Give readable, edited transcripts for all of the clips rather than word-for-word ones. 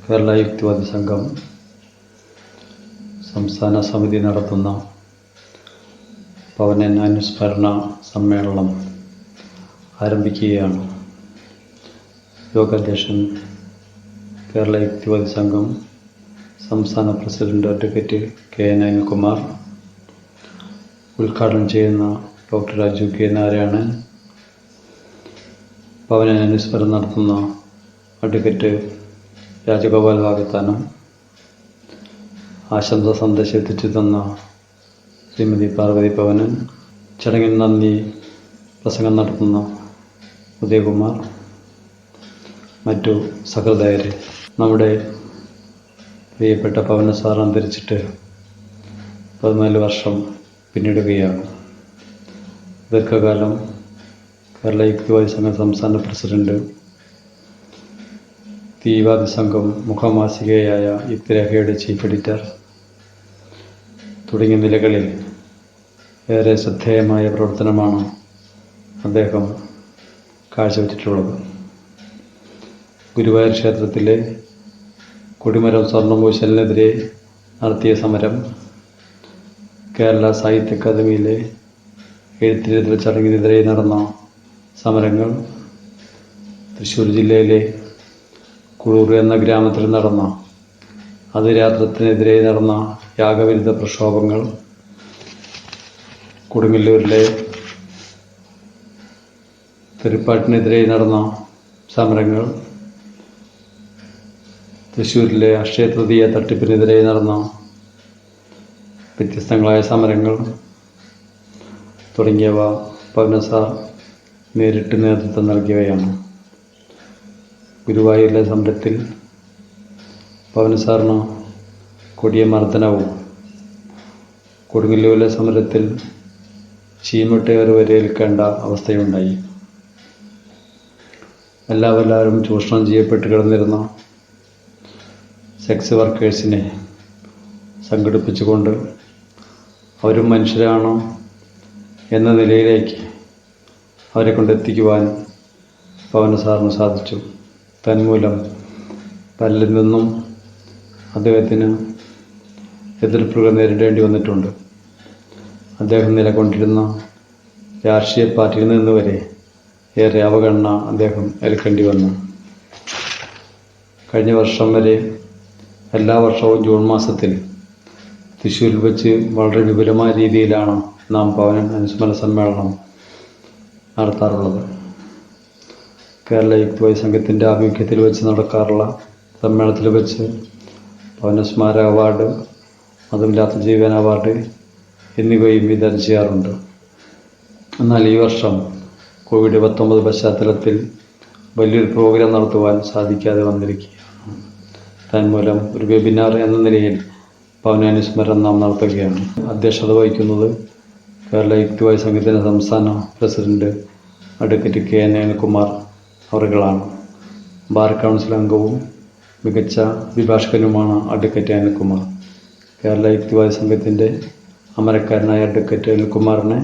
കേരള യുക്തിവാദി സംഘം സംസ്ഥാന സമിതി നടത്തുന്ന പവനൻ അനുസ്മരണ സമ്മേളനം ആരംഭിക്കുകയാണ്. യോഗാധ്യക്ഷൻ കേരള യുക്തിവാദി സംഘം സംസ്ഥാന president advocate K N Anilkumar, ഉദ്ഘാടനം ചെയ്യുന്ന ഡോക്ടർ രാജു കെ നാരായണൻ, പവനൻ അനുസ്മരണം നടത്തുന്ന അഡ്വക്കേറ്റ് രാജഗോപാൽ വാകത്താനം, ആശംസ സന്ദേശം എത്തിച്ചു തന്ന ശ്രീമതി പാർവതി പവനൻ, ചടങ്ങിൽ നന്ദി പ്രസംഗം നടത്തുന്ന ഉദയകുമാർ, മറ്റു സഹൃദയരെ. നമ്മുടെ പ്രിയപ്പെട്ട പവന സാർ അന്തരിച്ചിട്ട് 14 വർഷം പിന്നിടുകയാണ്. ദീർഘകാലം കേരള യുക്തിവാദി സംഘം സംസ്ഥാന പ്രസിഡന്റ്, യുക്തിവാദി സംഘം മുഖമാസികയായ യുക്തിരേഖയുടെ ചീഫ് എഡിറ്റർ തുടങ്ങിയ നിലകളിൽ ഏറെ ശ്രദ്ധേയമായ പ്രവർത്തനമാണ് അദ്ദേഹം കാഴ്ചവെച്ചിട്ടുള്ളത്. ഗുരുവായൂർ ക്ഷേത്രത്തിലെ കൊടിമരം സ്വർണ്ണപൂശലിനെതിരെ നടത്തിയ സമരം, കേരള സാഹിത്യ അക്കാദമിയിലെ എഴുത്തിനെതിരെ ചടങ്ങിനെതിരെ നടന്ന സമരങ്ങൾ, തൃശ്ശൂർ ജില്ലയിലെ കുളൂർ എന്ന ഗ്രാമത്തിൽ നടന്ന അതിരാത്രത്തിനെതിരെ നടന്ന യാഗവിരുദ്ധ പ്രക്ഷോഭങ്ങൾ, കൊടുങ്ങല്ലൂരിലെ തെറിപ്പാട്ടിനെതിരെ നടന്ന സമരങ്ങൾ, തൃശ്ശൂരിലെ അക്ഷയ തൃതീയ തട്ടിപ്പിനെതിരെ നടന്ന വ്യത്യസ്തങ്ങളായ സമരങ്ങൾ തുടങ്ങിയവ പവന സാർ നേരിട്ട് നേതൃത്വം നൽകിയവയാണ്. ഗുരുവായൂരിലെ സമരത്തിൽ പവന സാറിന് കൊടിയ മർദ്ദനവും, കൊടുങ്ങല്ലൂരിലെ സമരത്തിൽ ചീമട്ടയേറ് വരെ ഏൽക്കേണ്ട അവസ്ഥയുണ്ടായി. എല്ലാവരും ചൂഷണം ചെയ്യപ്പെട്ട് കിടന്നിരുന്ന സെക്സ് വർക്കേഴ്സിനെ സംഘടിപ്പിച്ചുകൊണ്ട് അവരും മനുഷ്യരാണ് എന്ന നിലയിലേക്ക് അവരെ കൊണ്ടെത്തിക്കുവാൻ പവന സാറിന് സാധിച്ചു. തന്മൂലം പലരിൽ നിന്നും അദ്ദേഹത്തിന് എതിർപ്പുകൾ നേരിടേണ്ടി വന്നിട്ടുണ്ട്. അദ്ദേഹം നിലകൊണ്ടിരുന്ന രാഷ്ട്രീയ പാർട്ടിയിൽ നിന്ന് വരെ ഏറെ അവഗണന അദ്ദേഹം ഏൽക്കേണ്ടി വന്നു. കഴിഞ്ഞ വർഷം വരെ എല്ലാ വർഷവും ജൂൺ മാസത്തിൽ തൃശ്ശൂരിൽ വെച്ച് വളരെ വിപുലമായ രീതിയിലാണ് നാം പവനൻ അനുസ്മരണ സമ്മേളനം നടത്താറുള്ളത്. കേരള യുക്തിവാദി സംഘത്തിൻ്റെ ആഭിമുഖ്യത്തിൽ വെച്ച് നടക്കാറുള്ള സമ്മേളനത്തിൽ വെച്ച് പവന സ്മാരക അവാർഡ്, മതമില്ലാത്ത ജീവൻ അവാർഡ് എന്നിവയും വിതരണം ചെയ്യാറുണ്ട്. എന്നാൽ ഈ വർഷം COVID-19 പശ്ചാത്തലത്തിൽ വലിയൊരു പ്രോഗ്രാം നടത്തുവാൻ സാധിക്കാതെ വന്നിരിക്കുകയാണ്. തന്മൂലം ഒരു വെബിനാർ എന്ന നിലയിൽ പവന അനുസ്മരണം നാം നടത്തുകയാണ്. അധ്യക്ഷത വഹിക്കുന്നത് കേരള യുക്തിവാദി സംഘത്തിൻ്റെ സംസ്ഥാന president advocate K N Anilkumar അവറുകളാണ്. ബാർ കൗൺസിൽ അംഗവും മികച്ച അഭിഭാഷകനുമാണ് അഡ്വക്കേറ്റ് അനിൽകുമാർ. കേരള യുക്തിവാദി സംഘത്തിൻ്റെ അമരക്കാരനായ അഡ്വക്കേറ്റ് അനിൽകുമാറിനെ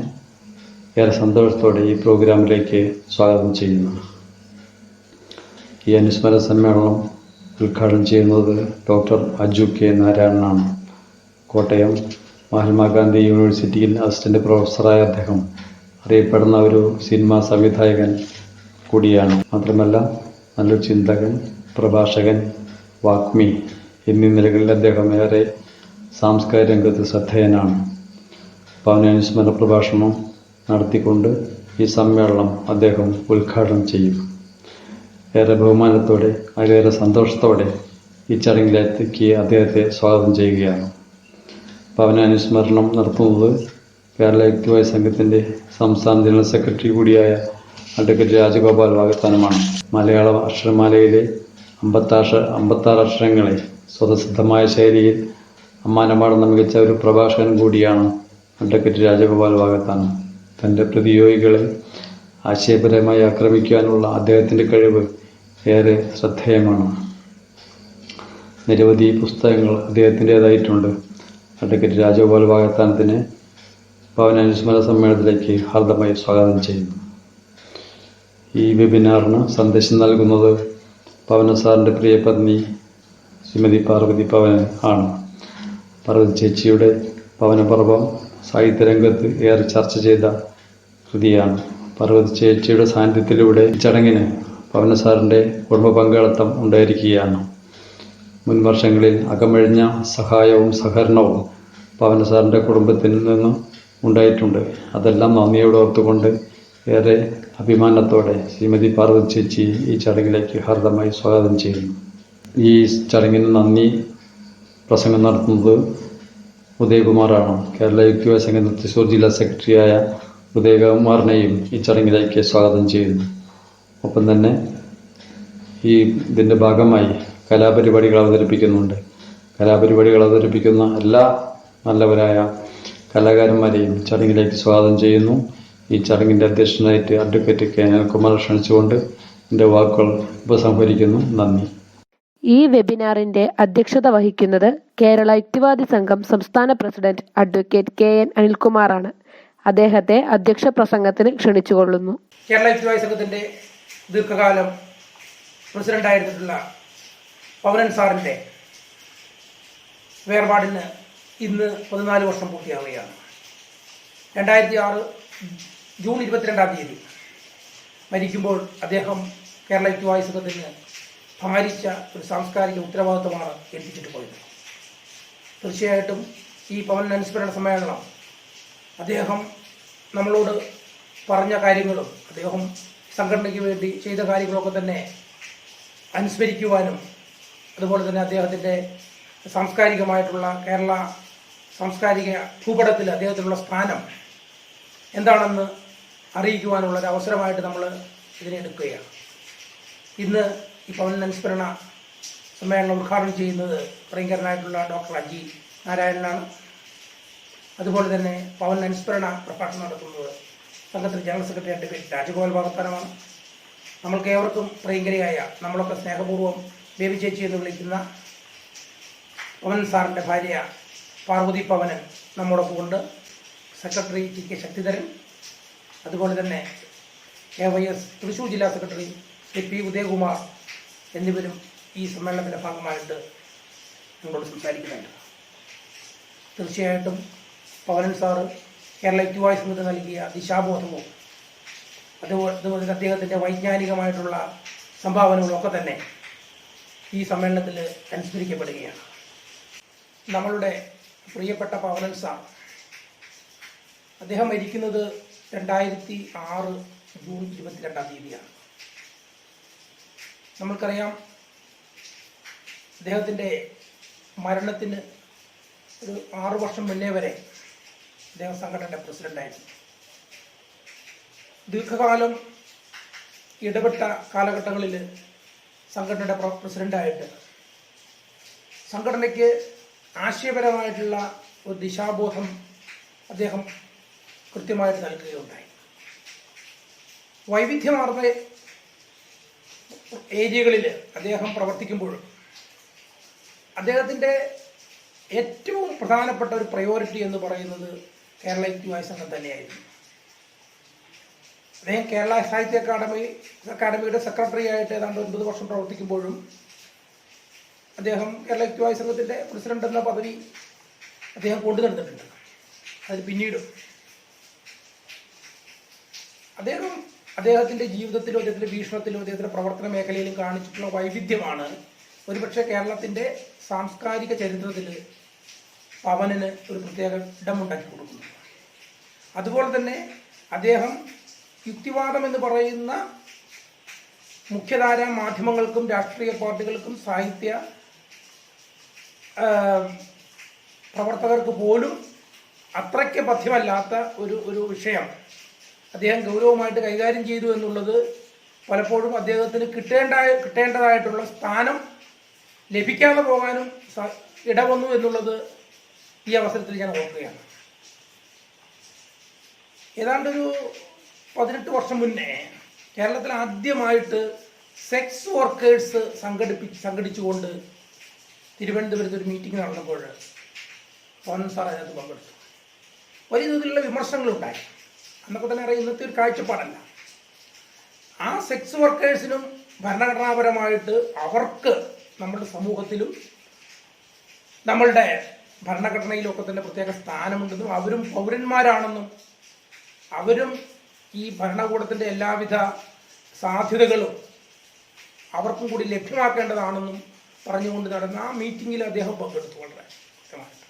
ഏറെ സന്തോഷത്തോടെ ഈ പ്രോഗ്രാമിലേക്ക് സ്വാഗതം ചെയ്യുന്നു. ഈ അനുസ്മരണ സമ്മേളനം ഉദ്ഘാടനം ചെയ്യുന്നത് ഡോക്ടർ രാജു കെ നാരായണനാണ്. കോട്ടയം മഹാത്മാഗാന്ധി യൂണിവേഴ്സിറ്റിയിൽ അസിസ്റ്റന്റ് പ്രൊഫസറായ അദ്ദേഹം അറിയപ്പെടുന്ന ഒരു സിനിമാ സംവിധായകൻ കൂടിയാണ്. മാത്രമല്ല നല്ലൊരു ചിന്തകൻ, പ്രഭാഷകൻ, വാഗ്മി എന്നീ നിലകളിൽ അദ്ദേഹം ഏറെ സാംസ്കാരിക രംഗത്ത് ശ്രദ്ധേയനാണ്. പവന അനുസ്മരണ പ്രഭാഷണം നടത്തിക്കൊണ്ട് ഈ സമ്മേളനം അദ്ദേഹം ഉദ്ഘാടനം ചെയ്യും. ഏറെ ബഹുമാനത്തോടെ, അതിലേറെ സന്തോഷത്തോടെ ഈ ചടങ്ങിലേക്ക് അദ്ദേഹത്തെ സ്വാഗതം ചെയ്യുകയാണ്. പവന അനുസ്മരണം നടത്തുന്നത് കേരള യുക്തിവാദി സംഘത്തിൻ്റെ സംസ്ഥാന ജനറൽ സെക്രട്ടറി കൂടിയായ അഡ്വക്കേറ്റ് രാജഗോപാൽ വാകത്താനമാണ്. മലയാള അക്ഷരമാലയിലെ 56 അക്ഷരങ്ങളെ സ്വതസിദ്ധമായ ശൈലിയിൽ അമ്മാനമാടുന്ന മികച്ച ഒരു പ്രഭാഷകൻ കൂടിയാണ് അഡ്വക്കേറ്റ് രാജഗോപാൽ വാകത്താനം. തൻ്റെ പ്രതിയോഗികളെ ആശയപരമായി ആക്രമിക്കാനുള്ള അദ്ദേഹത്തിൻ്റെ കഴിവ് ഏറെ ശ്രദ്ധേയമാണ്. നിരവധി പുസ്തകങ്ങൾ അദ്ദേഹത്തിൻ്റേതായിട്ടുണ്ട്. അഡ്വക്കേറ്റ് രാജഗോപാൽ വാകത്താനത്തിനെ പവന അനുസ്മരണ സമ്മേളനത്തിലേക്ക് ഹാർദമായി സ്വാഗതം ചെയ്യുന്നു. ഈ വെബിനാറിന് സന്ദേശം നൽകുന്നത് പവന സാറിൻ്റെ പ്രിയ പത്നി ശ്രീമതി പാർവതി പവനൻ ആണ്. പാർവതി ചേച്ചിയുടെ പവനപർവം സാഹിത്യരംഗത്ത് ഏറെ ചർച്ച ചെയ്ത കൃതിയാണ്. പാർവതി ചേച്ചിയുടെ സാന്നിധ്യത്തിലൂടെ ചടങ്ങിന് പവന സാറിൻ്റെ കുടുംബ പങ്കാളിത്തം ഉണ്ടായിരിക്കുകയാണ്. മുൻ വർഷങ്ങളിൽ അകമഴിഞ്ഞ സഹായവും സഹകരണവും പവന സാറിൻ്റെ കുടുംബത്തിൽ നിന്നും ഉണ്ടായിട്ടുണ്ട്. അതെല്ലാം നന്ദിയോടെ ഓർത്തുകൊണ്ട് ഏറെ അഭിമാനത്തോടെ ശ്രീമതി പാർവതി ചേച്ചി ഈ ചടങ്ങിലേക്ക് ഹാർദമായി സ്വാഗതം ചെയ്യുന്നു. ഈ ചടങ്ങിന് നന്ദി പ്രസംഗം നടത്തുന്നത് ഉദയകുമാറാണ്. കേരള യുക്തിവാദ സംഘം തൃശ്ശൂർ ജില്ലാ സെക്രട്ടറിയായ ഉദയകുമാറിനെയും ഈ ചടങ്ങിലേക്ക് സ്വാഗതം ചെയ്യുന്നു. ഒപ്പം തന്നെ ഇതിൻ്റെ ഭാഗമായി കലാപരിപാടികൾ അവതരിപ്പിക്കുന്നുണ്ട്. കലാപരിപാടികൾ അവതരിപ്പിക്കുന്ന എല്ലാ നല്ലവരായ കലാകാരന്മാരെയും ചടങ്ങിലേക്ക് സ്വാഗതം ചെയ്യുന്നു. ഈ ചടങ്ങിൻ്റെ അധ്യക്ഷനായിട്ട് അഡ്വക്കേറ്റ് കെ അനിൽകുമാർ ക്ഷണിച്ചുകൊണ്ട് എൻ്റെ വാക്കുകൾ ഉപസംഹരിക്കുന്നു. നന്ദി. ഈ വെബിനാറിന്റെ അധ്യക്ഷത വഹിക്കുന്നത് കേരള യുക്തിവാദി സംഘം സംസ്ഥാന പ്രസിഡന്റ് അഡ്വക്കേറ്റ് കെ എൻ അനിൽകുമാറാണ്. അദ്ദേഹത്തെ അധ്യക്ഷ പ്രസംഗത്തിന് ക്ഷണിച്ചുകൊള്ളുന്നു. കേരള യുക്തിവാദി സംഘത്തിന്റെ ദീർഘകാലം പ്രസിഡന്റായിരുന്നിട്ടുള്ള പവനൻ സാറിന്റെ വേർപാടിന് ഇന്ന് 14 വർഷം പൂർത്തിയാവുകയാണ്. 2006 ജൂൺ 22-ാം തീയതി മരിക്കുമ്പോൾ അദ്ദേഹം കേരള യുക്തിവാദി സംഘത്തിന് ഭാരിച്ച ഒരു സാംസ്കാരിക ഉത്തരവാദിത്വമാണ് ഏൽപ്പിച്ചിട്ട് പോയത്. തീർച്ചയായിട്ടും ഈ പവൻ അനുസ്മരണ സമ്മേളനം അദ്ദേഹം നമ്മളോട് പറഞ്ഞ കാര്യങ്ങളും അദ്ദേഹം സംഘടനയ്ക്ക് വേണ്ടി ചെയ്ത കാര്യങ്ങളൊക്കെ തന്നെ അനുസ്മരിക്കുവാനും അതുപോലെ തന്നെ അദ്ദേഹത്തിൻ്റെ സാംസ്കാരികമായിട്ടുള്ള കേരള സാംസ്കാരിക ഭൂപടത്തിൽ അദ്ദേഹത്തിനുള്ള സ്ഥാനം എന്താണെന്ന് അറിയിക്കുവാനുള്ള ഒരു അവസരമായിട്ട് നമ്മൾ ഇതിനെ എടുക്കുകയാണ്. ഇന്ന് ഈ പവൻ അനുസ്മരണ സമ്മേളനം ഉദ്ഘാടനം ചെയ്യുന്നത് പ്രിയങ്കരനായിട്ടുള്ള ഡോക്ടർ അജി നാരായണനാണ്. അതുപോലെ തന്നെ പവൻ അനുസ്മരണ പ്രഭാഷണം നടത്തുന്നത് സംഘത്തിൻ്റെ ജനറൽ സെക്രട്ടറി അഡ്വക്കേറ്റ് രാജഗോപാൽ വാഗത്താനമാണ്. നമ്മൾക്ക് ഏവർക്കും പ്രിയങ്കരിയായ നമ്മളൊക്കെ സ്നേഹപൂർവ്വം ബേബി ചേച്ചി എന്ന് വിളിക്കുന്ന പവൻ സാറിൻ്റെ ഭാര്യ പാർവതി പവനൻ നമ്മോടൊപ്പം ഉണ്ട്. സെക്രട്ടറി ടി കെ ശക്തിധരൻ, അതുപോലെ തന്നെ KYS തൃശ്ശൂർ ജില്ലാ സെക്രട്ടറി പി ഉദയകുമാർ എന്നിവരും ഈ സമ്മേളനത്തിൻ്റെ ഭാഗമായിട്ട് ഞങ്ങളോട് സംസാരിക്കുന്നുണ്ട്. തീർച്ചയായിട്ടും പവനൻ സാറ് കേരള യുക്തിവാദി സംഘത്തിന് നൽകിയ ദിശാബോധവും അതുപോലെ അദ്ദേഹത്തിൻ്റെ വൈജ്ഞാനികമായിട്ടുള്ള സംഭാവനകളൊക്കെ തന്നെ ഈ സമ്മേളനത്തിൽ അനുസ്മരിക്കപ്പെടുകയാണ്. നമ്മളുടെ പ്രിയപ്പെട്ട പവനൻ സാർ അദ്ദേഹം മരിക്കുന്നത് 2006 ജൂൺ 22-ാം തീയതിയാണ്. നമ്മൾക്കറിയാം അദ്ദേഹത്തിൻ്റെ മരണത്തിന് ഒരു 6 വർഷം മുന്നേ വരെ അദ്ദേഹം സംഘടനയുടെ പ്രസിഡൻ്റായിരുന്നു. ദീർഘകാലം ഇടപെട്ട കാലഘട്ടങ്ങളിൽ സംഘടനയുടെ പ്രസിഡൻ്റായിട്ട് സംഘടനയ്ക്ക് ആശയപരമായിട്ടുള്ള ഒരു ദിശാബോധം അദ്ദേഹം കൃത്യമായിട്ട് നൽകുകയുണ്ടായി. വൈവിധ്യമാർന്ന ഏരിയകളിൽ അദ്ദേഹം പ്രവർത്തിക്കുമ്പോഴും അദ്ദേഹത്തിൻ്റെ ഏറ്റവും പ്രധാനപ്പെട്ട ഒരു പ്രയോറിറ്റി എന്ന് പറയുന്നത് കേരള യുക്തിവാദി സംഘം തന്നെയായിരുന്നു. അദ്ദേഹം കേരള സാഹിത്യ അക്കാദമിയുടെ സെക്രട്ടറി ആയിട്ട് ഏതാണ്ട് 9 വർഷം പ്രവർത്തിക്കുമ്പോഴും അദ്ദേഹം കേരള യുക്തിവാദി സംഘത്തിൻ്റെ പ്രസിഡന്റ് എന്ന പദവി അദ്ദേഹം കൊണ്ടു നടന്നിട്ടുണ്ട്. അത് പിന്നീടും അദ്ദേഹത്തിൻ്റെ ജീവിതത്തിലും അദ്ദേഹത്തിൻ്റെ വീക്ഷണത്തിലും അദ്ദേഹത്തിൻ്റെ പ്രവർത്തന മേഖലയിലും കാണിച്ചിട്ടുള്ള വൈവിധ്യമാണ് ഒരുപക്ഷെ കേരളത്തിൻ്റെ സാംസ്കാരിക ചരിത്രത്തിൽ പവനന് ഒരു പ്രത്യേക ഇടമുണ്ടാക്കി കൊടുക്കുന്നത്. അതുപോലെ തന്നെ അദ്ദേഹം യുക്തിവാദം എന്ന് പറയുന്ന മുഖ്യധാര മാധ്യമങ്ങൾക്കും രാഷ്ട്രീയ പാർട്ടികൾക്കും സാഹിത്യ പ്രവർത്തകർക്ക് പോലും അത്രയ്ക്ക് പഥ്യമല്ലാത്ത ഒരു വിഷയം അദ്ദേഹം ഗൗരവമായിട്ട് കൈകാര്യം ചെയ്തു എന്നുള്ളത് പലപ്പോഴും അദ്ദേഹത്തിന് കിട്ടേണ്ടതായിട്ടുള്ള സ്ഥാനം ലഭിക്കാതെ പോകാനും ഇടവന്നു എന്നുള്ളത് ഈ അവസരത്തിൽ ഞാൻ ഓർക്കുകയാണ്. ഏതാണ്ടൊരു 18 വർഷം മുന്നേ കേരളത്തിൽ ആദ്യമായിട്ട് സെക്സ് വർക്കേഴ്സ് സംഘടിച്ചുകൊണ്ട് തിരുവനന്തപുരത്ത് ഒരു മീറ്റിംഗ് നടന്നപ്പോൾ പവൻ സാർ അതിനകത്ത് പങ്കെടുത്തു. വലിയ തോതിലുള്ള വിമർശനങ്ങളുണ്ടായി. അന്നൊക്കെ തന്നെ അറിയാം, ഇന്നത്തെ ഒരു കാഴ്ചപ്പാടല്ല. ആ സെക്സ് വർക്കേഴ്സിനും ഭരണഘടനാപരമായിട്ട് അവർക്ക് നമ്മുടെ സമൂഹത്തിലും നമ്മളുടെ ഭരണഘടനയിലൊക്കെ തന്നെ പ്രത്യേക സ്ഥാനമുണ്ടെന്നും അവരും പൗരന്മാരാണെന്നും അവരും ഈ ഭരണകൂടത്തിൻ്റെ എല്ലാവിധ സാധ്യതകളും അവർക്കും കൂടി ലഭ്യമാക്കേണ്ടതാണെന്നും പറഞ്ഞുകൊണ്ട് നടന്ന ആ മീറ്റിങ്ങിൽ അദ്ദേഹം പങ്കെടുത്തു വളരെ വ്യക്തമായിട്ട്.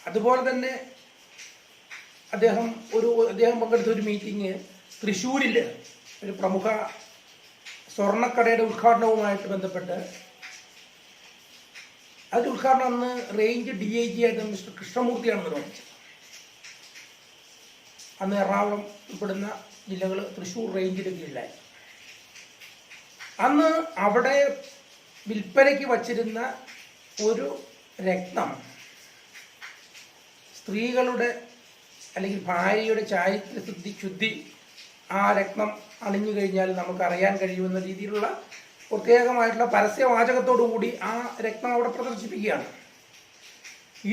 അതുപോലെ തന്നെ അദ്ദേഹം പങ്കെടുത്ത ഒരു മീറ്റിംഗ് തൃശ്ശൂരിൽ ഒരു പ്രമുഖ സ്വർണ്ണക്കടയുടെ ഉദ്ഘാടനവുമായിട്ട് ബന്ധപ്പെട്ട്, അതിൻ്റെ ഉദ്ഘാടനം അന്ന് റേഞ്ച് DIG ആയിട്ട് മിസ്റ്റർ കൃഷ്ണമൂർത്തിയാണ് നിർവഹിച്ചത്. അന്ന് എറണാകുളം ഉൾപ്പെടുന്ന ജില്ലകൾ തൃശ്ശൂർ റേഞ്ചിന് കീഴിലായി. അന്ന് അവിടെ വിൽപ്പനയ്ക്ക് വച്ചിരുന്ന ഒരു രത്നം സ്ത്രീകളുടെ അല്ലെങ്കിൽ ഭാര്യയുടെ ചാരിത്ര ശുദ്ധി ആ രത്നം അണിഞ്ഞു കഴിഞ്ഞാൽ നമുക്ക് അറിയാൻ കഴിയുമെന്ന രീതിയിലുള്ള പ്രത്യേകമായിട്ടുള്ള പരസ്യവാചകത്തോടു കൂടി ആ രത്നം അവിടെ പ്രദർശിപ്പിക്കുകയാണ്.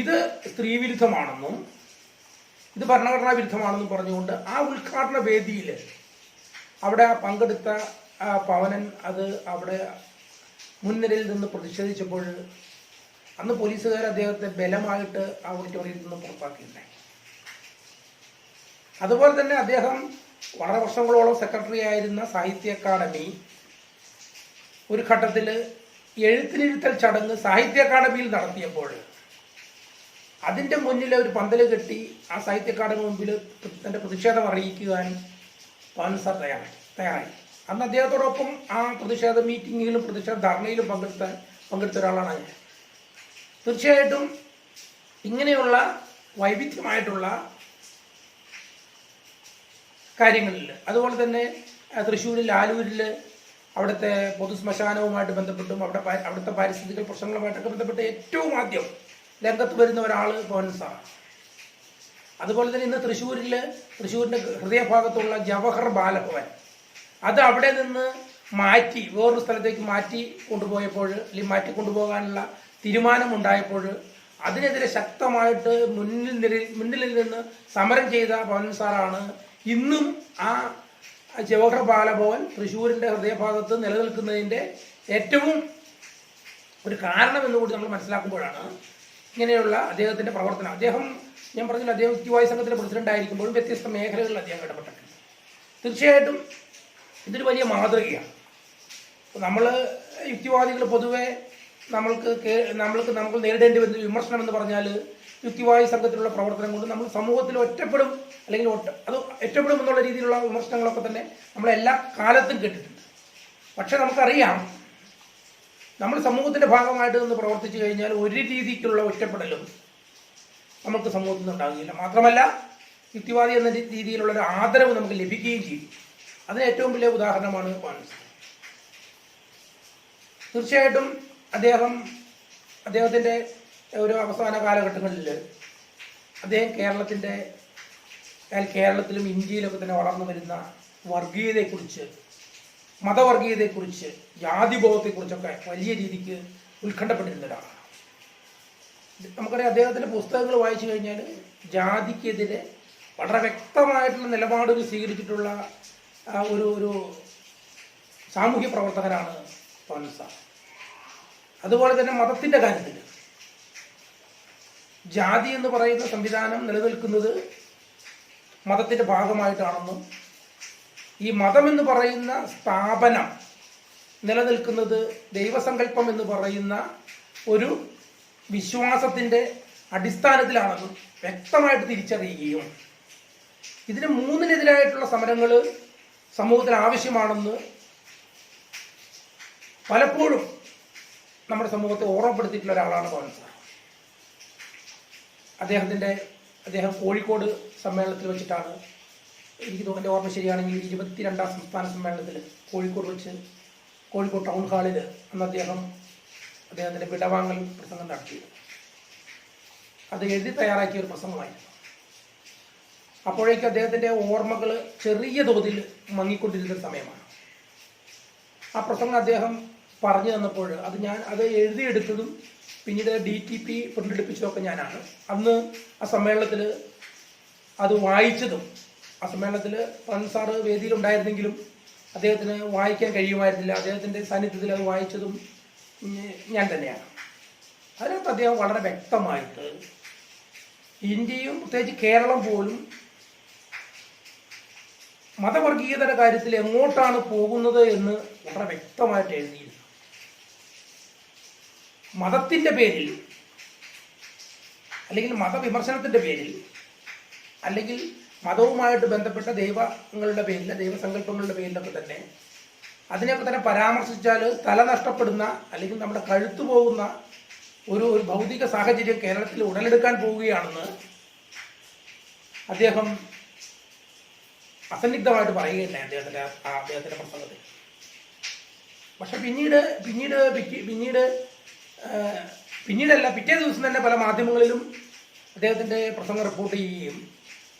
ഇത് സ്ത്രീവിരുദ്ധമാണെന്നും ഇത് ഭരണഘടനാ വിരുദ്ധമാണെന്നും പറഞ്ഞുകൊണ്ട് ആ ഉദ്ഘാടന വേദിയിൽ അവിടെ പങ്കെടുത്ത പവനൻ അത് അവിടെ മുൻനിരയിൽ നിന്ന് പ്രതിഷേധിച്ചപ്പോൾ അന്ന് പോലീസുകാർ അദ്ദേഹത്തെ ബലമായിട്ട് ആ ഓഡിറ്റോറിയത്തിൽ നിന്ന് പുറത്താക്കിയിട്ടുണ്ടായി. അതുപോലെ തന്നെ അദ്ദേഹം വളരെ വർഷങ്ങളോളം സെക്രട്ടറി ആയിരുന്ന സാഹിത്യ അക്കാദമി ഒരു ഘട്ടത്തിൽ എഴുത്തിനിരുത്തൽ ചടങ്ങ് സാഹിത്യ അക്കാദമിയിൽ നടത്തിയപ്പോൾ അതിൻ്റെ മുന്നിൽ ഒരു പന്തൽ കെട്ടി ആ സാഹിത്യ അക്കാദമി മുമ്പിൽ തൻ്റെ പ്രതിഷേധം അറിയിക്കുവാൻ പവൻ സാർ തയ്യാറായി. അന്ന് അദ്ദേഹത്തോടൊപ്പം ആ പ്രതിഷേധ മീറ്റിങ്ങിലും പ്രതിഷേധ ധർണയിലും പങ്കെടുത്ത ഒരാളാണ് ഞാൻ. തീർച്ചയായിട്ടും ഇങ്ങനെയുള്ള വൈവിധ്യമായിട്ടുള്ള കാര്യങ്ങളിൽ, അതുപോലെ തന്നെ തൃശ്ശൂരിൽ ആലൂരിൽ അവിടുത്തെ പൊതുശ്മശാനവുമായിട്ട് ബന്ധപ്പെട്ടും അവിടുത്തെ പാരിസ്ഥിതിക പ്രശ്നങ്ങളുമായിട്ടൊക്കെ ബന്ധപ്പെട്ട് ഏറ്റവും ആദ്യം രംഗത്ത് വരുന്ന ഒരാൾ പവൻ സാറാണ്. അതുപോലെ തന്നെ ഇന്ന് തൃശ്ശൂരിൻ്റെ ഹൃദയഭാഗത്തുള്ള ജവഹർ ബാലഭവൻ അത് അവിടെ നിന്ന് മാറ്റി വേറൊരു സ്ഥലത്തേക്ക് മാറ്റി കൊണ്ടുപോകാനുള്ള തീരുമാനമുണ്ടായപ്പോൾ അതിനെതിരെ ശക്തമായിട്ട് മുന്നിൽ നിന്ന് സമരം ചെയ്ത പവൻ സാറാണ് ഇന്നും ആ ജവഹർ ബാലഭവൻ തൃശ്ശൂരിൻ്റെ ഹൃദയഭാഗത്ത് നിലനിൽക്കുന്നതിൻ്റെ ഏറ്റവും ഒരു കാരണം എന്നുകൂടി നമ്മൾ മനസ്സിലാക്കുമ്പോഴാണ് ഇങ്ങനെയുള്ള അദ്ദേഹത്തിൻ്റെ പ്രവർത്തനം. ഞാൻ പറഞ്ഞില്ല, അദ്ദേഹം യുക്തിവാദി സംഘത്തിൻ്റെ പ്രസിഡന്റ് ആയിരിക്കുമ്പോഴും വ്യത്യസ്ത മേഖലകളിൽ അദ്ദേഹം ഇടപെട്ടിട്ടുണ്ട്. തീർച്ചയായിട്ടും ഇതൊരു വലിയ മാതൃകയാണ്. നമ്മൾ യുക്തിവാദികൾ പൊതുവെ നമുക്ക് നേരിടേണ്ടി വരുന്ന വിമർശനം എന്ന് പറഞ്ഞാൽ യുക്തിവാദി സംഘത്തിലുള്ള പ്രവർത്തനം കൊണ്ട് നമ്മൾ സമൂഹത്തിൽ ഒറ്റപ്പെടും എന്നുള്ള രീതിയിലുള്ള വിമർശനങ്ങളൊക്കെ തന്നെ നമ്മൾ എല്ലാ കാലത്തും കേട്ടിട്ടുണ്ട്. പക്ഷെ നമുക്കറിയാം, നമ്മൾ സമൂഹത്തിൻ്റെ ഭാഗമായിട്ട് നിന്ന് പ്രവർത്തിച്ചു കഴിഞ്ഞാൽ ഒരു രീതിക്കുള്ള ഒറ്റപ്പെടലും നമുക്ക് സമൂഹത്തിൽ നിന്ന് ഉണ്ടാകുകയില്ല. മാത്രമല്ല യുക്തിവാദി എന്ന രീതിയിലുള്ളൊരു ആദരവ് നമുക്ക് ലഭിക്കുകയും ചെയ്യും. അതിന് ഏറ്റവും വലിയ ഉദാഹരണമാണ് പവൻ സാർ. തീർച്ചയായിട്ടും അദ്ദേഹത്തിൻ്റെ ഒരു അവസാന കാലഘട്ടങ്ങളിൽ അദ്ദേഹം കേരളത്തിലും ഇന്ത്യയിലൊക്കെ തന്നെ വളർന്നു വരുന്ന വർഗീയതയെക്കുറിച്ച്, മതവർഗീയതയെക്കുറിച്ച്, ജാതിബോധത്തെക്കുറിച്ചൊക്കെ വലിയ രീതിക്ക് ഉത്കണ്ഠപ്പെട്ടിരുന്ന ഒരാളാണ്. നമുക്കറിയാം, അദ്ദേഹത്തിൻ്റെ പുസ്തകങ്ങൾ വായിച്ചു കഴിഞ്ഞാൽ ജാതിക്കെതിരെ വളരെ വ്യക്തമായിട്ടുള്ള നിലപാടുകൾ സ്വീകരിച്ചിട്ടുള്ള ഒരു സാമൂഹ്യ പ്രവർത്തകനാണ് പവൻ സാർ. അതുപോലെ തന്നെ മതത്തിൻ്റെ കാര്യത്തിൽ ജാതി എന്ന് പറയുന്ന സംവിധാനം നിലനിൽക്കുന്നത് മതത്തിൻ്റെ ഭാഗമായിട്ടാണെന്നും ഈ മതം എന്ന് പറയുന്ന സ്ഥാപനം നിലനിൽക്കുന്നത് ദൈവസങ്കല്പം എന്ന് പറയുന്ന ഒരു വിശ്വാസത്തിൻ്റെ അടിസ്ഥാനത്തിലാണെന്നും വ്യക്തമായിട്ട് തിരിച്ചറിയുകയും ഇതിന് മൂന്നിനെതിരായിട്ടുള്ള സമരങ്ങൾ സമൂഹത്തിന് ആവശ്യമാണെന്ന് പലപ്പോഴും നമ്മുടെ സമൂഹത്തെ ഓർമ്മപ്പെടുത്തിയിട്ടുള്ള ഒരാളാണ് പവൻ സാർ. അദ്ദേഹം കോഴിക്കോട് സമ്മേളനത്തിൽ വെച്ചിട്ടാണ്, എനിക്ക് തോന്നുന്ന എൻ്റെ ഓർമ്മ ശരിയാണെങ്കിൽ 22ാം സംസ്ഥാന സമ്മേളനത്തിൽ കോഴിക്കോട് ടൗൺ ഹാളിൽ അന്ന് അദ്ദേഹത്തിൻ്റെ വിടവാങ്ങൽ പ്രസംഗം നടത്തി. അത് എഴുതി തയ്യാറാക്കിയ ഒരു പ്രസംഗമായിരുന്നു. അപ്പോഴേക്കും അദ്ദേഹത്തിൻ്റെ ഓർമ്മകൾ ചെറിയ തോതിൽ മങ്ങിക്കൊണ്ടിരുന്ന സമയമാണ്. ആ പ്രസംഗം അദ്ദേഹം പറഞ്ഞു തന്നപ്പോൾ അത് എഴുതിയെടുത്തതും പിന്നീട് DTP പ്രിൻ്റെടുപ്പിച്ചതൊക്കെ ഞാനാണ്. അന്ന് ആ സമ്മേളനത്തിൽ അത് വായിച്ചതും, ആ സമ്മേളനത്തിൽ പവൻ സാറ് വേദിയിലുണ്ടായിരുന്നെങ്കിലും അദ്ദേഹത്തിന് വായിക്കാൻ കഴിയുമായിരുന്നില്ല. അദ്ദേഹത്തിൻ്റെ സാന്നിധ്യത്തിൽ അത് വായിച്ചതും ഞാൻ തന്നെയാണ്. അതിനകത്ത് അദ്ദേഹം വളരെ വ്യക്തമായിട്ട് ഇന്ത്യയും പ്രത്യേകിച്ച് കേരളം പോലും മതവർഗീയതയുടെ കാര്യത്തിൽ എങ്ങോട്ടാണ് പോകുന്നത് എന്ന് വളരെ വ്യക്തമായിട്ട് എഴുതിയിരുന്നു. മതത്തിൻ്റെ പേരിൽ അല്ലെങ്കിൽ മതവിമർശനത്തിൻ്റെ പേരിൽ അല്ലെങ്കിൽ മതവുമായിട്ട് ബന്ധപ്പെട്ട ദൈവങ്ങളുടെ പേരിൽ, ദൈവസങ്കല്പങ്ങളുടെ പേരിലൊക്കെ തന്നെ അതിനെയൊക്കെ തന്നെ പരാമർശിച്ചാൽ തല നഷ്ടപ്പെടുന്ന അല്ലെങ്കിൽ നമ്മുടെ കഴുത്തു പോകുന്ന ഒരു ഭൗതിക സാഹചര്യം കേരളത്തിൽ ഉടലെടുക്കാൻ പോവുകയാണെന്ന് അദ്ദേഹം അസന്നിഗ്ധമായിട്ട് പറയുകയുണ്ടായി അദ്ദേഹത്തിന്റെ പ്രസംഗത്തിൽ. പക്ഷെ പിന്നീടല്ല പിറ്റേ ദിവസം തന്നെ പല മാധ്യമങ്ങളിലും അദ്ദേഹത്തിന്റെ പ്രസംഗം റിപ്പോർട്ട് ചെയ്യുകയും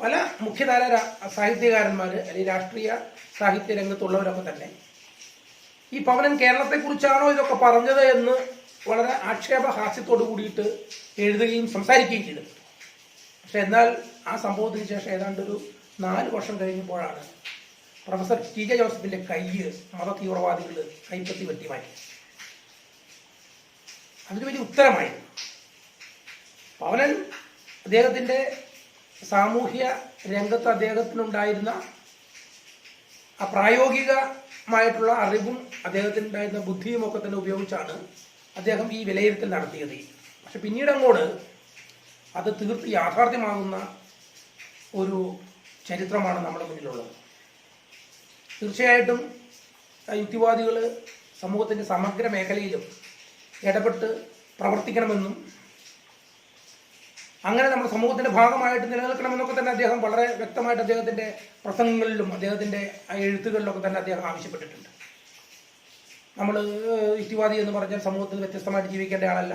പല മുഖ്യധാര സാഹിത്യകാരന്മാർ അല്ലെങ്കിൽ രാഷ്ട്രീയ സാഹിത്യ രംഗത്തുള്ളവരൊക്കെ തന്നെ ഈ പവനൻ കേരളത്തെക്കുറിച്ചാണോ ഇതൊക്കെ പറഞ്ഞത് എന്ന് വളരെ ആക്ഷേപഹാസ്യത്തോടു കൂടിയിട്ട് എഴുതുകയും സംസാരിക്കുകയും ചെയ്തു. പക്ഷെ എന്നാൽ ആ സംഭവത്തിന് ശേഷം ഏതാണ്ട് ഒരു 4 വർഷം കഴിഞ്ഞപ്പോഴാണ് പ്രൊഫസർ ടി ജെ ജോസഫിന്റെ മത തീവ്രവാദികൾ കൈപ്പത്തി വെട്ടിമാറ്റി. അതിന് വലിയ ഉത്തരമായിരുന്നു. പവനൻ അദ്ദേഹത്തിന്റെ സാമൂഹ്യ രംഗത്ത് അദ്ദേഹത്തിനുണ്ടായിരുന്ന ആ പ്രായോഗികമായിട്ടുള്ള അറിവും അദ്ദേഹത്തിനുണ്ടായിരുന്ന ബുദ്ധിയും ഒക്കെ തന്നെ ഉപയോഗിച്ചാണ് അദ്ദേഹം ഈ വിലയിരുത്തൽ നടത്തിയത്. പക്ഷെ പിന്നീട് അങ്ങോട്ട് അത് തീർത്ത് യാഥാർത്ഥ്യമാകുന്ന ഒരു ചരിത്രമാണ് നമ്മുടെ മുന്നിലുള്ളത്. തീർച്ചയായിട്ടും യുക്തിവാദികൾ സമൂഹത്തിൻ്റെ സമഗ്ര മേഖലയിലും ഇടപെട്ട് പ്രവർത്തിക്കണമെന്നും അങ്ങനെ നമ്മുടെ സമൂഹത്തിന്റെ ഭാഗമായിട്ട് നിലനിൽക്കണമെന്നൊക്കെ തന്നെ അദ്ദേഹം വളരെ വ്യക്തമായിട്ട് അദ്ദേഹത്തിന്റെ പ്രസംഗങ്ങളിലും അദ്ദേഹത്തിന്റെ എഴുത്തുകളിലൊക്കെ തന്നെ അദ്ദേഹം ആവശ്യപ്പെട്ടിട്ടുണ്ട്. നമ്മൾ യുക്തിവാദി എന്ന് പറഞ്ഞാൽ സമൂഹത്തിൽ വ്യത്യസ്തമായിട്ട് ജീവിക്കേണ്ട ആളല്ല.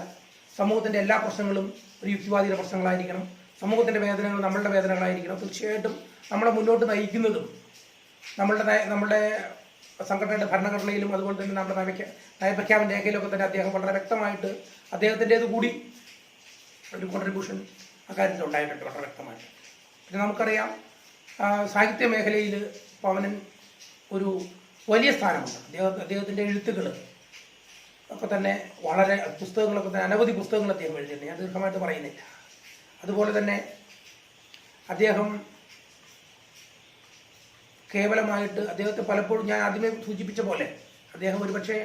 സമൂഹത്തിന്റെ എല്ലാ പ്രശ്നങ്ങളും ഒരു യുക്തിവാദിയുടെ പ്രശ്നങ്ങളായിരിക്കണം. സമൂഹത്തിന്റെ വേദനകൾ നമ്മളുടെ വേദനകളായിരിക്കണം. തീർച്ചയായിട്ടും നമ്മളെ മുന്നോട്ട് നയിക്കുന്നതും നമ്മളുടെ സംഘടനയുടെ ഭരണഘടനയിലും അതുപോലെ തന്നെ നമ്മുടെ നയപ്രഖ്യാപന രേഖയിലൊക്കെ തന്നെ അദ്ദേഹം വളരെ വ്യക്തമായിട്ട് അദ്ദേഹത്തിൻ്റെത് കൂടി ഒരു കോൺട്രിബ്യൂഷൻ അക്കാര്യത്തിൽ ഉണ്ടായിട്ടുണ്ട് വളരെ വ്യക്തമായിട്ട്. പിന്നെ നമുക്കറിയാം സാഹിത്യ മേഖലയിൽ പവനൻ ഒരു വലിയ സ്ഥാനമുണ്ട്. അദ്ദേഹത്തിൻ്റെ എഴുത്തുകൾ ഒക്കെ തന്നെ വളരെ പുസ്തകങ്ങളൊക്കെ തന്നെ അനവധി പുസ്തകങ്ങൾ അദ്ദേഹം എഴുതിയിട്ടുണ്ട്. ഞാൻ ദീർഘമായിട്ട് പറയുന്നില്ല. അതുപോലെ തന്നെ അദ്ദേഹം കേവലമായിട്ട് അദ്ദേഹത്തെ പലപ്പോഴും ഞാൻ ആദ്യമേ സൂചിപ്പിച്ച പോലെ അദ്ദേഹം ഒരുപക്ഷെ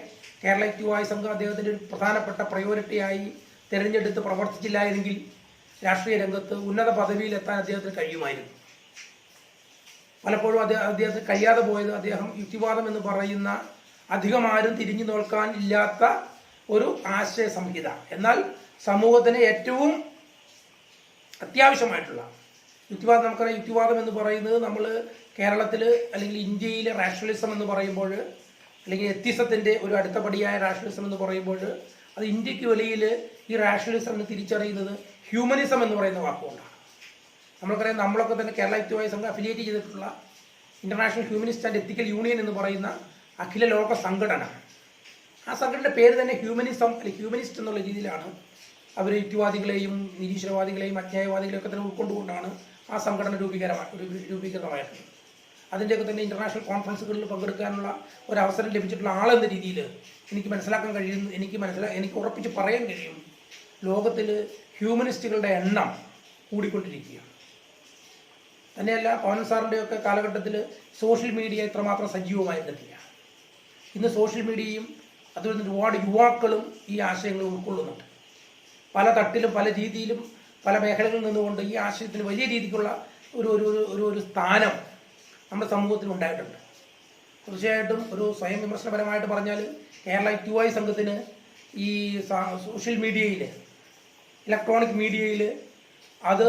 കേരള യുക്തിവാദി സംഘം അദ്ദേഹത്തിൻ്റെ ഒരു പ്രധാനപ്പെട്ട പ്രയോറിറ്റിയായി തിരഞ്ഞെടുത്ത് പ്രവർത്തിച്ചില്ലായിരുന്നെങ്കിൽ രാഷ്ട്രീയ രംഗത്ത് ഉന്നത പദവിയിലെത്താൻ അദ്ദേഹത്തിന് കഴിയുമായിരുന്നു. പലപ്പോഴും അദ്ദേഹത്തിന് കഴിയാതെ പോയത് അദ്ദേഹം യുക്തിവാദം എന്ന് പറയുന്ന അധികം ആരും തിരിഞ്ഞു നോക്കാൻ ഇല്ലാത്ത ഒരു ആശയ സംഹിത, എന്നാൽ സമൂഹത്തിന് ഏറ്റവും അത്യാവശ്യമായിട്ടുള്ള യുക്തിവാദം. നമുക്കറിയാം യുക്തിവാദം എന്ന് പറയുന്നത് നമ്മൾ കേരളത്തിൽ അല്ലെങ്കിൽ ഇന്ത്യയിലെ റാഷണലിസം എന്ന് പറയുമ്പോൾ അല്ലെങ്കിൽ എത്തിസത്തിൻ്റെ ഒരു അടുത്ത പടിയായ റാഷണലിസം എന്ന് പറയുമ്പോൾ അത് ഇന്ത്യക്ക് വെളിയിൽ ഈ റാഷണലിസം എന്ന് തിരിച്ചറിയുന്നത് ഹ്യൂമനിസം എന്ന് പറയുന്ന വാക്കുകൊണ്ടാണ്. നമ്മൾക്കറിയാം നമ്മളൊക്കെ തന്നെ കേരള യുക്തിവാദി സംഘം അഫിലിയേറ്റ് ചെയ്തിട്ടുള്ള international humanist and ethical union എന്ന് പറയുന്ന അഖില ലോക സംഘടന. ആ സംഘടനയുടെ പേര് തന്നെ ഹ്യൂമനിസം അല്ലെങ്കിൽ ഹ്യൂമനിസ്റ്റ് എന്നുള്ള രീതിയിലാണ്. അവർ യുക്തിവാദികളെയും നിരീശ്വരവാദികളെയും അജ്ഞായവാദികളെയും ഒക്കെ തന്നെ ഉൾക്കൊണ്ടുകൊണ്ടാണ് ആ സംഘടന രൂപീകൃതമായിട്ടുള്ളത്. അതിൻ്റെയൊക്കെ തന്നെ ഇന്റർനാഷണൽ കോൺഫറൻസുകളിൽ പങ്കെടുക്കാനുള്ള ഒരു അവസരം ലഭിച്ചിട്ടുള്ള ആളെന്ന രീതിയിൽ എനിക്ക് മനസ്സിലാക്കാൻ കഴിയും, എനിക്ക് ഉറപ്പിച്ച് പറയാൻ കഴിയും, ലോകത്തിൽ ഹ്യൂമനിസ്റ്റുകളുടെ എണ്ണം കൂടിക്കൊണ്ടിരിക്കുകയാണ്. തന്നെയല്ല, പവൻ സാറിൻ്റെയൊക്കെ കാലഘട്ടത്തിൽ സോഷ്യൽ മീഡിയ ഇത്രമാത്രം സജീവമായിരുന്നില്ല. ഇന്ന് സോഷ്യൽ മീഡിയയും അതുപോലെ തന്നെ ഒരുപാട് യുവാക്കളും ഈ ആശയങ്ങൾ ഉൾക്കൊള്ളുന്നുണ്ട്. പല തട്ടിലും പല രീതിയിലും പല മേഖലകളിൽ നിന്നുകൊണ്ട് ഈ ആശയത്തിന് വലിയ രീതിക്കുള്ള ഒരു സ്ഥാനം നമ്മുടെ സമൂഹത്തിൽ ഉണ്ടായിട്ടുണ്ട്. തീർച്ചയായിട്ടും ഒരു സ്വയം വിമർശനപരമായിട്ട് പറഞ്ഞാൽ കേരള യുക്തിവാദി സംഘത്തിന് ഈ സോഷ്യൽ മീഡിയയിൽ, ഇലക്ട്രോണിക് മീഡിയയിൽ അത്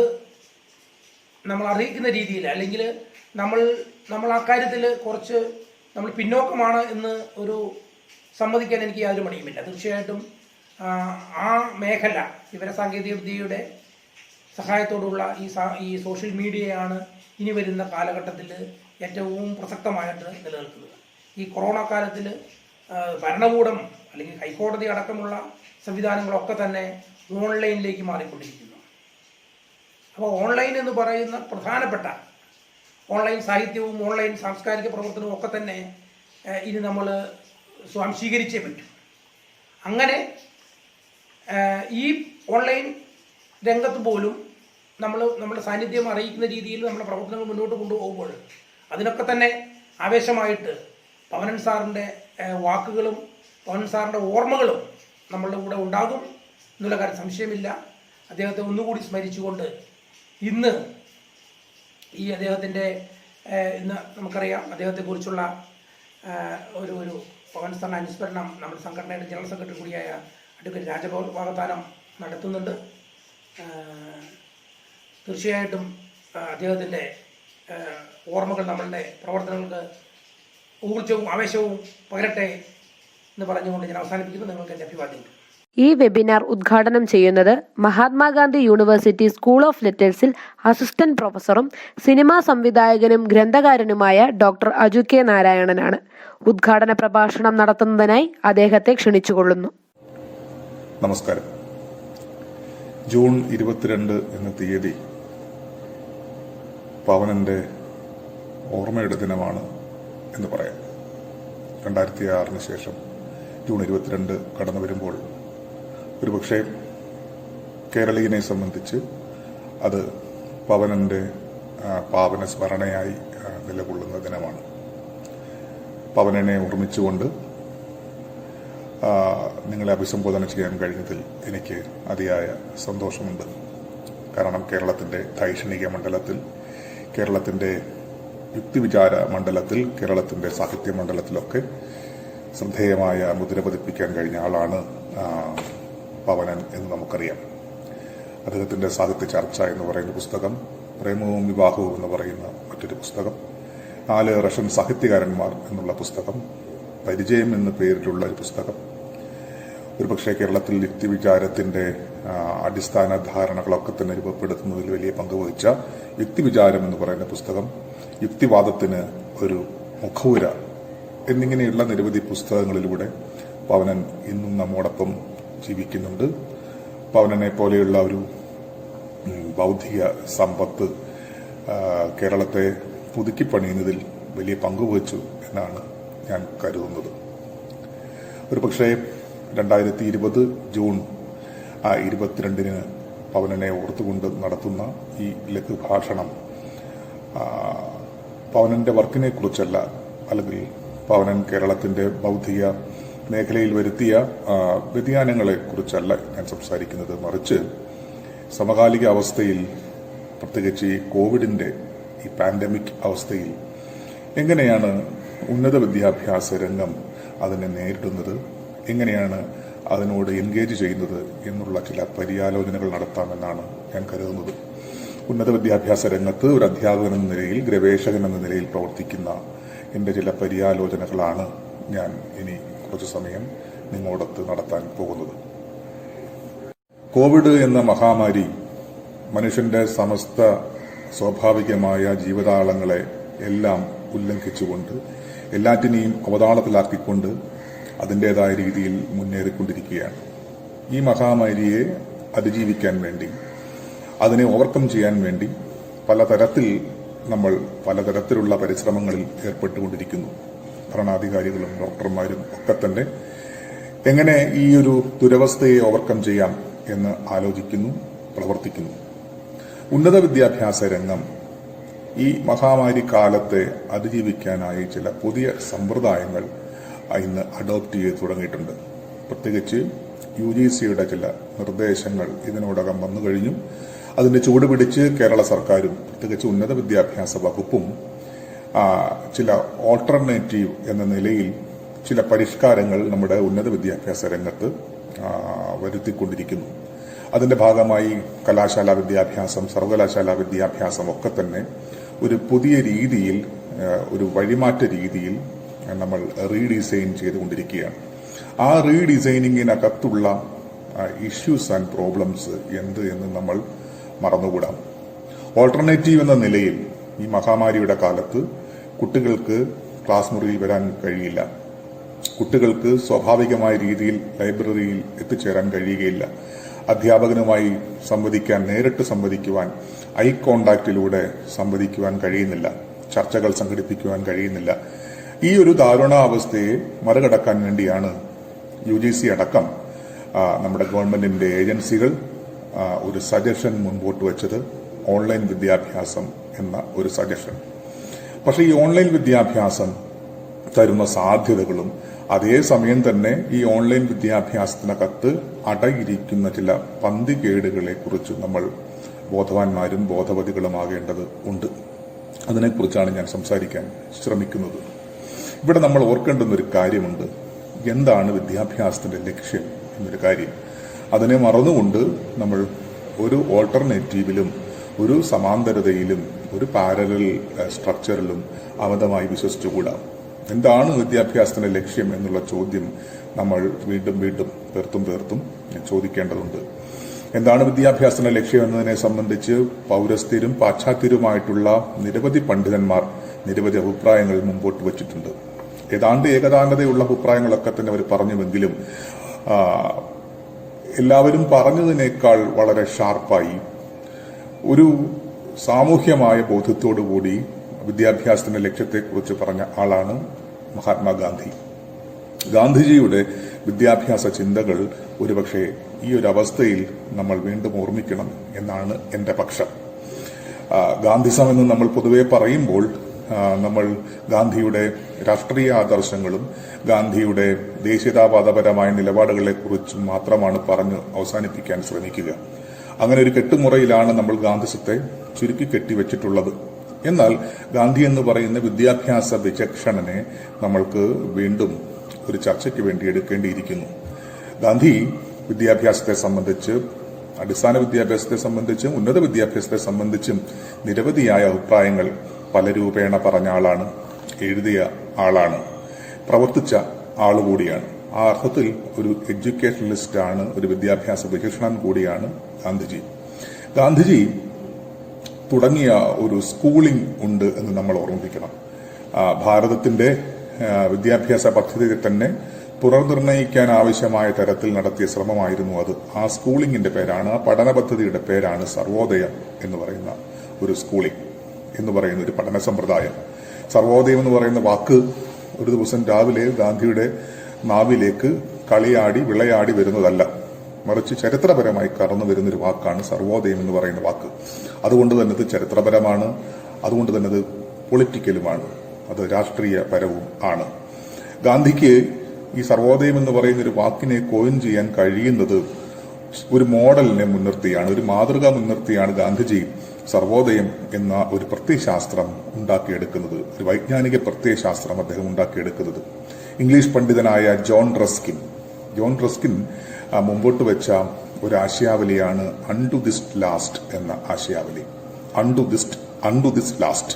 നമ്മൾ അറിയിക്കുന്ന രീതിയിൽ അല്ലെങ്കിൽ നമ്മൾ ആ കാര്യത്തിൽ കുറച്ച് നമ്മൾ പിന്നോക്കമാണ് എന്ന് ഒരു സമ്മതിക്കാൻ എനിക്ക് യാതൊരു മടിയുമില്ല. തീർച്ചയായിട്ടും ആ മേഖല വിവരസാങ്കേതിക വിദ്യയുടെ സഹായത്തോടുള്ള ഈ സോഷ്യൽ മീഡിയയാണ് ഇനി വരുന്ന കാലഘട്ടത്തിൽ ഏറ്റവും പ്രസക്തമായിട്ട് നിലനിൽക്കുന്നത്. ഈ കൊറോണ കാലത്തിൽ ഭരണകൂടം അല്ലെങ്കിൽ ഹൈക്കോടതി അടക്കമുള്ള സംവിധാനങ്ങളൊക്കെ തന്നെ ഓൺലൈനിലേക്ക് മാറിക്കൊണ്ടിരിക്കുന്നു. അപ്പോൾ ഓൺലൈൻ എന്ന് പറയുന്ന പ്രധാനപ്പെട്ട ഓൺലൈൻ സാഹിത്യവും ഓൺലൈൻ സാംസ്കാരിക പ്രവർത്തനവും ഒക്കെ തന്നെ ഇനി നമ്മൾ സ്വാംശീകരിച്ചേ പറ്റും. അങ്ങനെ ഈ ഓൺലൈൻ രംഗത്ത് പോലും നമ്മുടെ സാന്നിധ്യം അറിയിക്കുന്ന രീതിയിൽ നമ്മുടെ പ്രവർത്തനങ്ങൾ മുന്നോട്ട് കൊണ്ടുപോകുമ്പോൾ അതിനൊക്കെ തന്നെ ആവേശമായിട്ട് പവനൻ സാറിൻ്റെ വാക്കുകളും പവനൻ സാറിൻ്റെ ഓർമ്മകളും നമ്മളുടെ കൂടെ ഉണ്ടാകും എന്നുള്ള കാര്യം സംശയമില്ല. അദ്ദേഹത്തെ ഒന്നുകൂടി സ്മരിച്ചുകൊണ്ട് ഇന്ന് ഈ അദ്ദേഹത്തിൻ്റെ ഇന്ന് നമുക്കറിയാം അദ്ദേഹത്തെക്കുറിച്ചുള്ള ഒരു പവൻ സാറിൻ്റെ അനുസ്മരണം നമ്മുടെ സംഘടനയുടെ ജനറൽ സെക്രട്ടറി കൂടിയായ അഡ്വക്കേറ്റ് രാജഗോപാൽ വാഗ്ദാനം നടത്തുന്നുണ്ട്. തീർച്ചയായിട്ടും അദ്ദേഹത്തിൻ്റെ ഓർമ്മകൾ നമ്മളുടെ പ്രവർത്തനങ്ങൾക്ക് ഊർജവും ആവേശവും പകരട്ടെ എന്ന് പറഞ്ഞുകൊണ്ട് ഞാൻ അവസാനിപ്പിക്കുന്നു. നിങ്ങൾക്ക് എൻ്റെ അഭിവാദ്യങ്ങൾ. ഈ വെബിനാർ ഉദ്ഘാടനം ചെയ്യുന്നത് മഹാത്മാഗാന്ധി യൂണിവേഴ്സിറ്റി സ്കൂൾ ഓഫ് ലെറ്റേഴ്സിൽ അസിസ്റ്റന്റ് പ്രൊഫസറും സിനിമാ സംവിധായകനും ഗ്രന്ഥകാരനുമായ ഡോക്ടർ അജു കെ നാരായണനാണ്. ഉദ്ഘാടന പ്രഭാഷണം നടത്തുന്നതിനായി അദ്ദേഹത്തെ ക്ഷണിച്ചുകൊള്ളുന്നു. നമസ്കാരം. ജൂൺ 22 എന്ന തീയതി പവനന്റെ ഓർമ്മയുടെ ദിനമാണ് എന്ന് പറയാം. 2006 ശേഷം ജൂൺ 22 കടന്നു വരുമ്പോൾ ഒരുപക്ഷെ കേരളീയനെ സംബന്ധിച്ച് അത് പവനന്റെ പാവന സ്മരണയായി നിലകൊള്ളുന്ന ദിനമാണ്. പവനനെ ഓർമ്മിച്ചുകൊണ്ട് നിങ്ങളെ അഭിസംബോധന ചെയ്യാൻ കഴിഞ്ഞതിൽ എനിക്ക് അതിയായ സന്തോഷമുണ്ട്. കാരണം കേരളത്തിന്റെ ദൈക്ഷണിക മണ്ഡലത്തിൽ, കേരളത്തിന്റെ യുക്തിവിചാര മണ്ഡലത്തിൽ, കേരളത്തിന്റെ സാഹിത്യ മണ്ഡലത്തിലൊക്കെ ശ്രദ്ധേയമായ മുദ്ര പതിപ്പിക്കാൻ കഴിഞ്ഞ ആളാണ് പവനൻ എന്ന് നമുക്കറിയാം. അദ്ദേഹത്തിന്റെ സാഹിത്യ ചർച്ച എന്ന് പറയുന്ന പുസ്തകം, പ്രേമവും വിവാഹവും എന്ന് പറയുന്ന മറ്റൊരു പുസ്തകം, 4 റഷ്യൻ സാഹിത്യകാരന്മാർ എന്നുള്ള പുസ്തകം, പരിചയം എന്ന പേരിലുള്ള ഒരു പുസ്തകം, ഒരുപക്ഷെ കേരളത്തിൽ യുക്തിവിചാരത്തിന്റെ അടിസ്ഥാന ധാരണകളൊക്കെ തന്നെ രൂപപ്പെടുത്തുന്നതിൽ വലിയ പങ്ക് വഹിച്ച യുക്തിവിചാരം എന്ന് പറയുന്ന പുസ്തകം, യുക്തിവാദത്തിന് ഒരു മുഖവുര എന്നിങ്ങനെയുള്ള നിരവധി പുസ്തകങ്ങളിലൂടെ പവനൻ ഇന്നും നമ്മോടൊപ്പം ജീവിക്കുന്നുണ്ട്. പവനനെ പോലെയുള്ള ഒരു ബൗദ്ധിക സമ്പത്ത് കേരളത്തെ പുതുക്കിപ്പണിയുന്നതിൽ വലിയ പങ്കുവഹിച്ചു എന്നാണ് ഞാൻ കരുതുന്നത്. ഒരുപക്ഷെ 2020 ജൂൺ 22 പവനനെ ഓർത്തുകൊണ്ട് നടത്തുന്ന ഈ ലഘുഭാഷണം പവനന്റെ വർക്കിനെ കുറിച്ചല്ല, അല്ലെങ്കിൽ പവനൻ കേരളത്തിന്റെ ബൗദ്ധിക മേഖലയിൽ വരുത്തിയ വ്യതിയാനങ്ങളെ കുറിച്ചല്ല ഞാൻ സംസാരിക്കുന്നത്. മറിച്ച് സമകാലിക അവസ്ഥയിൽ, പ്രത്യേകിച്ച് ഈ കോവിഡിന്റെ ഈ പാൻഡമിക് അവസ്ഥയിൽ എങ്ങനെയാണ് ഉന്നത വിദ്യാഭ്യാസ രംഗം അതിനെ നേരിടുന്നത്, എങ്ങനെയാണ് അതിനോട് എൻഗേജ് ചെയ്യുന്നത് എന്നുള്ള ചില പര്യാലോചനകൾ നടത്താമെന്നാണ് ഞാൻ കരുതുന്നത്. ഉന്നത വിദ്യാഭ്യാസ രംഗത്ത് ഒരു അധ്യാപകൻ എന്ന നിലയിൽ, ഗവേഷകൻ എന്ന നിലയിൽ പ്രവർത്തിക്കുന്ന എൻ്റെ ചില പര്യാലോചനകളാണ് ഞാൻ ഇനി കുറച്ചു സമയം നിങ്ങളോടൊത്ത് നടത്താൻ പോകുന്നത്. കോവിഡ് എന്ന മഹാമാരി മനുഷ്യന്റെ സമസ്ത സ്വാഭാവികമായ ജീവതാളങ്ങളെ എല്ലാം ഉല്ലംഘിച്ചുകൊണ്ട്, എല്ലാറ്റിനെയും അവതാളത്തിലാക്കിക്കൊണ്ട് അതിൻ്റെതായ രീതിയിൽ മുന്നേറിക്കൊണ്ടിരിക്കുകയാണ്. ഈ മഹാമാരിയെ അതിജീവിക്കാൻ വേണ്ടി, അതിനെ ഓവർകം ചെയ്യാൻ വേണ്ടി പലതരത്തിലുള്ള പരിശ്രമങ്ങളിൽ ഏർപ്പെട്ടുകൊണ്ടിരിക്കുന്നു. ഭരണാധികാരികളും ഡോക്ടർമാരും ഒക്കെ തന്നെ എങ്ങനെ ഈ ഒരു ദുരവസ്ഥയെ ഓവർകം ചെയ്യാം എന്ന് ആലോചിക്കുന്നു, പ്രവർത്തിക്കുന്നു. ഉന്നത വിദ്യാഭ്യാസ രംഗം ഈ മഹാമാരി കാലത്തെ അതിജീവിക്കാനായി ചില പുതിയ സമ്പ്രദായങ്ങൾ ഇന്ന് അഡോപ്റ്റ് ചെയ്ത് തുടങ്ങിയിട്ടുണ്ട്. പ്രത്യേകിച്ച് UGCയുടെ ചില നിർദ്ദേശങ്ങൾ ഇതിനോടകം വന്നു കഴിഞ്ഞു. അതിന്റെ ചൂട് പിടിച്ച് കേരള സർക്കാരും പ്രത്യേകിച്ച് ഉന്നത വിദ്യാഭ്യാസ വകുപ്പും ചില ഓൾട്ടർനേറ്റീവ് എന്ന നിലയിൽ ചില പരിഷ്കാരങ്ങൾ നമ്മുടെ ഉന്നത വിദ്യാഭ്യാസ രംഗത്ത് വരുത്തിക്കൊണ്ടിരിക്കുന്നു. അതിന്റെ ഭാഗമായി കലാശാല വിദ്യാഭ്യാസം, സർവകലാശാല വിദ്യാഭ്യാസം ഒക്കെ തന്നെ ഒരു പുതിയ രീതിയിൽ, ഒരു വഴിമാറ്റ രീതിയിൽ നമ്മൾ റീഡിസൈൻ ചെയ്തുകൊണ്ടിരിക്കുകയാണ്. ആ റീഡിസൈനിങ്ങിനകത്തുള്ള ഇഷ്യൂസ് ആൻഡ് പ്രോബ്ലംസ് എന്ത് എന്ന് നമ്മൾ മറന്നുകൂടാം. ഓൾട്ടർനേറ്റീവ് എന്ന നിലയിൽ ഈ മഹാമാരിയുടെ കാലത്ത് കുട്ടികൾക്ക് ക്ലാസ് മുറിയിൽ വരാൻ കഴിയില്ല, കുട്ടികൾക്ക് സ്വാഭാവികമായ രീതിയിൽ ലൈബ്രറിയിൽ എത്തിച്ചേരാൻ കഴിയുകയില്ല, അധ്യാപകനുമായി നേരിട്ട് സംവദിക്കുവാൻ, ഐ കോണ്ടാക്റ്റിലൂടെ സംവദിക്കുവാൻ കഴിയുന്നില്ല, ചർച്ചകൾ സംഘടിപ്പിക്കുവാൻ കഴിയുന്നില്ല. ഈ ഒരു ദാരുണാവസ്ഥയെ മറികടക്കാൻ വേണ്ടിയാണ് UGC അടക്കം നമ്മുടെ ഗവൺമെന്റിന്റെ ഏജൻസികൾ ഒരു സജഷൻ മുൻപോട്ട് വെച്ചത് ഓൺലൈൻ വിദ്യാഭ്യാസം എന്ന ഒരു സജഷൻ. പക്ഷേ ഈ ഓൺലൈൻ വിദ്യാഭ്യാസം തരുന്ന സാധ്യതകളും അതേസമയം തന്നെ ഈ ഓൺലൈൻ വിദ്യാഭ്യാസത്തിനകത്ത് അടയിരിക്കുന്ന ചില പന്തികേടുകളെ കുറിച്ച് നമ്മൾ ബോധവാന്മാരും ബോധവതികളുമാകേണ്ടത് ഉണ്ട്. അതിനെക്കുറിച്ചാണ് ഞാൻ സംസാരിക്കാൻ ശ്രമിക്കുന്നത്. ഇവിടെ നമ്മൾ ഓർക്കേണ്ടുന്ന ഒരു കാര്യമുണ്ട്. എന്താണ് വിദ്യാഭ്യാസത്തിന്റെ ലക്ഷ്യം എന്നൊരു കാര്യം. അതിനെ മറന്നുകൊണ്ട് നമ്മൾ ഒരു ഓൾട്ടർനേറ്റീവിലും ഒരു സമാന്തരതയിലും ഒരു പാരലൽ സ്ട്രക്ചറിലും അമിതമായി വിശ്വസിച്ചുകൂടാ. എന്താണ് വിദ്യാഭ്യാസത്തിന്റെ ലക്ഷ്യം എന്നുള്ള ചോദ്യം നമ്മൾ വീണ്ടും വീണ്ടും തീർത്തും ചോദിക്കേണ്ടതുണ്ട്. എന്താണ് വിദ്യാഭ്യാസത്തിന്റെ ലക്ഷ്യം എന്നതിനെ സംബന്ധിച്ച് പൗരസ്ഥരും പാശ്ചാത്യരുമായിട്ടുള്ള നിരവധി പണ്ഡിതന്മാർ നിരവധി അഭിപ്രായങ്ങൾ മുമ്പോട്ട് വച്ചിട്ടുണ്ട്. ഏതാണ്ട് ഏകതാനതയുള്ള അഭിപ്രായങ്ങളൊക്കെ തന്നെ അവർ പറഞ്ഞുവെങ്കിലും എല്ലാവരും പറഞ്ഞതിനേക്കാൾ വളരെ ഷാർപ്പായി ഒരു സാമൂഹ്യമായ ബോധ്യത്തോടുകൂടി വിദ്യാഭ്യാസത്തിന്റെ ലക്ഷ്യത്തെക്കുറിച്ച് പറഞ്ഞ ആളാണ് മഹാത്മാഗാന്ധി. ഗാന്ധിജിയുടെ വിദ്യാഭ്യാസ ചിന്തകൾ ഒരുപക്ഷെ ഈ ഒരു അവസ്ഥയിൽ നമ്മൾ വീണ്ടും ഓർമ്മിക്കണം എന്നാണ് എന്റെ പക്ഷം. ഗാന്ധിസം എന്ന് നമ്മൾ പൊതുവെ പറയുമ്പോൾ നമ്മൾ ഗാന്ധിയുടെ രാഷ്ട്രീയ ആദർശങ്ങളും ഗാന്ധിയുടെ ദേശീയതാവാദപരമായ നിലപാടുകളെക്കുറിച്ചും മാത്രമാണ് പറഞ്ഞ് അവസാനിപ്പിക്കാൻ ശ്രമിക്കുക. അങ്ങനെ ഒരു കെട്ടുമുറയിലാണ് നമ്മൾ ഗാന്ധിസത്തെ ചുരുക്കി കെട്ടിവെച്ചിട്ടുള്ളത്. എന്നാൽ ഗാന്ധി എന്ന് പറയുന്ന വിദ്യാഭ്യാസ വിചക്ഷണനെ നമ്മൾക്ക് വീണ്ടും ഒരു ചർച്ചയ്ക്ക് വേണ്ടി എടുക്കേണ്ടിയിരിക്കുന്നു. ഗാന്ധി വിദ്യാഭ്യാസത്തെ സംബന്ധിച്ച്, അടിസ്ഥാന വിദ്യാഭ്യാസത്തെ സംബന്ധിച്ചും ഉന്നത വിദ്യാഭ്യാസത്തെ സംബന്ധിച്ചും നിരവധിയായ അഭിപ്രായങ്ങൾ പല രൂപേണ പറഞ്ഞ ആളാണ്, എഴുതിയ ആളാണ്, പ്രവർത്തിച്ച ആളുകൂടിയാണ്. ആ അർത്ഥത്തിൽ ഒരു എഡ്യൂക്കേഷണലിസ്റ്റാണ്, ഒരു വിദ്യാഭ്യാസ വിചക്ഷണൻ കൂടിയാണ് ഗാന്ധിജി തുടങ്ങിയ ഒരു സ്കൂളിംഗ് ഉണ്ട് എന്ന് നമ്മൾ ഓർമ്മിപ്പിക്കണം. ഭാരതത്തിന്റെ വിദ്യാഭ്യാസ പദ്ധതിയെ തന്നെ പുനർനിർണയിക്കാൻ ആവശ്യമായ തരത്തിൽ നടത്തിയ ശ്രമമായിരുന്നു അത്. ആ സ്കൂളിംഗിന്റെ പേരാണ്, ആ പഠന പദ്ധതിയുടെ പേരാണ് സർവോദയം എന്ന് പറയുന്ന ഒരു സ്കൂളിംഗ് എന്ന് പറയുന്ന ഒരു പഠന സമ്പ്രദായം. സർവോദയം എന്ന് പറയുന്ന വാക്ക് ഒരു ദിവസം രാവിലെ ഗാന്ധിയുടെ നാവിലേക്ക് കളിയാടി വിളയാടി വരുന്നതല്ല, മറിച്ച് ചരിത്രപരമായി കടന്നു വരുന്നൊരു വാക്കാണ് സർവോദയം എന്ന് പറയുന്ന വാക്ക്. അതുകൊണ്ട് തന്നെ അത് ചരിത്രപരമാണ്, അതുകൊണ്ട് തന്നെ അത് പൊളിറ്റിക്കലുമാണ്, അത് രാഷ്ട്രീയപരവും ആണ്. ഗാന്ധിക്ക് ഈ സർവോദയം എന്ന് പറയുന്ന ഒരു വാക്കിനെ കോയിൻ ചെയ്യാൻ കഴിയുന്നത് ഒരു മോഡലിനെ മുൻനിർത്തിയാണ്, ഒരു മാതൃക മുൻനിർത്തിയാണ് ഗാന്ധിജി സർവോദയം എന്ന ഒരു പ്രത്യയശാസ്ത്രം ഉണ്ടാക്കിയെടുക്കുന്നത്, ഒരു വൈജ്ഞാനിക പ്രത്യയശാസ്ത്രം അദ്ദേഹം ഉണ്ടാക്കിയെടുക്കുന്നത്. ഇംഗ്ലീഷ് പണ്ഡിതനായ ജോൺ റസ്കിൻ മുമ്പോട്ട് വെച്ച ഒരു ആശയാവലിയാണ് അൺടു ദിസ് ലാസ്റ്റ് എന്ന ആശയാവലി. അൺടു ദിസ് ലാസ്റ്റ്,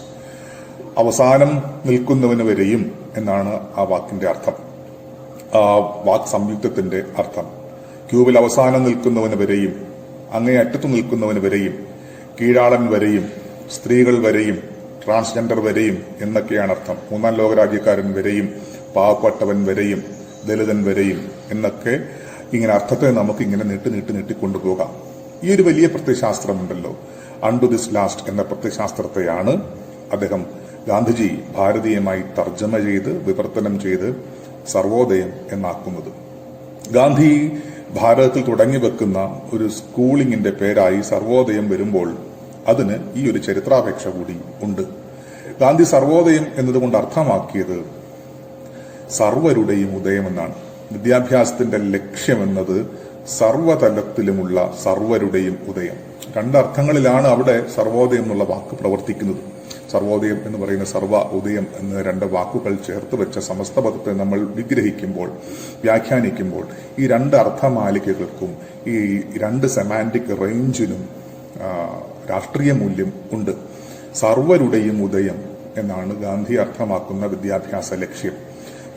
അവസാനം നിൽക്കുന്നവന് വരെയും എന്നാണ് ആ വാക്കിന്റെ അർത്ഥം, ആ വാക്ക് സംയുക്തത്തിന്റെ അർത്ഥം. ക്യൂവിൽ അവസാനം നിൽക്കുന്നവന് വരെയും, അങ്ങേയറ്റത്തു നിൽക്കുന്നവന് വരെയും, കീഴാളൻ വരെയും, സ്ത്രീകൾ വരെയും, ട്രാൻസ്ജെൻഡർ വരെയും എന്നൊക്കെയാണ് അർത്ഥം. മൂന്നാം ലോകരാജ്യക്കാരൻ വരെയും, പാവപ്പെട്ടവൻ വരെയും, ദലിതൻ വരെയും എന്നൊക്കെ ഇങ്ങനെ അർത്ഥത്തെ നമുക്ക് ഇങ്ങനെ നീട്ടിക്കൊണ്ടുപോകാം. ഈ ഒരു വലിയ പ്രത്യയശാസ്ത്രമുണ്ടല്ലോ, അൺടു ദിസ് ലാസ്റ്റ് എന്ന പ്രത്യയശാസ്ത്രത്തെയാണ് ഗാന്ധിജി ഭാരതീയമായി തർജ്ജമ ചെയ്ത് വിവർത്തനം ചെയ്ത് സർവോദയം എന്നാക്കുന്നത്. ഗാന്ധി ഭാരതത്തിൽ തുടങ്ങി വെക്കുന്ന ഒരു സ്കൂളിംഗിന്റെ പേരായി സർവോദയം വരുമ്പോൾ അതിന് ഈ ഒരു ചരിത്രാപേക്ഷ കൂടി ഉണ്ട്. ഗാന്ധി സർവോദയം എന്നതുകൊണ്ട് അർത്ഥമാക്കിയത് സർവരുടെയും ഉദയം എന്നാണ്. വിദ്യാഭ്യാസത്തിന്റെ ലക്ഷ്യമെന്നത് സർവതലത്തിലുമുള്ള സർവരുടെയും ഉദയം. രണ്ടർത്ഥങ്ങളിലാണ് അവിടെ സർവോദയം എന്നുള്ള വാക്ക് പ്രവർത്തിക്കുന്നത്. സർവോദയം എന്ന് പറയുന്ന സർവ ഉദയം എന്ന രണ്ട് വാക്കുകൾ ചേർത്ത് വെച്ച സമസ്ത പദത്തെ നമ്മൾ വിഗ്രഹിക്കുമ്പോൾ, വ്യാഖ്യാനിക്കുമ്പോൾ ഈ രണ്ട് അർത്ഥമാലികകൾക്കും ഈ രണ്ട് സെമാന്റിക് റേഞ്ചിനും രാഷ്ട്രീയ മൂല്യം ഉണ്ട്. സർവരുടെയും ഉദയം എന്നാണ് ഗാന്ധി അർത്ഥമാക്കുന്ന വിദ്യാഭ്യാസ ലക്ഷ്യം.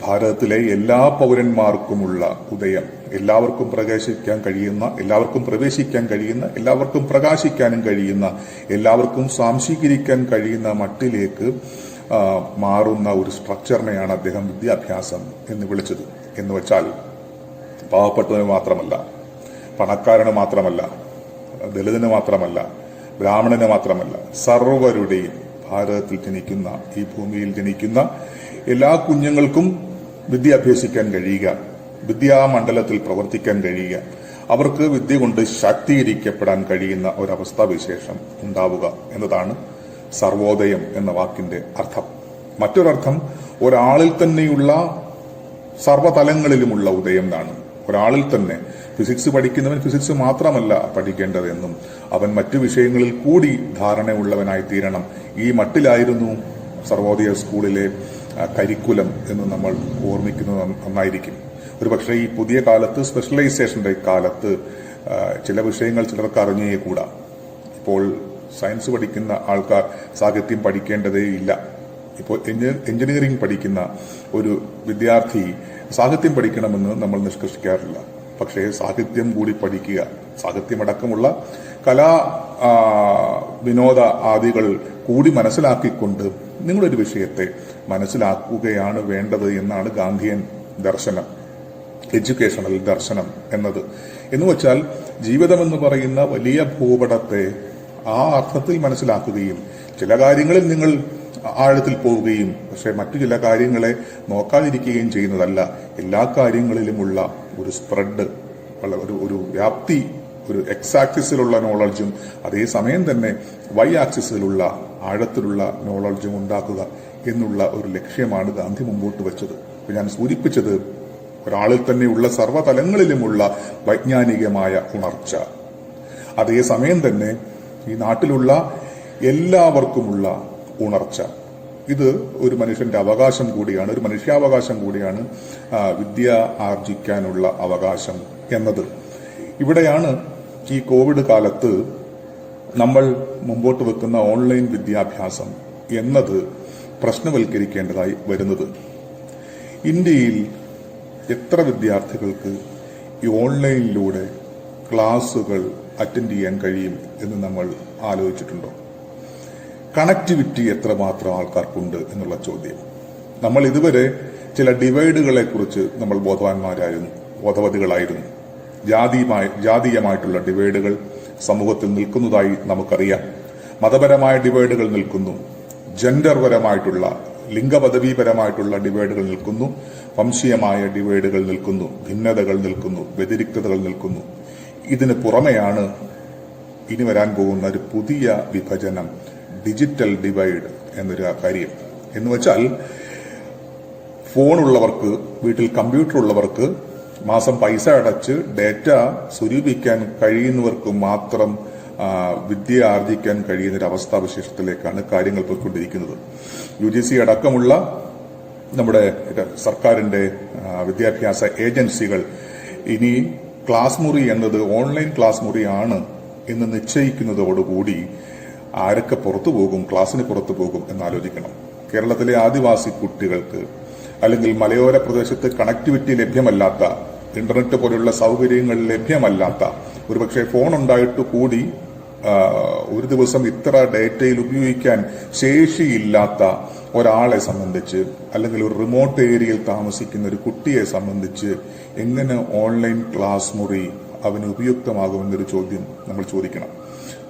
ഭാരതത്തിലെ എല്ലാ പൗരന്മാർക്കുമുള്ള ഉദയം, എല്ലാവർക്കും പ്രകാശിക്കാൻ കഴിയുന്ന, എല്ലാവർക്കും പ്രവേശിക്കാൻ കഴിയുന്ന, എല്ലാവർക്കും പ്രകാശിക്കാനും കഴിയുന്ന, എല്ലാവർക്കും സ്വാംശീകരിക്കാൻ കഴിയുന്ന മട്ടിലേക്ക് മാറുന്ന ഒരു സ്ട്രക്ചറിനെയാണ് അദ്ദേഹം വിദ്യാഭ്യാസം എന്ന് വിളിച്ചത്. എന്ന് വെച്ചാൽ പാവപ്പെട്ടവന് മാത്രമല്ല, പണക്കാരന് മാത്രമല്ല, ദലിതന് മാത്രമല്ല, ബ്രാഹ്മണന് മാത്രമല്ല, സർവരുടെയും, ഭാരതത്തിൽ ജനിക്കുന്ന, ഈ ഭൂമിയിൽ ജനിക്കുന്ന എല്ലാ കുഞ്ഞുങ്ങൾക്കും വിദ്യ അഭ്യസിക്കാൻ കഴിയുക വിദ്യാമണ്ഡലത്തിൽ പ്രവർത്തിക്കാൻ കഴിയുക, അവർക്ക് വിദ്യ കൊണ്ട് ശാക്തീകരിക്കപ്പെടാൻ കഴിയുന്ന ഒരവസ്ഥാവിശേഷം ഉണ്ടാവുക എന്നതാണ് സർവോദയം എന്ന വാക്കിന്റെ അർത്ഥം. മറ്റൊരർത്ഥം ഒരാളിൽ തന്നെയുള്ള സർവ്വതലങ്ങളിലുമുള്ള ഉദയം എന്നാണ്. ഒരാളിൽ തന്നെ ഫിസിക്സ് പഠിക്കുന്നവൻ ഫിസിക്സ് മാത്രമല്ല പഠിക്കേണ്ടതെന്നും അവൻ മറ്റു വിഷയങ്ങളിൽ കൂടി ധാരണയുള്ളവനായി തീരണം. ഈ മട്ടിലായിരുന്നു സർവോദയ സ്കൂളിലെ കരിക്കുലം എന്ന് നമ്മൾ ഓർമ്മിക്കുന്നത് നന്നായിരിക്കും. ഒരുപക്ഷെ ഈ പുതിയ കാലത്ത്, സ്പെഷ്യലൈസേഷന്റെ കാലത്ത് ചില വിഷയങ്ങൾ ചിലർക്ക് അറിഞ്ഞേകൂടാ. ഇപ്പോൾ സയൻസ് പഠിക്കുന്ന ആൾക്കാർ സാഹിത്യം പഠിക്കേണ്ടതേ ഇല്ല. ഇപ്പോൾ എഞ്ചിനീയറിംഗ് പഠിക്കുന്ന ഒരു വിദ്യാർത്ഥി സാഹിത്യം പഠിക്കണമെന്ന് നമ്മൾ നിഷ്കർഷിക്കാറില്ല. പക്ഷേ സാഹിത്യം കൂടി പഠിക്കുക, സാഹിത്യമടക്കമുള്ള കലാ വിനോദ ആദികൾ കൂടി മനസ്സിലാക്കിക്കൊണ്ട് നിങ്ങളൊരു വിഷയത്തെ മനസ്സിലാക്കുകയാണ് വേണ്ടത് എന്നാണ് ഗാന്ധിയൻ ദർശനം, എഡ്യൂക്കേഷണൽ ദർശനം എന്നത്. എന്നുവെച്ചാൽ ജീവിതമെന്ന് പറയുന്ന വലിയ ഭൂപടത്തെ ആ അർത്ഥത്തിൽ മനസ്സിലാക്കുകയും ചില കാര്യങ്ങളിൽ നിങ്ങൾ ആഴത്തിൽ പോവുകയും പക്ഷെ മറ്റു ചില കാര്യങ്ങളെ നോക്കാതിരിക്കുകയും ചെയ്യുന്നതല്ല. എല്ലാ കാര്യങ്ങളിലുമുള്ള ഒരു സ്പ്രെഡ്, ഒരു വ്യാപ്തി, ഒരു എക്സ് ആക്സിസിലുള്ള നോളജും അതേസമയം തന്നെ വൈ ആക്സിസിലുള്ള ആഴത്തിലുള്ള നോളജും ഉണ്ടാക്കുക എന്നുള്ള ഒരു ലക്ഷ്യമാണ് ഗാന്ധി മുമ്പോട്ട് വെച്ചത്. ഞാൻ സൂചിപ്പിച്ചത് ഒരാളിൽ തന്നെയുള്ള സർവ്വതലങ്ങളിലുമുള്ള വൈജ്ഞാനികമായ ഉണർച്ച, അതേസമയം തന്നെ ഈ നാട്ടിലുള്ള എല്ലാവർക്കുമുള്ള ഉണർച്ച. ഇത് ഒരു മനുഷ്യന്റെ അവകാശം കൂടിയാണ്, ഒരു മനുഷ്യാവകാശം കൂടിയാണ്, വിദ്യ ആർജിക്കാനുള്ള അവകാശം എന്നത്. ഇവിടെയാണ് ഈ കോവിഡ് കാലത്ത് നമ്മൾ മുമ്പോട്ട് വെക്കുന്ന ഓൺലൈൻ വിദ്യാഭ്യാസം എന്നത് പ്രശ്നവൽക്കരിക്കേണ്ടതായി വരുന്നത്. ഇന്ത്യയിൽ എത്ര വിദ്യാർത്ഥികൾക്ക് ഈ ഓൺലൈനിലൂടെ ക്ലാസുകൾ അറ്റൻഡ് ചെയ്യാൻ കഴിയും എന്ന് നമ്മൾ ആലോചിച്ചിട്ടുണ്ടോ? കണക്ടിവിറ്റി എത്രമാത്രം ആൾക്കാർക്കുണ്ട് എന്നുള്ള ചോദ്യം. നമ്മൾ ഇതുവരെ ചില ഡിവൈഡുകളെ കുറിച്ച് നമ്മൾ ബോധവതികളായിരുന്നു. ജാതീയമായിട്ടുള്ള ഡിവൈഡുകൾ സമൂഹത്തിൽ നിൽക്കുന്നതായി നമുക്കറിയാം. മതപരമായ ഡിവൈഡുകൾ നിൽക്കുന്നു, ജെൻഡർപരമായിട്ടുള്ള ലിംഗപദവീപരമായിട്ടുള്ള ഡിവൈഡുകൾ നിൽക്കുന്നു, വംശീയമായ ഡിവൈഡുകൾ നിൽക്കുന്നു, ഭിന്നതകൾ നിൽക്കുന്നു, വ്യതിരിക്തതകൾ നിൽക്കുന്നു. ഇതിന് പുറമെയാണ് ഇനി വരാൻ പോകുന്ന ഒരു പുതിയ വിഭജനം, ഡിജിറ്റൽ ഡിവൈഡ് എന്നൊരു കാര്യം. എന്ന് വെച്ചാൽ ഫോണുള്ളവർക്ക്, വീട്ടിൽ കമ്പ്യൂട്ടർ ഉള്ളവർക്ക്, മാസം പൈസ അടച്ച് ഡേറ്റ സ്വരൂപിക്കാൻ കഴിയുന്നവർക്ക് മാത്രം വിദ്യ ആർജിക്കാൻ കഴിയുന്ന ഒരു അവസ്ഥാവിശേഷത്തിലേക്കാണ് കാര്യങ്ങൾ പോയിക്കൊണ്ടിരിക്കുന്നത്. UGC അടക്കമുള്ള നമ്മുടെ സർക്കാരിന്റെ വിദ്യാഭ്യാസ ഏജൻസികൾ ഇനി ക്ലാസ് മുറി എന്നത് ഓൺലൈൻ ക്ലാസ് മുറിയാണ് എന്ന് നിശ്ചയിക്കുന്നതോടുകൂടി ആരൊക്കെ പുറത്തു പോകും, ക്ലാസ്സിന് പുറത്തു പോകും എന്നാലോചിക്കണം. കേരളത്തിലെ ആദിവാസി കുട്ടികൾക്ക് അല്ലെങ്കിൽ മലയോര പ്രദേശത്ത് കണക്ടിവിറ്റി ലഭ്യമല്ലാത്ത, ഇന്റർനെറ്റ് പോലുള്ള സൗകര്യങ്ങൾ ലഭ്യമല്ലാത്ത, ഒരുപക്ഷെ ഫോൺ ഉണ്ടായിട്ട് കൂടി ഒരു ദിവസം ഇത്ര ഡേറ്റയിൽ ഉപയോഗിക്കാൻ ശേഷിയില്ലാത്ത ഒരാളെ സംബന്ധിച്ച്, അല്ലെങ്കിൽ ഒരു റിമോട്ട് ഏരിയയിൽ താമസിക്കുന്ന ഒരു കുട്ടിയെ സംബന്ധിച്ച് എങ്ങനെ ഓൺലൈൻ ക്ലാസ് മുറി അവന് ഉപയുക്തമാകുമെന്നൊരു ചോദ്യം നമ്മൾ ചോദിക്കണം.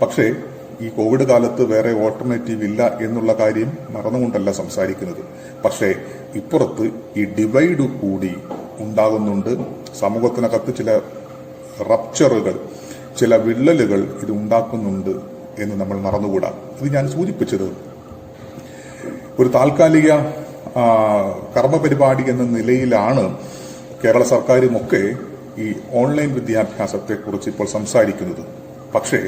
പക്ഷേ ഈ കോവിഡ് കാലത്ത് വേറെ ഓൾട്ടർനേറ്റീവ് ഇല്ല എന്നുള്ള കാര്യം മറന്നുകൊണ്ടല്ല സംസാരിക്കുന്നത്. പക്ഷേ ഇപ്പുറത്ത് ഈ ഡിവൈഡ് കൂടി ഉണ്ടാകുന്നുണ്ട്. സമൂഹത്തിനകത്ത് ചില റപ്ചറുകൾ, ചില വിള്ളലുകൾ ഇത് ഉണ്ടാക്കുന്നുണ്ട് എന്ന് നമ്മൾ മറന്നുകൂടാ. ഇത് ഞാൻ സൂചിപ്പിച്ചത് ഒരു താൽക്കാലിക കർമ്മപരിപാടി എന്ന നിലയിലാണ് കേരള സർക്കാരുമൊക്കെ ഈ ഓൺലൈൻ വിദ്യാഭ്യാസത്തെക്കുറിച്ച് ഇപ്പോൾ സംസാരിക്കുന്നത്. പക്ഷേ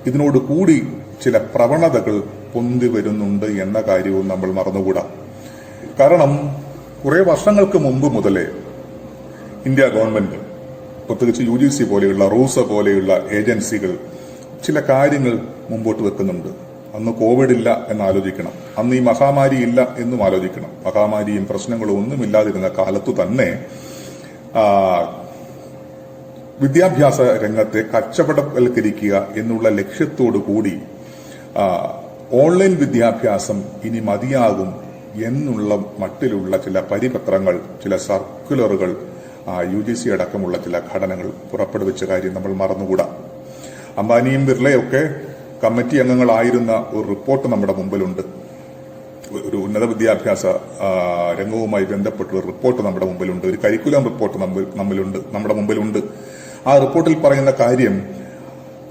ഇതിനോട് കൂടി ചില പ്രവണതകൾ പൊന്തി വരുന്നുണ്ട് എന്ന കാര്യവും നമ്മൾ മറന്നുകൂടാ. കാരണം കുറെ വർഷങ്ങൾക്ക് മുമ്പ് മുതലേ ഇന്ത്യ ഗവൺമെന്റ്, പ്രത്യേകിച്ച് UGC പോലെയുള്ള, റൂസ പോലെയുള്ള ഏജൻസികൾ ചില കാര്യങ്ങൾ മുമ്പോട്ട് വെക്കുന്നുണ്ട്. അന്ന് കോവിഡ് ഇല്ല എന്ന് ആലോചിക്കണം, അന്ന് ഈ മഹാമാരി ഇല്ല എന്നും ആലോചിക്കണം. മഹാമാരിയും പ്രശ്നങ്ങളും ഒന്നുമില്ലാതിരുന്ന കാലത്തു തന്നെ വിദ്യാഭ്യാസ രംഗത്തെ കച്ചവടവൽക്കരിക്കുക എന്നുള്ള ലക്ഷ്യത്തോടു കൂടി ഓൺലൈൻ വിദ്യാഭ്യാസം ഇനി മതിയാകും എന്നുള്ള മട്ടിലുള്ള ചില പരിപത്രങ്ങൾ, ചില സർക്കുലറുകൾ UGC അടക്കമുള്ള ചില ഘടനകൾ പുറപ്പെടുവിച്ച കാര്യം നമ്മൾ മറന്നുകൂടാ. അംബാനിയും ബിർളയൊക്കെ കമ്മിറ്റി അംഗങ്ങളായിരുന്ന ഒരു റിപ്പോർട്ട് നമ്മുടെ മുമ്പിലുണ്ട്. ഒരു ഉന്നത വിദ്യാഭ്യാസ രംഗവുമായി ബന്ധപ്പെട്ട ഒരു റിപ്പോർട്ട് നമ്മുടെ മുമ്പിലുണ്ട്, ഒരു കരിക്കുലം റിപ്പോർട്ട് നമ്മുടെ മുമ്പിലുണ്ട്. ആ റിപ്പോർട്ടിൽ പറയുന്ന കാര്യം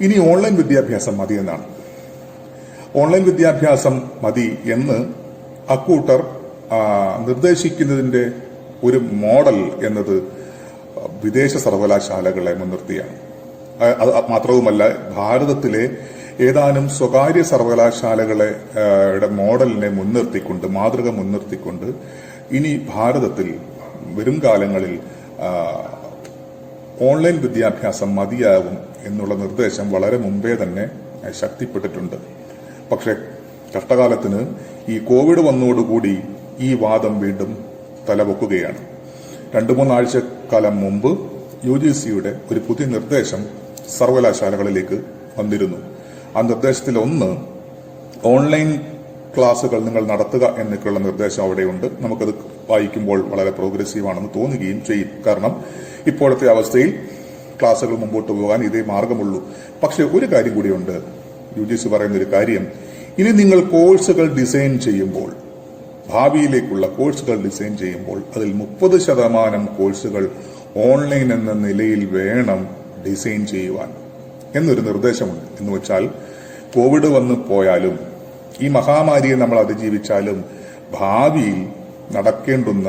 ഇനി ഓൺലൈൻ വിദ്യാഭ്യാസം മതി എന്നാണ്. ഓൺലൈൻ വിദ്യാഭ്യാസം മതി എന്ന് അക്കൂട്ടർ നിർദ്ദേശിക്കുന്നതിന്റെ ഒരു മോഡൽ എന്നത് വിദേശ സർവകലാശാലകളെ മുൻനിർത്തിയാണ്. അത് മാത്രവുമല്ല, ഭാരതത്തിലെ ഏതാനും സ്വകാര്യ സർവകലാശാലകളെ മോഡലിനെ മുൻനിർത്തിക്കൊണ്ട്, മാതൃക മുൻനിർത്തിക്കൊണ്ട് ഇനി ഭാരതത്തിൽ വരും കാലങ്ങളിൽ ഓൺലൈൻ വിദ്യാഭ്യാസം മതിയാകും എന്നുള്ള നിർദ്ദേശം വളരെ മുമ്പേ തന്നെ ശക്തിപ്പെട്ടിട്ടുണ്ട്. പക്ഷെ കഷ്ടകാലത്തിന് ഈ കോവിഡ് വന്നതോടുകൂടി ഈ വാദം വീണ്ടും തലപൊക്കുകയാണ്. 2-3 ആഴ്ചക്കാലം മുമ്പ് UGCയുടെ ഒരു പുതിയ നിർദ്ദേശം സർവകലാശാലകളിലേക്ക് വന്നിരുന്നു. ആ നിർദ്ദേശത്തിൽ ഒന്ന്, ഓൺലൈൻ ക്ലാസുകൾ നിങ്ങൾ നടത്തുക എന്നൊക്കെയുള്ള നിർദ്ദേശം അവിടെയുണ്ട്. നമുക്കത് വായിക്കുമ്പോൾ വളരെ പ്രോഗ്രസീവാണെന്ന് തോന്നുകയും ചെയ്യും. കാരണം ഇപ്പോഴത്തെ അവസ്ഥയിൽ ക്ലാസുകൾ മുമ്പോട്ട് പോകാൻ ഇതേ മാർഗമുള്ളൂ. പക്ഷെ ഒരു കാര്യം കൂടിയുണ്ട്. UGC പറയുന്ന ഒരു കാര്യം, ഇനി നിങ്ങൾ കോഴ്സുകൾ ഡിസൈൻ ചെയ്യുമ്പോൾ, ഭാവിയിലേക്കുള്ള കോഴ്സുകൾ ഡിസൈൻ ചെയ്യുമ്പോൾ അതിൽ 30% കോഴ്സുകൾ ഓൺലൈൻ എന്ന നിലയിൽ വേണം ഡിസൈൻ ചെയ്യുവാൻ എന്നൊരു നിർദ്ദേശമുണ്ട്. എന്ന് വെച്ചാൽ കോവിഡ് വന്നു പോയാലും ഈ മഹാമാരിയെ നമ്മൾ അതിജീവിച്ചാലും ഭാവിയിൽ നടക്കേണ്ടുന്ന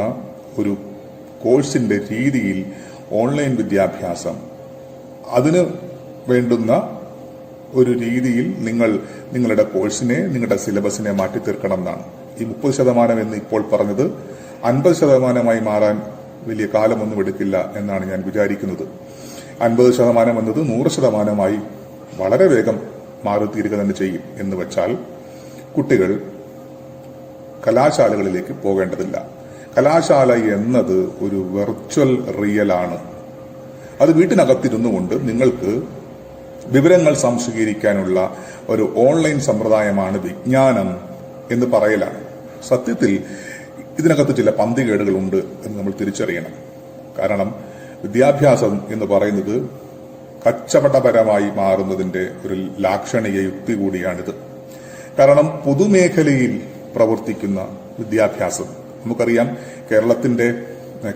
ഒരു കോഴ്സിന്റെ രീതിയിൽ ഓൺലൈൻ വിദ്യാഭ്യാസം, അതിന് വേണ്ടുന്ന ഒരു രീതിയിൽ നിങ്ങൾ നിങ്ങളുടെ കോഴ്സിനെ, നിങ്ങളുടെ സിലബസിനെ മാറ്റി തീർക്കണം എന്നാണ്. ഈ 30% എന്ന് ഇപ്പോൾ പറഞ്ഞത് 50% മാറാൻ വലിയ കാലമൊന്നും എടുക്കില്ല എന്നാണ് ഞാൻ വിചാരിക്കുന്നത്. 50% എന്നത് 100% വളരെ വേഗം മാറിത്തീരുക തന്നെ ചെയ്യും. എന്ന് വെച്ചാൽ കുട്ടികൾ കലാശാലകളിലേക്ക് പോകേണ്ടതില്ല. കലാശാല എന്നത് ഒരു വെർച്വൽ റിയലാണ്. അത് വീട്ടിനകത്തിരുന്നു കൊണ്ട് നിങ്ങൾക്ക് വിവരങ്ങൾ സംശീകരിക്കാനുള്ള ഒരു ഓൺലൈൻ സമ്പ്രദായമാണ് വിജ്ഞാനം എന്ന് പറയലാണ്. സത്യത്തിൽ ഇതിനകത്ത് ചില പന്തികേടുകളുണ്ട് എന്ന് നമ്മൾ തിരിച്ചറിയണം. കാരണം വിദ്യാഭ്യാസം എന്ന് പറയുന്നത് കച്ചവടപരമായി മാറുന്നതിന്റെ ഒരു ലാക്ഷണിക യുക്തി കൂടിയാണിത്. കാരണം പൊതുമേഖലയിൽ പ്രവർത്തിക്കുന്ന വിദ്യാഭ്യാസം, നമുക്കറിയാം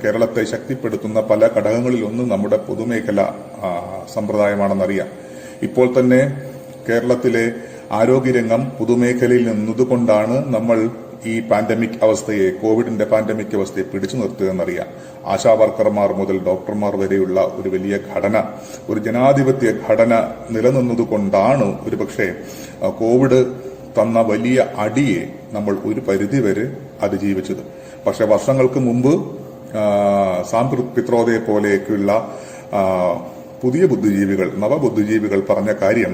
കേരളത്തെ ശക്തിപ്പെടുത്തുന്ന പല ഘടകങ്ങളിലൊന്നും നമ്മുടെ പൊതുമേഖല സമ്പ്രദായമാണെന്നറിയാം. ഇപ്പോൾ തന്നെ കേരളത്തിലെ ആരോഗ്യരംഗം പൊതുമേഖലയിൽ നിന്നതുകൊണ്ടാണ് നമ്മൾ ഈ പാൻഡമിക് അവസ്ഥയെ, കോവിഡിന്റെ പാൻഡമിക് അവസ്ഥയെ പിടിച്ചു നിർത്തുകയെന്നറിയാം. ആശാ വർക്കർമാർ മുതൽ ഡോക്ടർമാർ വരെയുള്ള ഒരു വലിയ ഘടന, ഒരു ജനാധിപത്യ ഘടന നിലനിന്നതുകൊണ്ടാണ് ഒരുപക്ഷെ കോവിഡ് തന്ന വലിയ അടിയെ നമ്മൾ ഒരു പരിധിവരെ അതിജീവിച്ചത്. പക്ഷെ വർഷങ്ങൾക്ക് മുമ്പ് സാം പിത്രോദയെ പോലെയൊക്കെയുള്ള പുതിയ ബുദ്ധിജീവികൾ, നവബുദ്ധിജീവികൾ പറഞ്ഞ കാര്യം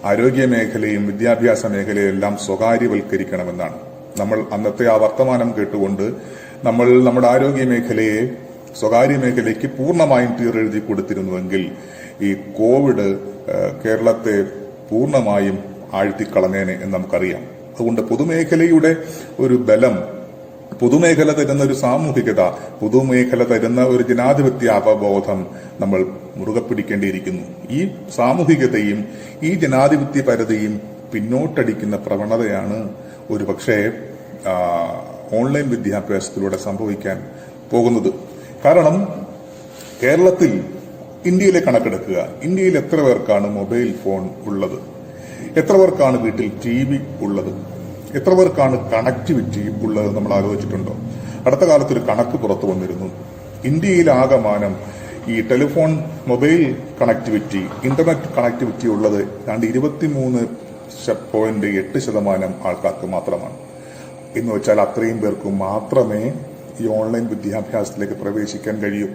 ആരോഗ്യ മേഖലയും വിദ്യാഭ്യാസ മേഖലയും എല്ലാം സ്വകാര്യവൽക്കരിക്കണമെന്നാണ്. നമ്മൾ അന്നത്തെ ആ വർത്തമാനം കേട്ടുകൊണ്ട് നമ്മൾ നമ്മുടെ ആരോഗ്യ മേഖലയെ സ്വകാര്യ മേഖലയ്ക്ക് പൂർണ്ണമായും തീരെഴുതി കൊടുത്തിരുന്നുവെങ്കിൽ ഈ കോവിഡ് കേരളത്തെ പൂർണ്ണമായും ആഴ്ത്തിക്കളഞ്ഞേനെ എന്ന് നമുക്കറിയാം. അതുകൊണ്ട് പൊതുമേഖലയുടെ ഒരു ബലം, പൊതുമേഖല തരുന്ന ഒരു സാമൂഹികത, പൊതുമേഖല തരുന്ന ഒരു ജനാധിപത്യ അവബോധം നമ്മൾ മുറുകെ പിടിക്കേണ്ടിയിരിക്കുന്നു. ഈ സാമൂഹികതയും ഈ ജനാധിപത്യപരതയും പിന്നോട്ടടിക്കുന്ന പ്രവണതയാണ് ഒരുപക്ഷെ ഓൺലൈൻ വിദ്യാഭ്യാസത്തിലൂടെ സംഭവിക്കാൻ പോകുന്നത്. കാരണം കേരളത്തിൽ, ഇന്ത്യയിലെ കണക്കെടുക്കുക, ഇന്ത്യയിൽ എത്ര പേർക്കാണ് മൊബൈൽ ഫോൺ ഉള്ളത്? എത്ര പേർക്കാണ് വീട്ടിൽ TV ഉള്ളത്? എത്ര പേർക്കാണ് കണക്ടിവിറ്റി ഉള്ളത്? നമ്മൾ ആലോചിച്ചിട്ടുണ്ടോ? അടുത്ത കാലത്തൊരു കണക്ക് പുറത്തു വന്നിരുന്നു. ഇന്ത്യയിൽ ആകമാനം ഈ telephone, mobile connectivity, internet connectivity ഉള്ളത് 23.8% ആൾക്കാർക്ക് മാത്രമാണ്. എന്ന് വെച്ചാൽ അത്രയും പേർക്ക് മാത്രമേ ഈ ഓൺലൈൻ വിദ്യാഭ്യാസത്തിലേക്ക് പ്രവേശിക്കാൻ കഴിയൂ.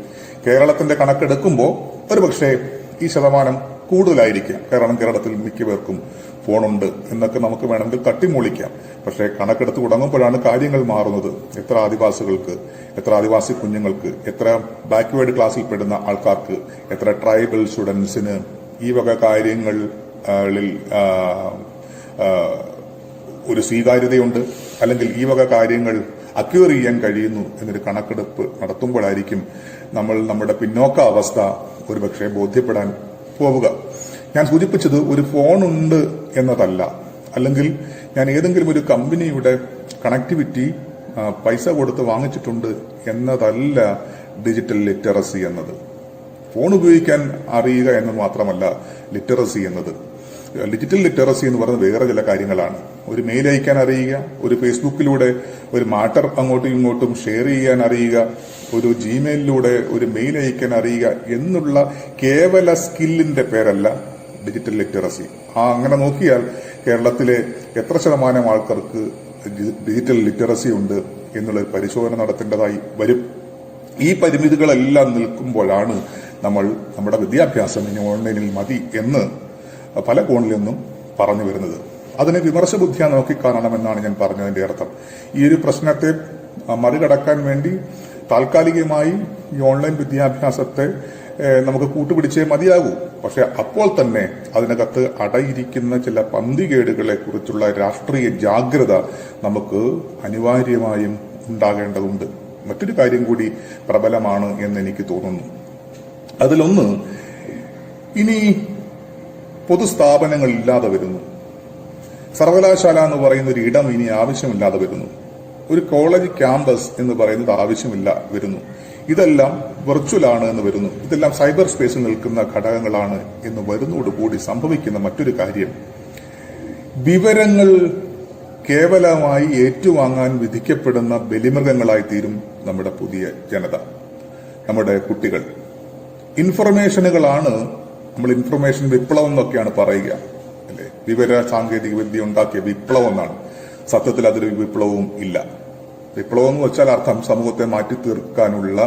കേരളത്തിന്റെ കണക്കെടുക്കുമ്പോൾ ഒരുപക്ഷെ ഈ ശതമാനം കൂടുതലായിരിക്കാം. കാരണം കേരളത്തിൽ മിക്ക പേർക്കും ഫോണുണ്ട് എന്നൊക്കെ നമുക്ക് വേണമെങ്കിൽ തട്ടിമൂളിക്കാം. പക്ഷേ കണക്കെടുത്ത് തുടങ്ങുമ്പോഴാണ് കാര്യങ്ങൾ മാറുന്നത്. എത്ര ആദിവാസികൾക്ക്, എത്ര ആദിവാസി കുഞ്ഞുങ്ങൾക്ക്, എത്ര ബാക്ക്വേർഡ് ക്ലാസ്സിൽ പെടുന്ന ആൾക്കാർക്ക്, എത്ര ട്രൈബൽ സ്റ്റുഡൻസിന് ഈ വക കാര്യങ്ങളിൽ ഒരു സ്വീകാര്യതയുണ്ട്, അല്ലെങ്കിൽ ഈ വക കാര്യങ്ങൾ അക്യൂർ ചെയ്യാൻ കഴിയുന്നു എന്നൊരു കണക്കെടുപ്പ് നടത്തുമ്പോഴായിരിക്കും നമ്മൾ നമ്മുടെ പിന്നോക്ക അവസ്ഥ ഒരുപക്ഷെ ബോധ്യപ്പെടാൻ പോവുക. ഞാൻ സൂചിപ്പിച്ചത് ഒരു ഫോണുണ്ട് എന്നതല്ല, അല്ലെങ്കിൽ ഞാൻ ഏതെങ്കിലും ഒരു കമ്പനിയുടെ കണക്ടിവിറ്റി പൈസ കൊടുത്ത് വാങ്ങിച്ചിട്ടുണ്ട് എന്നതല്ല ഡിജിറ്റൽ ലിറ്ററസി എന്നത്. ഫോൺ ഉപയോഗിക്കാൻ അറിയുക എന്ന് മാത്രമല്ല ലിറ്ററസി എന്നത്. ഡിജിറ്റൽ ലിറ്ററസി എന്ന് പറയുന്നത് വേറെ ചില കാര്യങ്ങളാണ്. ഒരു മെയിൽ അയക്കാൻ അറിയുക, ഒരു ഫേസ്ബുക്കിലൂടെ ഒരു മാറ്റർ അങ്ങോട്ടും ഇങ്ങോട്ടും ഷെയർ ചെയ്യാൻ അറിയുക, ഒരു ജിമെയിലിലൂടെ ഒരു മെയിൽ അയക്കാൻ അറിയുക എന്നുള്ള കേവല സ്കില്ലിന്റെ പേരല്ല ഡിജിറ്റൽ ലിറ്ററസി. അങ്ങനെ നോക്കിയാൽ കേരളത്തിലെ എത്ര ശതമാനം ആൾക്കാർക്ക് ഡിജിറ്റൽ ലിറ്ററസി ഉണ്ട് എന്നുള്ളൊരു പരിശോധന നടത്തേണ്ടതായി വരും. ഈ പരിമിതികളെല്ലാം നിൽക്കുമ്പോഴാണ് നമ്മൾ നമ്മുടെ വിദ്യാഭ്യാസം ഇനി ഓൺലൈനിൽ മതി എന്ന് പല കോണിൽ നിന്നും പറഞ്ഞു വരുന്നത്. അതിനെ വിമർശബുദ്ധിയാ നോക്കിക്കാണണമെന്നാണ് ഞാൻ പറഞ്ഞതിന്റെ അർത്ഥം. ഈ ഒരു പ്രശ്നത്തെ മറികടക്കാൻ വേണ്ടി താൽക്കാലികമായി ഈ ഓൺലൈൻ വിദ്യാഭ്യാസത്തെ നമുക്ക് കൂട്ടുപിടിച്ചേ മതിയാകൂ. പക്ഷെ അപ്പോൾ തന്നെ അതിനകത്ത് അടയിരിക്കുന്ന ചില പന്തികേടുകളെ കുറിച്ചുള്ള രാഷ്ട്രീയ ജാഗ്രത നമുക്ക് അനിവാര്യമായും ഉണ്ടാകേണ്ടതുണ്ട്. മറ്റൊരു കാര്യം കൂടി പ്രബലമാണ് എന്ന് എനിക്ക് തോന്നുന്നു. അതിലൊന്ന്, ഇനി പൊതുസ്ഥാപനങ്ങൾ ഇല്ലാതെ വരുന്നു. സർവകലാശാല എന്ന് പറയുന്ന ഒരു ഇടം ഇനി ആവശ്യമില്ലാതെ വരുന്നു. ഒരു കോളേജ് ക്യാമ്പസ് എന്ന് പറയുന്നത് ആവശ്യമില്ല വരുന്നു. ഇതെല്ലാം വെർച്വലാണ് എന്ന് വരുന്നു. ഇതെല്ലാം സൈബർ സ്പേസിൽ നിൽക്കുന്ന ഘടകങ്ങളാണ് എന്ന് വരുന്നതോടുകൂടി സംഭവിക്കുന്ന മറ്റൊരു കാര്യം, വിവരങ്ങൾ കേവലമായി ഏറ്റുവാങ്ങാൻ വിധിക്കപ്പെടുന്ന ബലിമൃഗങ്ങളായി തീരും നമ്മുടെ പുതിയ ജനത, നമ്മുടെ കുട്ടികൾ. ഇൻഫർമേഷനുകളാണ് നമ്മൾ ഇൻഫർമേഷൻ വിപ്ലവം എന്നൊക്കെയാണ് പറയുക, അല്ലെ? വിവര സാങ്കേതിക വിദ്യ ഉണ്ടാക്കിയ വിപ്ലവം എന്നാണ്. സത്യത്തിൽ അതിലൊരു വിപ്ലവവും ഇല്ല. വിപ്ലവം എന്ന് വെച്ചാൽ അർത്ഥം സമൂഹത്തെ മാറ്റി തീർക്കാനുള്ള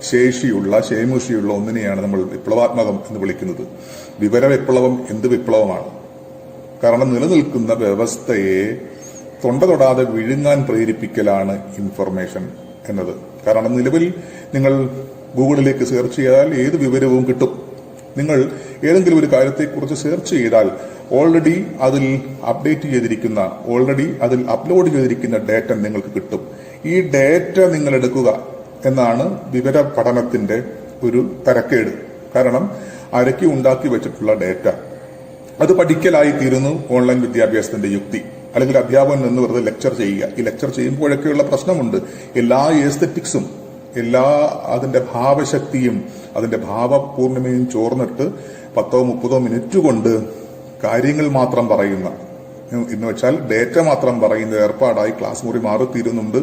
ശേഷിയുള്ള ശേമുഷിയുള്ള ഒന്നിനെയാണ് നമ്മൾ വിപ്ലവാത്മകം എന്ന് വിളിക്കുന്നത്. വിവര വിപ്ലവം എന്ത് വിപ്ലവമാണ്? കാരണം നിലനിൽക്കുന്ന വ്യവസ്ഥയെ തൊണ്ട തൊടാതെ വിഴുങ്ങാൻ പ്രേരിപ്പിക്കലാണ് ഇൻഫർമേഷൻ എന്നത്. കാരണം നിലവിൽ നിങ്ങൾ ഗൂഗിളിലേക്ക് സെർച്ച് ചെയ്താൽ ഏത് വിവരവും കിട്ടും. നിങ്ങൾ ഏതെങ്കിലും ഒരു കാര്യത്തെക്കുറിച്ച് സെർച്ച് ചെയ്താൽ ഓൾറെഡി അതിൽ അപ്ഡേറ്റ് ചെയ്തിരിക്കുന്ന, ഓൾറെഡി അതിൽ അപ്ലോഡ് ചെയ്തിരിക്കുന്ന ഡേറ്റ നിങ്ങൾക്ക് കിട്ടും. ഈ ഡേറ്റ നിങ്ങൾ എടുക്കുക എന്നാണ് വിവര പഠനത്തിന്റെ ഒരു തരക്കേട്. കാരണം അരക്കി ഉണ്ടാക്കി വെച്ചിട്ടുള്ള ഡേറ്റ അത് പഠിക്കലായി തീരുന്നു ഓൺലൈൻ വിദ്യാഭ്യാസത്തിന്റെ യുക്തി. അല്ലെങ്കിൽ അധ്യാപകൻ നിന്ന് വെറുതെ ലെക്ചർ ചെയ്യുക. ഈ ലെക്ചർ ചെയ്യുമ്പോഴൊക്കെയുള്ള പ്രശ്നമുണ്ട്. എല്ലാ എസ്തെറ്റിക്സും എല്ലാ അതിന്റെ ഭാവശക്തിയും അതിന്റെ ഭാവപൂർണിമയും ചോർന്നിട്ട് 10-30 മിനിറ്റ് കൊണ്ട് കാര്യങ്ങൾ മാത്രം പറയുന്ന, എന്ന് വെച്ചാൽ ഡേറ്റ മാത്രം പറയുന്ന ഏർപ്പാടായി ക്ലാസ് മുറി മാറിത്തീരുന്നുണ്ട്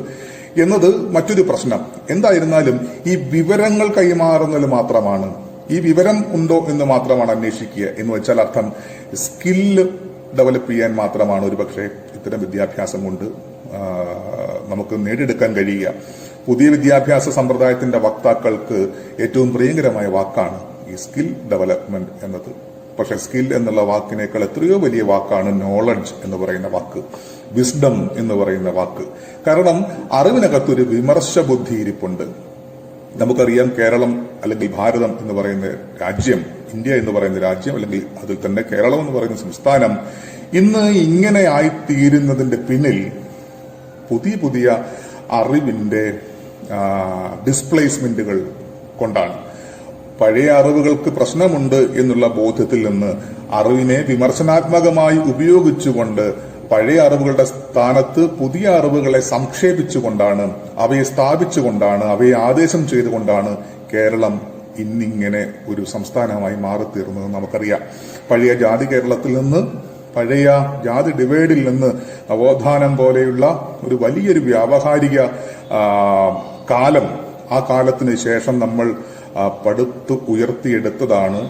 എന്നത് മറ്റൊരു പ്രശ്നം. എന്തായിരുന്നാലും ഈ വിവരങ്ങൾ കൈമാറുന്നതിൽ മാത്രമാണ്, ഈ വിവരം ഉണ്ടോ എന്ന് മാത്രമാണ് അന്വേഷിക്കുക. എന്ന് വെച്ചാൽ അർത്ഥം സ്കില്ല് ഡെവലപ്പ് ചെയ്യാൻ മാത്രമാണ് ഒരുപക്ഷെ ഇത്തരം വിദ്യാഭ്യാസം കൊണ്ട് നമുക്ക് നേടിയെടുക്കാൻ കഴിയുക. പുതിയ വിദ്യാഭ്യാസ സമ്പ്രദായത്തിന്റെ വക്താക്കൾക്ക് ഏറ്റവും പ്രിയങ്കരമായ വാക്കാണ് ഈ സ്കിൽ ഡെവലപ്മെന്റ് എന്നത്. പക്ഷെ സ്കിൽ എന്നുള്ള വാക്കിനേക്കാൾ എത്രയോ വലിയ വാക്കാണ് നോളജ് എന്ന് പറയുന്ന വാക്ക്, വിസ്ഡം എന്ന് പറയുന്ന വാക്ക്. കാരണം അറിവിനകത്തൊരു വിമർശ ബുദ്ധി ഇരിപ്പുണ്ട്. നമുക്കറിയാം, കേരളം അല്ലെങ്കിൽ ഭാരതം എന്ന് പറയുന്ന രാജ്യം, ഇന്ത്യ എന്ന് പറയുന്ന രാജ്യം, അല്ലെങ്കിൽ അതിൽ തന്നെ കേരളം എന്ന് പറയുന്ന സംസ്ഥാനം ഇന്ന് ഇങ്ങനെ ആയിത്തീരുന്നതിന്റെ പിന്നിൽ പുതിയ പുതിയ അറിവിന്റെ ഡിസ്പ്ലേസ്മെന്റുകൾ കൊണ്ടാണ്. പഴയ അറിവുകൾക്ക് പ്രശ്നമുണ്ട് എന്നുള്ള ബോധ്യത്തിൽ നിന്ന് അറിവിനെ വിമർശനാത്മകമായി ഉപയോഗിച്ചുകൊണ്ട് പഴയ അറിവുകളുടെ സ്ഥാനത്ത് പുതിയ അറിവുകളെ സംക്ഷേപിച്ചുകൊണ്ടാണ്, അവയെ സ്ഥാപിച്ചുകൊണ്ടാണ്, അവയെ ആദേശം ചെയ്തുകൊണ്ടാണ് കേരളം ഇന്നിങ്ങനെ ഒരു സംസ്ഥാനമായി മാറിത്തീർന്നത് നമുക്കറിയാം. പഴയ ജാതി കേരളത്തിൽ നിന്ന്, പഴയ ജാതി ഡിവൈഡിൽ നിന്ന് നവോത്ഥാനം പോലെയുള്ള ഒരു വലിയൊരു വ്യാവഹാരിക കാലം, ആ കാലത്തിന് ശേഷം നമ്മൾ പടുത്തു ഉയർത്തിയെടുത്തതാണ്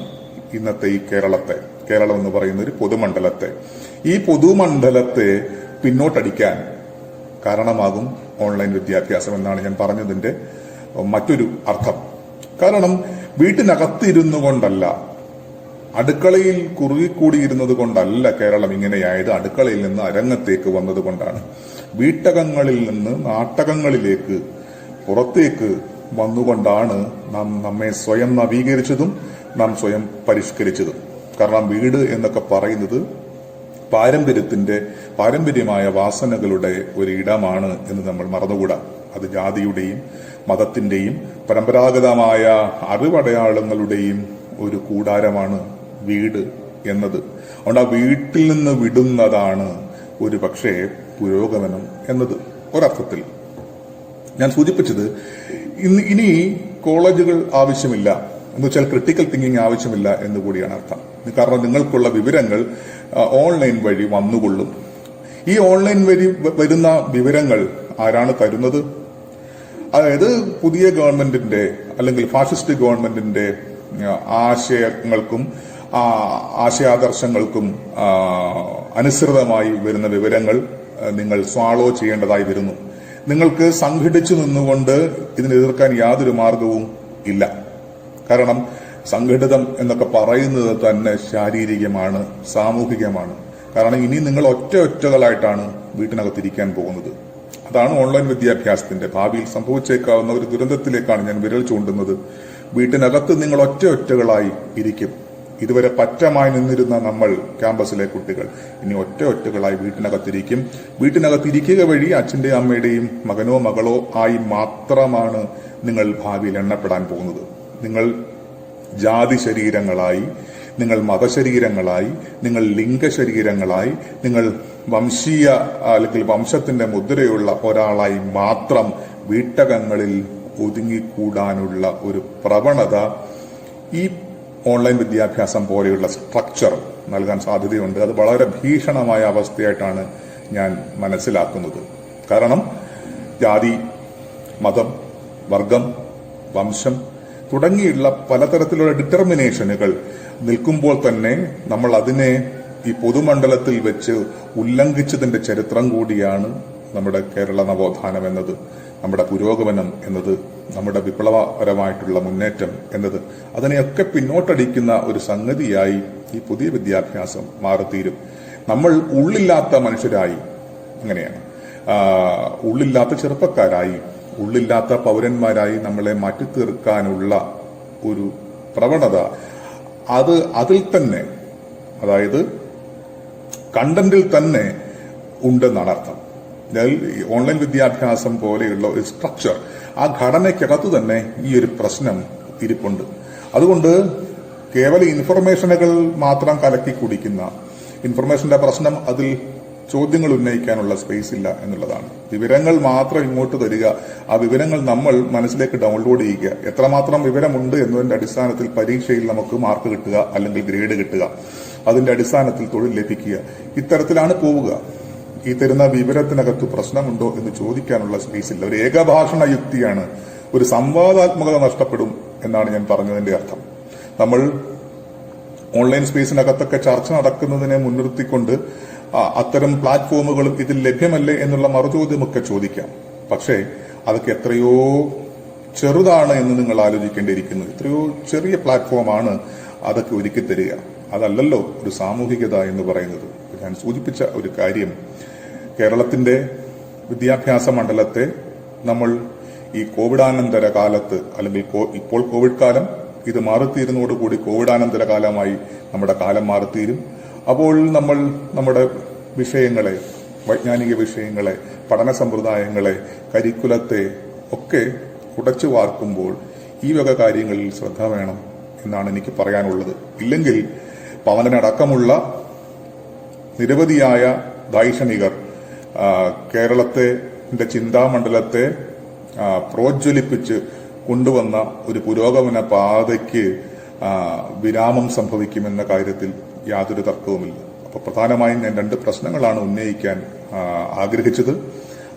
ഇന്നത്തെ ഈ കേരളത്തെ, കേരളം എന്ന് പറയുന്ന ഒരു പൊതുമണ്ഡലത്തെ. ഈ പൊതുമണ്ഡലത്തെ പിന്നോട്ടടിക്കാൻ കാരണമാകും ഓൺലൈൻ വിദ്യാഭ്യാസം എന്നാണ് ഞാൻ പറഞ്ഞതിന്റെ മറ്റൊരു അർത്ഥം. കാരണം വീട്ടിനകത്തിരുന്നു കൊണ്ടല്ല, അടുക്കളയിൽ കുറുകിക്കൂടിയിരുന്നത് കൊണ്ടല്ല കേരളം ഇങ്ങനെയായത്, അടുക്കളയിൽ നിന്ന് അരങ്ങത്തേക്ക് വന്നത് കൊണ്ടാണ്. വീട്ടകങ്ങളിൽ നിന്ന് നാട്ടകങ്ങളിലേക്ക് പുറത്തേക്ക് വന്നുകൊണ്ടാണ് നാം നമ്മെ സ്വയം നവീകരിച്ചതും നാം സ്വയം പരിഷ്കരിച്ചതും. കാരണം വീട് എന്നൊക്കെ പറയുന്നത് പാരമ്പര്യമായ വാസനകളുടെ ഒരു ഇടമാണ് എന്ന് നമ്മൾ മറന്നുകൂടാ. അത് ജാതിയുടെയും മതത്തിന്റെയും പരമ്പരാഗതമായ അറിവടയാളങ്ങളുടെയും ഒരു കൂടാരമാണ് വീട് എന്നത്. അതുകൊണ്ട് ആ വീട്ടിൽ നിന്ന് വിടുന്നതാണ് ഒരു പക്ഷേ പുരോഗമനം എന്നത്. ഒരർത്ഥത്തിൽ ഞാൻ സൂചിപ്പിച്ചത് ഇനി കോളേജുകൾ ആവശ്യമില്ല എന്ന് വെച്ചാൽ ക്രിട്ടിക്കൽ തിങ്കിങ് ആവശ്യമില്ല എന്ന് കൂടിയാണ് അർത്ഥം. കാരണം നിങ്ങൾക്കുള്ള വിവരങ്ങൾ ഓൺലൈൻ വഴി വന്നുകൊള്ളും. ഈ ഓൺലൈൻ വഴി വരുന്ന വിവരങ്ങൾ ആരാണ് തരുന്നത്? അതായത് പുതിയ ഗവൺമെന്റിന്റെ അല്ലെങ്കിൽ ഫാഷിസ്റ്റ് ഗവൺമെന്റിന്റെ ആശയങ്ങൾക്കും ആശയാദർശങ്ങൾക്കും അനുസൃതമായി വരുന്ന വിവരങ്ങൾ നിങ്ങൾ സ്വാളോ ചെയ്യേണ്ടതായി വരുന്നു. നിങ്ങൾക്ക് സംഘടിച്ചു നിന്നുകൊണ്ട് ഇതിനെ എതിർക്കാൻ യാതൊരു മാർഗവും ഇല്ല. കാരണം സംഘടിതം എന്നൊക്കെ പറയുന്നത് തന്നെ ശാരീരികമാണ്, സാമൂഹികമാണ്. കാരണം ഇനി നിങ്ങൾ ഒറ്റകളായിട്ടാണ് വീട്ടിനകത്തിരിക്കാൻ പോകുന്നത്. അതാണ് ഓൺലൈൻ വിദ്യാഭ്യാസത്തിന്റെ ഭാവിയിൽ സംഭവിച്ചേക്കാവുന്ന ഒരു ദുരന്തത്തിലേക്കാണ് ഞാൻ വിരൽ ചൂണ്ടുന്നത്. വീട്ടിനകത്ത് നിങ്ങൾ ഒറ്റകളായി ഇരിക്കും. ഇതുവരെ പറ്റമായി നിന്നിരുന്ന നമ്മൾ ക്യാമ്പസിലെ കുട്ടികൾ ഇനി ഒറ്റകളായി വീട്ടിനകത്തിരിക്കും. വീട്ടിനകത്തിരിക്കുക വഴി അച്ഛന്റെയും അമ്മയുടെയും മകനോ മകളോ ആയി മാത്രമാണ് നിങ്ങൾ ഭാവിയിൽ എണ്ണപ്പെടാൻ പോകുന്നത്. നിങ്ങൾ ജാതി ശരീരങ്ങളായി, നിങ്ങൾ മതശരീരങ്ങളായി, നിങ്ങൾ ലിംഗശരീരങ്ങളായി, നിങ്ങൾ വംശീയ അല്ലെങ്കിൽ വംശത്തിന്റെ മുദ്രയുള്ള ഒരാളായി മാത്രം വീട്ടകങ്ങളിൽ ഒതുങ്ങിക്കൂടാനുള്ള ഒരു പ്രവണത ഈ ഓൺലൈൻ വിദ്യാഭ്യാസം പോലെയുള്ള സ്ട്രക്ചർ നൽകാൻ സാധ്യതയുണ്ട്. അത് വളരെ ഭീഷണമായ അവസ്ഥയായിട്ടാണ് ഞാൻ മനസ്സിലാക്കുന്നത്. കാരണം ജാതി, മതം, വർഗം, വംശം തുടങ്ങിയുള്ള പലതരത്തിലുള്ള ഡിറ്റർമിനേഷനുകൾ നിൽക്കുമ്പോൾ തന്നെ നമ്മൾ അതിനെ ഈ പൊതുമണ്ഡലത്തിൽ വെച്ച് ഉല്ലംഘിച്ചതിന്റെ ചരിത്രം കൂടിയാണ് നമ്മുടെ കേരള നവോത്ഥാനം എന്നത്, നമ്മുടെ പുരോഗമനം എന്നത്, നമ്മുടെ വിപ്ലവപരമായിട്ടുള്ള മുന്നേറ്റം എന്നത്. അതിനെയൊക്കെ പിന്നോട്ടടിക്കുന്ന ഒരു സംഗതിയായി ഈ പുതിയ വിദ്യാഭ്യാസം മാറിത്തീരും. നമ്മൾ ഉള്ളില്ലാത്ത മനുഷ്യരായി, അങ്ങനെയാണ്, ഉള്ളില്ലാത്ത ചെറുപ്പക്കാരായി, ഉള്ളില്ലാത്ത പൗരന്മാരായി നമ്മളെ മാറ്റിത്തീർക്കാനുള്ള ഒരു പ്രവണത അതിൽ തന്നെ, അതായത് കണ്ടന്റിൽ തന്നെ ഉണ്ടെന്നാണ് അർത്ഥം. ഓൺലൈൻ വിദ്യാഭ്യാസം പോലെയുള്ള ഒരു സ്ട്രക്ചർ, ആ ഘടനയ്ക്കകത്ത് തന്നെ ഈ ഒരു പ്രശ്നം ഇരിപ്പുണ്ട്. അതുകൊണ്ട് കേവല ഇൻഫർമേഷനുകൾ മാത്രം കലക്കി കുടിക്കുന്ന, ഇൻഫർമേഷന്റെ പ്രശ്നം അതിൽ ചോദ്യങ്ങൾ ഉന്നയിക്കാനുള്ള സ്പേസ് ഇല്ല എന്നുള്ളതാണ്. വിവരങ്ങൾ മാത്രം ഇങ്ങോട്ട് തരിക, ആ വിവരങ്ങൾ നമ്മൾ മനസ്സിലേക്ക് ഡൗൺലോഡ് ചെയ്യുക. എത്രമാത്രം വിവരമുണ്ട് എന്നതിന്റെ അടിസ്ഥാനത്തിൽ പരീക്ഷയിൽ നമുക്ക് മാർക്ക് കിട്ടുക അല്ലെങ്കിൽ ഗ്രേഡ് കിട്ടുക, അതിന്റെ അടിസ്ഥാനത്തിൽ തൊഴിൽ ലഭിക്കുക, ഇത്തരത്തിലാണ് പോവുക. ഈ തരുന്ന വിവരത്തിനകത്ത് പ്രശ്നമുണ്ടോ എന്ന് ചോദിക്കാനുള്ള സ്പേസ് ഇല്ല. ഒരു ഏകഭാഷണ യുക്തിയാണ്, ഒരു സംവാദാത്മകത നഷ്ടപ്പെടും എന്നാണ് ഞാൻ പറഞ്ഞതിന്റെ അർത്ഥം. നമ്മൾ ഓൺലൈൻ സ്പേസിനകത്തൊക്കെ ചർച്ച നടക്കുന്നതിനെ മുൻനിർത്തിക്കൊണ്ട് അത്തരം പ്ലാറ്റ്ഫോമുകളും ഇതിൽ ലഭ്യമല്ലേ എന്നുള്ള മറുചോദ്യമൊക്കെ ചോദിക്കാം. പക്ഷേ അതൊക്കെ എത്രയോ ചെറുതാണ് എന്ന് നിങ്ങൾ ആലോചിക്കേണ്ടിയിരിക്കുന്നു. എത്രയോ ചെറിയ പ്ലാറ്റ്ഫോമാണ് അതൊക്കെ ഒരുക്കി തരിക. അതല്ലല്ലോ ഒരു സാമൂഹികത എന്ന് പറയുന്നത്. ഞാൻ സൂചിപ്പിച്ച ഒരു കാര്യം, കേരളത്തിന്റെ വിദ്യാഭ്യാസ മണ്ഡലത്തെ നമ്മൾ ഈ കോവിഡാനന്തര കാലത്ത്, അല്ലെങ്കിൽ ഇപ്പോൾ കോവിഡ് കാലം, ഇത് മാറിത്തീരുന്നതോടുകൂടി കോവിഡാനന്തര കാലമായി നമ്മുടെ കാലം മാറിത്തീരും. അപ്പോൾ നമ്മൾ നമ്മുടെ വിഷയങ്ങളെ, വൈജ്ഞാനിക വിഷയങ്ങളെ, പഠന സമ്പ്രദായങ്ങളെ, കരിക്കുലത്തെ ഒക്കെ ഉടച്ചു വാർക്കുമ്പോൾ ഈ വക കാര്യങ്ങളിൽ ശ്രദ്ധ വേണം എന്നാണ് എനിക്ക് പറയാനുള്ളത്. ഇല്ലെങ്കിൽ പവനടക്കമുള്ള നിരവധിയായ ദാർശനികർ കേരളത്തെ ചിന്താമണ്ഡലത്തെ പ്രോജ്വലിപ്പിച്ച് കൊണ്ടുവന്ന ഒരു പുരോഗമന പാതയ്ക്ക് വിരാമം സംഭവിക്കുമെന്ന കാര്യത്തിൽ യാതൊരു തർക്കവുമില്ല. അപ്പോൾ പ്രധാനമായും ഞാൻ രണ്ട് പ്രശ്നങ്ങളാണ് ഉന്നയിക്കാൻ ആഗ്രഹിച്ചത്.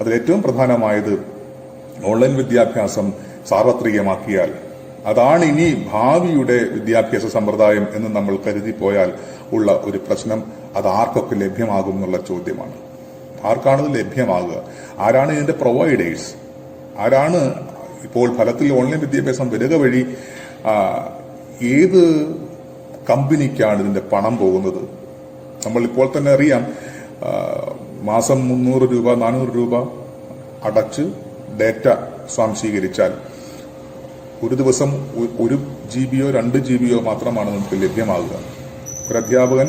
അതിലേറ്റവും പ്രധാനമായത് ഓൺലൈൻ വിദ്യാഭ്യാസം സാർവത്രികമാക്കിയാൽ അതാണ് ഇനി ഭാവിയുടെ വിദ്യാഭ്യാസ സമ്പ്രദായം എന്ന് നമ്മൾ കരുതിപ്പോയാൽ ഉള്ള ഒരു പ്രശ്നം, അത് ആർക്കൊക്കെ ലഭ്യമാകും എന്നുള്ള ചോദ്യമാണ്. ആർക്കാണത് ലഭ്യമാകുക? ആരാണ് ഇതിന്റെ പ്രൊവൈഡേഴ്സ്? ആരാണ് ഇപ്പോൾ ഫലത്തിൽ ഓൺലൈൻ വിദ്യാഭ്യാസം വരിക വഴി ഏത് കമ്പനിക്കാണ് ഇതിന്റെ പണം പോകുന്നത്? നമ്മൾ ഇപ്പോൾ തന്നെ അറിയാം, മാസം 300 രൂപ 400 രൂപ അടച്ച് ഡേറ്റ സ്വാംശീകരിച്ചാൽ ഒരു ദിവസം 1 GB 2 GB മാത്രമാണ് നമുക്ക് ലഭ്യമാകുക. ഒരു അധ്യാപകൻ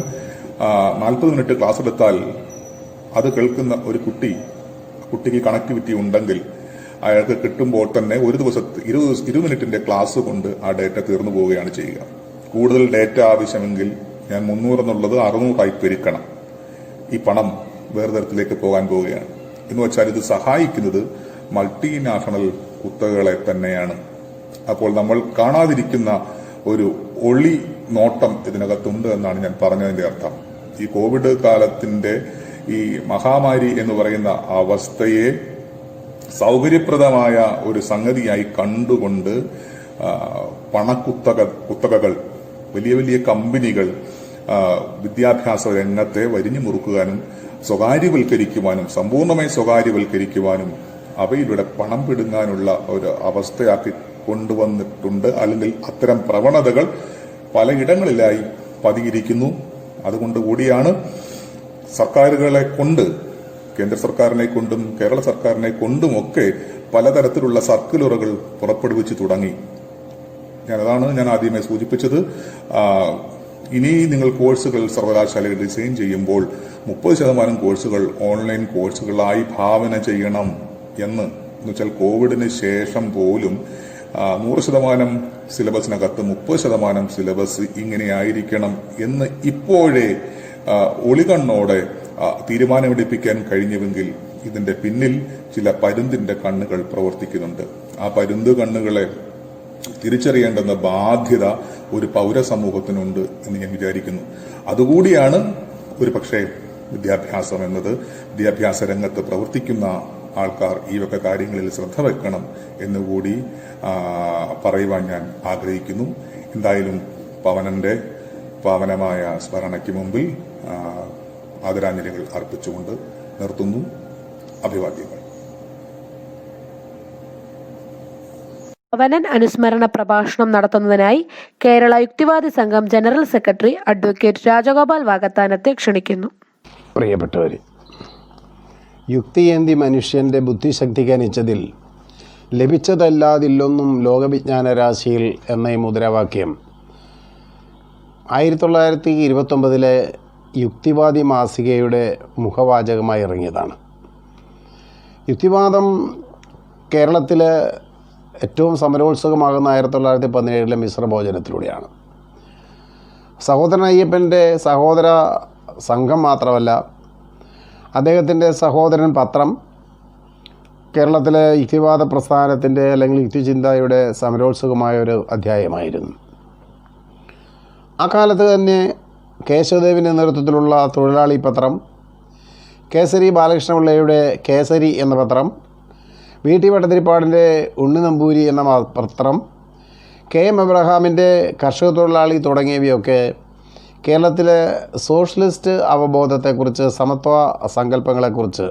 40 മിനിറ്റ് ക്ലാസ് എടുത്താൽ അത് കേൾക്കുന്ന ഒരു കുട്ടിക്ക് കണക്ടിവിറ്റി ഉണ്ടെങ്കിൽ അയാൾക്ക് കിട്ടുമ്പോൾ തന്നെ ഒരു ദിവസത്തെ 20 മിനിറ്റിന്റെ ക്ലാസ് കൊണ്ട് ആ ഡേറ്റ തീർന്നു പോവുകയാണ് ചെയ്യുക. കൂടുതൽ ഡേറ്റ ആവശ്യമെങ്കിൽ ഞാൻ 300 എന്നുള്ളത് 600 ആയി പെരുക്കണം. ഈ പണം വേറെ തരത്തിലേക്ക് പോകാൻ പോവുകയാണ്. എന്ന് വെച്ചാൽ ഇത് സഹായിക്കുന്നത് മൾട്ടിനാഷണൽ കുത്തകകളെ തന്നെയാണ്. അപ്പോൾ നമ്മൾ കാണാതിരിക്കുന്ന ഒരു ഒളി നോട്ടം ഇതിനകത്തുണ്ട് എന്നാണ് ഞാൻ പറഞ്ഞതിന്റെ അർത്ഥം. ഈ കോവിഡ് കാലത്തിന്റെ ഈ മഹാമാരി എന്ന് പറയുന്ന അവസ്ഥയെ സൗകര്യപ്രദമായ ഒരു സംഗതിയായി കണ്ടുകൊണ്ട് കുത്തകകൾ, വലിയ വലിയ കമ്പനികൾ വിദ്യാഭ്യാസ രംഗത്തെ വരിഞ്ഞു മുറുക്കുവാനും സ്വകാര്യവൽക്കരിക്കുവാനും സമ്പൂർണ്ണമായി സ്വകാര്യവൽക്കരിക്കുവാനും അവയിലൂടെ പണം പിടുങ്ങാനുള്ള ഒരു അവസ്ഥയാക്കി കൊണ്ടുവന്നിട്ടുണ്ട്. അല്ലെങ്കിൽ അത്തരം പ്രവണതകൾ പലയിടങ്ങളിലായി പതിയിരിക്കുന്നു. അതുകൊണ്ട് കൂടിയാണ് സർക്കാരുകളെ കൊണ്ട്, കേന്ദ്ര സർക്കാരിനെ കൊണ്ടും കേരള സർക്കാരിനെ കൊണ്ടുമൊക്കെ പലതരത്തിലുള്ള സർക്കുലറുകൾ പുറപ്പെടുവിച്ചു തുടങ്ങി. അതാണ് ഞാൻ ആദ്യമേ സൂചിപ്പിച്ചത്. ഇനി നിങ്ങൾ കോഴ്സുകൾ സർവകലാശാലയിൽ ഡിസൈൻ ചെയ്യുമ്പോൾ 30% കോഴ്സുകൾ ഓൺലൈൻ കോഴ്സുകളായി ഭാവന ചെയ്യണം എന്ന് വെച്ചാൽ കോവിഡിന് ശേഷം പോലും 100% സിലബസിനകത്ത് 30% സിലബസ് ഇങ്ങനെയായിരിക്കണം എന്ന് ഇപ്പോഴേ ഒളികണ്ണോടെ തീരുമാനമെടുപ്പിക്കാൻ കഴിഞ്ഞുവെങ്കിൽ ഇതിന്റെ പിന്നിൽ ചില പരുന്തിന്റെ കണ്ണുകൾ പ്രവർത്തിക്കുന്നുണ്ട്. ആ പരുന്ത് കണ്ണുകളെ തിരിച്ചറിയേണ്ടുന്ന ബാധ്യത ഒരു പൗരസമൂഹത്തിനുണ്ട് എന്ന് ഞാൻ വിചാരിക്കുന്നു. അതുകൂടിയാണ് ഒരു പക്ഷേ വിദ്യാഭ്യാസം എന്നത്. വിദ്യാഭ്യാസ രംഗത്ത് പ്രവർത്തിക്കുന്ന ആൾക്കാർ ഈ വക കാര്യങ്ങളിൽ ശ്രദ്ധ വെക്കണം എന്നുകൂടി പറയുവാൻ ഞാൻ ആഗ്രഹിക്കുന്നു. എന്തായാലും പവനന്റെ പാവനമായ സ്മരണയ്ക്ക് മുമ്പിൽ ആദരാഞ്ജലികൾ അർപ്പിച്ചുകൊണ്ട് നിർത്തുന്നു. അഭിവാദ്യങ്ങൾ. പവനൻ അനുസ്മരണ പ്രഭാഷണം നടത്തുന്നതിനായി കേരള യുക്തിവാദി സംഘം ജനറൽ സെക്രട്ടറി അഡ്വക്കേറ്റ് രാജഗോപാൽ വാകത്താനത്തെ ക്ഷണിക്കുന്നു. പ്രിയപ്പെട്ടവരെ, യുക്തിയേന്തി മനുഷ്യൻ്റെ ബുദ്ധിശക്തി ഗണിച്ചതിൽ ലഭിച്ചതല്ലാതില്ലൊന്നും ലോകവിജ്ഞാന രാശിയിൽ എന്ന ഈ മുദ്രാവാക്യം 1929 യുക്തിവാദി മാസികയുടെ മുഖവാചകമായി ഇറങ്ങിയതാണ്. യുക്തിവാദം കേരളത്തിൽ ഏറ്റവും സമരോത്സുകമാകുന്ന 1917 മിശ്രഭോജനത്തിലൂടെയാണ്. സഹോദരൻ അയ്യപ്പൻ്റെ സഹോദര സംഘം മാത്രമല്ല, അദ്ദേഹത്തിൻ്റെ സഹോദരൻ പത്രം കേരളത്തിലെ യുക്തിവാദ പ്രസ്ഥാനത്തിൻ്റെ അല്ലെങ്കിൽ യുക്തിചിന്തയുടെ സമരോത്സുകമായ ഒരു അധ്യായമായിരുന്നു. ആ കാലത്ത് തന്നെ കേശവദേവിൻ്റെ നേതൃത്വത്തിലുള്ള തൊഴിലാളി പത്രം, കേസരി ബാലകൃഷ്ണപിള്ളയുടെ കേസരി എന്ന പത്രം, വി.ടി. ഭട്ടതിരിപ്പാടിൻ്റെ ഉണ്ണി നമ്പൂരി എന്ന പത്രം, കെ.എം. എബ്രഹാമിൻ്റെ കർഷക തൊഴിലാളി തുടങ്ങിയവയൊക്കെ കേരളത്തിലെ സോഷ്യലിസ്റ്റ് അവബോധത്തെക്കുറിച്ച്, സമത്വ സങ്കല്പങ്ങളെക്കുറിച്ച്,